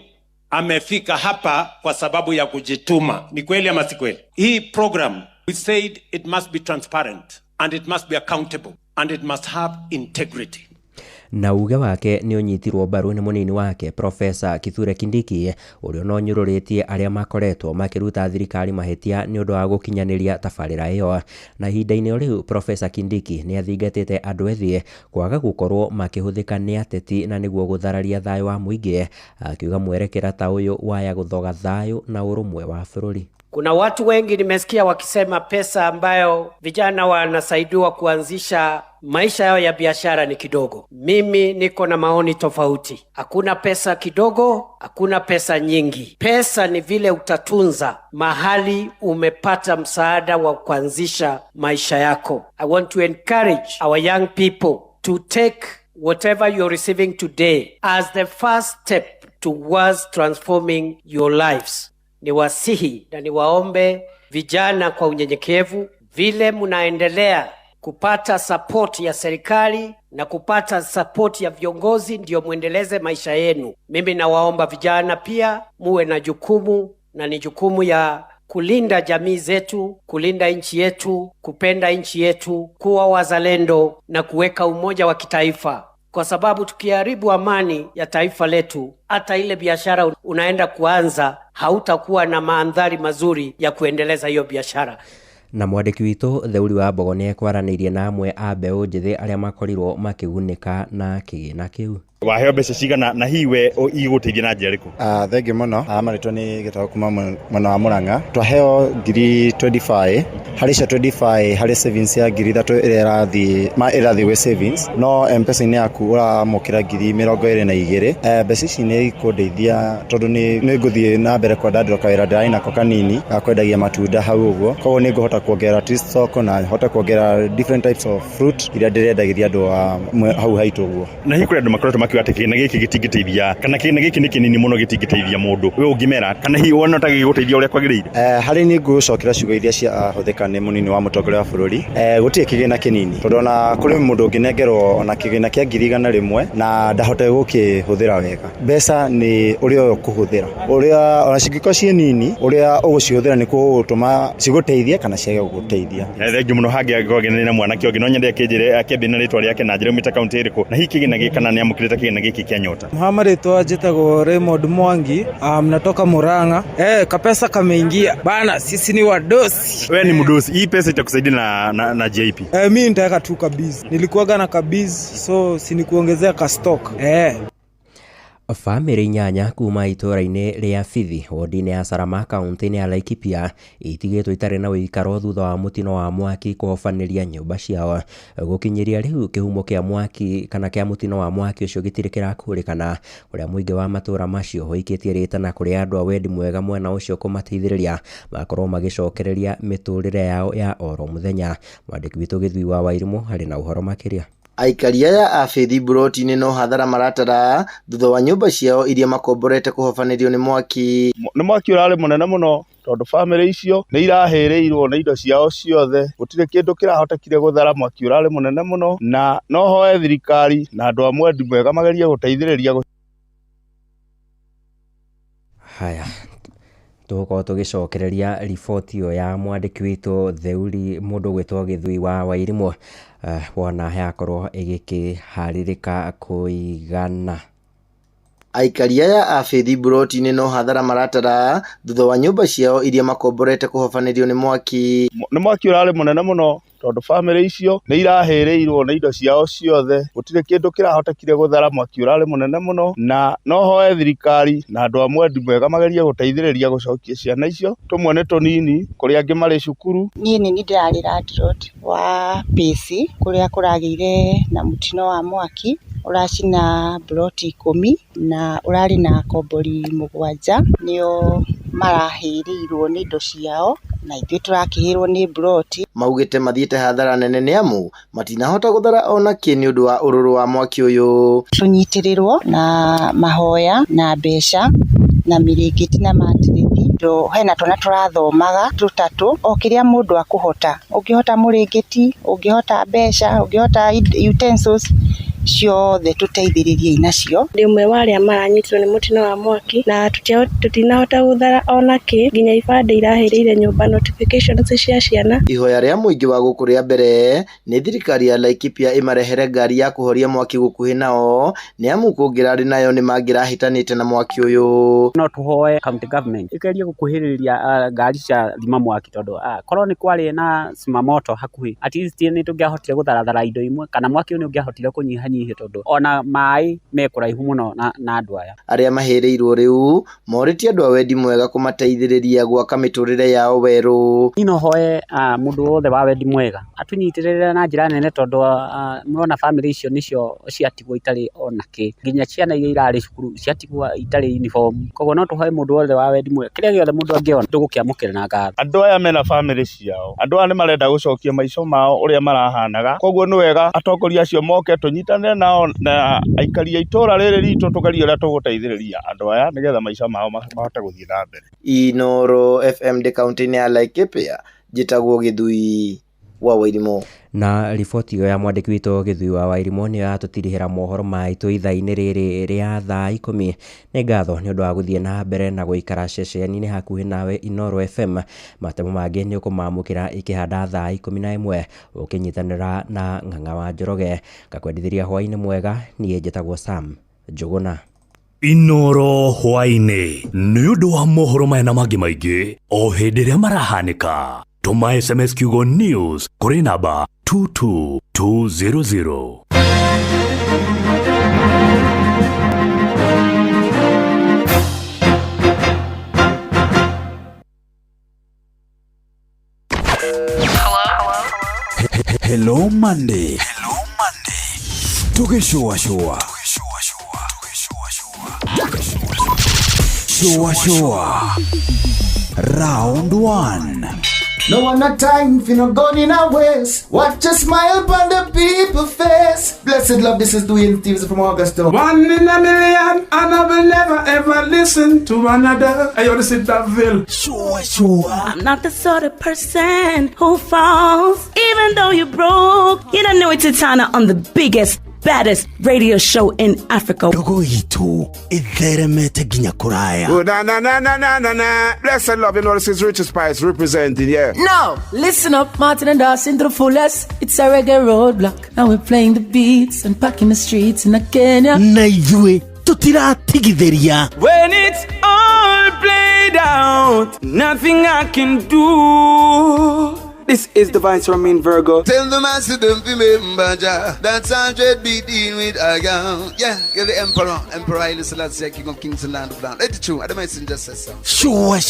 amefika hapa kwa sababu ya kujituma. Ni kweli ama si kweli? Hii program, we said it must be transparent and it must be accountable and it must have integrity. Na uge wake nĩ ũnyitirwo mbaru nĩ mũnini wake Profesa Kithure Kindiki ũrĩa no nyũrũrĩtie arĩa makoretwo makĩruta thirikari mahĩtia nĩ ũndũ wa gũkinyanĩria tabarĩra ĩyo. Na ihinda-inĩ rĩu Profesa Kindiki nĩ athingatĩte andũ ethĩ kwaga gũkorwo makĩhũthĩka nĩ ateti na nĩguo gũthararia thayũ wa mũingĩ, akiuga mwerekera ta ũyũ waya gũthoga thayũ na ũrũmwe wa bũrũri. Kuna watu wengi nimesikia wakisema pesa ambayo vijana wanasaidiwa kuanzisha maisha yao ya biashara ni kidogo. Mimi niko na maoni tofauti. Hakuna pesa kidogo, hakuna pesa nyingi. Pesa ni vile utatunza mahali umepata msaada wa kuanzisha maisha yako. I want to encourage our young people to take whatever you're receiving today as the first step towards transforming your lives. Ni wasihi na niwaombe vijana kwa unyenyekevu, vile mnaendelea kupata support ya serikali na kupata support ya viongozi ndio muendeleze maisha yenu. Mimi nawaomba vijana pia muwe na jukumu, na ni jukumu ya kulinda jamii zetu, kulinda nchi yetu, kupenda nchi yetu, kuwa wazalendo na kuweka umoja wa kitaifa. Kwa sababu tukiharibu amani ya taifa letu, hata ile biashara unaenda kuanza hautakuwa na mandhari mazuri ya kuendeleza hiyo biashara. Na mwandĩki witũ Theuri wa Mbogo nĩ ekwaranĩirie na amwe a mbeũ njĩthĩ arĩa makorirwo makĩgunĩka na kĩgĩna kĩu. Waheo mbeca cigana na hiwe igũteithia na njĩra ĩrĩkũ? Thengi mũno. Marĩtwa nĩ Gĩtaũ kuma mwena wa Mũrang'a. Twaheo ngiri 25 harĩ cia 25 harĩ savings ya ngiri 3 ĩrĩa ĩrathiĩ gwĩ savings, no M-Pesa-inĩ yaku ũramũkĩra ngiri 22. Mbeca ici nĩ ikũndeithia tondũ nĩ ngũthiĩ na mbere kwandandĩra kawĩra ndĩrarĩ nako kanini ga kwendagia matunda hau ũguo, koguo nĩ ngũhota kuongerera soko na hote kuongerera different types of fruit iria ndĩrendagĩria andũ hau haitũ ũguo. Na hihi kũrĩ andũ makoretwo makiuga atĩ kĩgĩna gĩkĩ gĩtingĩteithia kana kĩgĩna gĩkĩ nĩ kĩnini mũno gĩtingĩteithia mũndũ, we ũngĩmera kana hihi wona ta gĩgũteithia ũrĩa kwagĩrĩire? Harĩ nĩ ngũcokera ciugo iria ciahũthĩka nĩ mũnini wa mũtongoria wa bũrũri. Gũtirĩ kĩgĩna kĩnini tondũ ona kũrĩ mũndũ ũngĩnengerwo ona kĩgĩna kĩa ngiri 100 na ndahote gũkĩhũthĩra wega. Mbeca nĩ ũrĩa ũkũhũthĩra, ũrĩa ona cingĩkorwo ciĩ nini, ũrĩa ũgũcihũthĩra nĩkuo gũtũma cigũteithie kana ciage gũgũteithia. Thengi mũno hangĩagoragania na mwanake ũngĩ no nyende akĩnjĩre akĩambia na rĩtwa rĩake na njĩra umĩte kaunti ĩrĩkũ, na hihi kĩgĩna gĩkĩ kana nĩ amũkĩrĩte kĩgĩna gĩkĩ kĩa Nyota? Marĩtwa njĩtagwo Raymond Mwangi, natoka Murang'a. Kapesa kameingia bana, sisi ni wadosi. Wewe ni mdosi, hii pesa itakusaidia na JP? Mimi nitaweka tu kabizi, nilikuwaga na kabizi, so sinikuongezea ka stock. Famĩlĩ 8 kuma itũũra-inĩ rĩa Bithi wodi-inĩ ya Sarama kaunti-inĩ ya Laikipia itigĩtwo itarĩ na ũikaro thutha wa mũtino wa mwaki kũhobanĩria nyũmba ciao. Gũkinyĩria rĩu kĩhumo kĩa mwaki kana kĩa mũtino wa mwaki ũcio gĩtirĩ kĩrakũrĩkana, ũrĩa mũingĩ wa matũũra macio ũikĩtie rĩtana kũrĩ andũ a wendi mwega mwena ũcio kũmateithĩrĩria makorwo magĩcokereria mĩtũrĩre yao ya oro mũthenya. Mwandĩki witũ Gĩthui wa Wairimũ harĩ na ũhoro makĩria. Aikari aya a Bithi buroti-inĩ no hathara maratara thutha wa nyũmba ciao iria makomborete kũhobanĩrio nĩ mwaki. Nĩ mwaki ũrarĩ mũnene mũno tondũ famĩlĩ icio nĩ irahĩrĩirwo na indo ciao ciothe, gũtirĩ kĩndũ kĩrahotekire gũthara, mwaki ũrarĩ mũnene mũno, na no hoe thirikari na andũ a mwendi mwega magerie gũteithĩrĩria. Haya, tũgũkorwo tũgĩcokereria riboti ĩyo ya mwandĩki witũ Theuri mũndũ gwĩtwo Gĩthui wa Wairimũ wona yakorwo ĩgĩkĩharĩrĩka kũigana. Aikaria ya Afethi Buroti-inĩ no hathara maratara thutha wa nyũmba ciao iria makomborete kũhobanĩrio nĩ mwaki. Nĩ mwaki ũrarĩ mũnene mũno tondũ bamĩrĩ icio nĩ irahĩrĩirwo na indo ciao ciothe, gũtirĩ kĩndũ kĩrahotekire gũthara. Mwaki ũrarĩ mũnene mũno, na no hoe thirikari na andũ a mwendi mwega magerie gũteithĩrĩria gũcokia ciana icio, tũmwe nĩ tũnini kũrĩa angĩ marĩ cukuru. Niĩ nĩ ndĩrarĩ landlord wa Pesi kũrĩa kũragĩire na mũtino wa mwaki ũracina ploti 10 na ũrarĩ na kombori 7 nĩo marahĩrĩirwo nĩ indo ciao na ithuĩ tũrakĩhĩrwo nĩ ploti. Maugĩte mathiĩte hathara nene nĩ amu matinahota gũthara ona kĩ nĩ ũndũ wa ũrũrũ wa mwaki ũyũ. Tũnyitĩrĩrwo na mahoya na mbeca na mirĩngĩti na matirithi. Hena twana tũrathomaga tũtatũ, o kĩrĩa mũndũ akũhota. Ũngĩhota mũrĩngĩti, ũngĩhota mbeca, ũngĩhota utensils ciothe tũteithĩrĩrie nacio. Ndĩ ũmwe wa arĩa maranyitirwo nĩ mũtino wa mwaki na tũtinahota gũthara ona kĩ, nginya ibandĩ irahĩrĩire nyũmba notifications cia ciana. Ihoya rĩa mũingĩ wa gũkũ rĩa mbere nĩ thirikari ya Laikipia ĩmarehere ngari ya kũhoria mwaki gũkuhĩ nao, nĩ amu kũngĩrarĩ nayo nĩ mangĩrahĩtanĩte na mwaki ũyũ. No tũhoe county government ĩgerie gũkuhĩrĩria ngari cia thima mwaki tondũ korwo nĩ kwarĩ na simamoto hakuhĩ, at least nĩ tũngĩahotire gũtharathara indo imwe kana mwaki ũyũ nĩ ũngĩahotire kũnyiha tondũ ona maĩ me kũraihu mũno na andũ aya. Arĩa mahĩrĩirwo rĩu morĩtie andũ a wendi mwega kũmateithĩrĩria gwaka mĩtũrĩre yao werũ. No hoe mũndũ wothe wa wendi mwega atunyitĩrĩre na njĩra nene tondũ murona family icio nĩcio ciatigwo itarĩ ona kĩ, nginya ciana iria irarĩ cukuru ciatigwo itarĩ uniform. Koguo no tũhoe mũndũ wothe wa wendi mwega kĩrĩa gĩothe mũndũ angĩona tũgũkĩamũkĩra na ngatho. Andũ aya mena family ciao, andũ aya nĩ marenda gũcokia maica mao ũrĩa marahanaga, koguo nĩ wega atongoria acio moke tũnyitane nao na aikari a itũra rĩrĩ ritũ tũgerie ũrĩa tũgũteithĩrĩria andũ aya nĩgetha maica mao mahote gũthiĩ na mbere. Inooro FM de kaunti-inĩ ya Laikipia, njĩtagwo Gĩthui wa Wairimu. Na riboti iyo ya mwandĩki witũ Gĩthui wa Wairimu nĩ yatũtirihĩra mohoro maitũ ithaa-inĩ rĩrĩ rĩa thaa 10. Nĩ ngatho nĩ ũndũ wa gũthiĩ na mbere na gũikara ceceni-inĩ hakuhĩ nawe Inooro FM. Matemo mangĩ nĩ ũkũmamũkĩra ikĩhanda thaa 11 ũkĩnyitanĩra na Ng'ang'a wa Njoroge. Ngakwendithĩria hwaĩ-inĩ mwega, niĩ njĩtagwo Sam Njũgũna. Inooro hwaĩ-inĩ nĩ ũndũ wa mohoro maya na mangĩ maingĩ o hĩndĩ ĩrĩa marahanĩka. Tuma SMS kiugo news kũrĩ namba 22200. Hello Monday. Tukishua. Round 1. No one a time for no gun in our waist. Watch a smile upon the people's face. Blessed love, this is Dwayne Stevens from Augusta. 1 in a million, and I will never ever listen to another. I only sit that Ville. Sure. I'm not the sort of person who falls, even though you broke. You don't know it's Tana on the biggest, baddest radio show in Africa. Dogo itu itheremete ginya kuraya. Oh, na. Blessed love, you know this is Richard Spice representing, yeah. No, listen up, Martin and Dawson to the fullest. It's a reggae roadblock. Now we're playing the beats and packing the streets in Kenya. Naizue tutiratigithĩria. When it's all played out, nothing I can do. This is the Vice Ramin Virgo. Tell the master don't remember that's 100 BD with a gown. Yeah, you're the emperor. Emperor Haile Selassie, king of kings and land of land. Let it true. I don't mind just say so. Sure.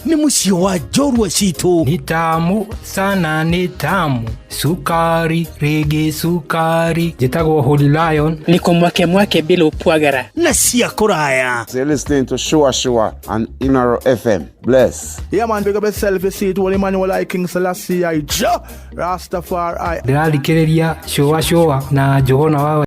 Ni musio wa jorwa shitu. Ni tamu sana, ni tamu. Sukari, reggae sukari. Jitagwo Holy Lion. Niko mwake bila upwagara. Na siya kuraya. So you're listening to Shua on Inooro FM. Bless. Yeah man, big up yourself. You see it, Holy Emmanuel I King Selassie I Rastafari. Ndĩrathikĩrĩria Shua na Njũgũna wa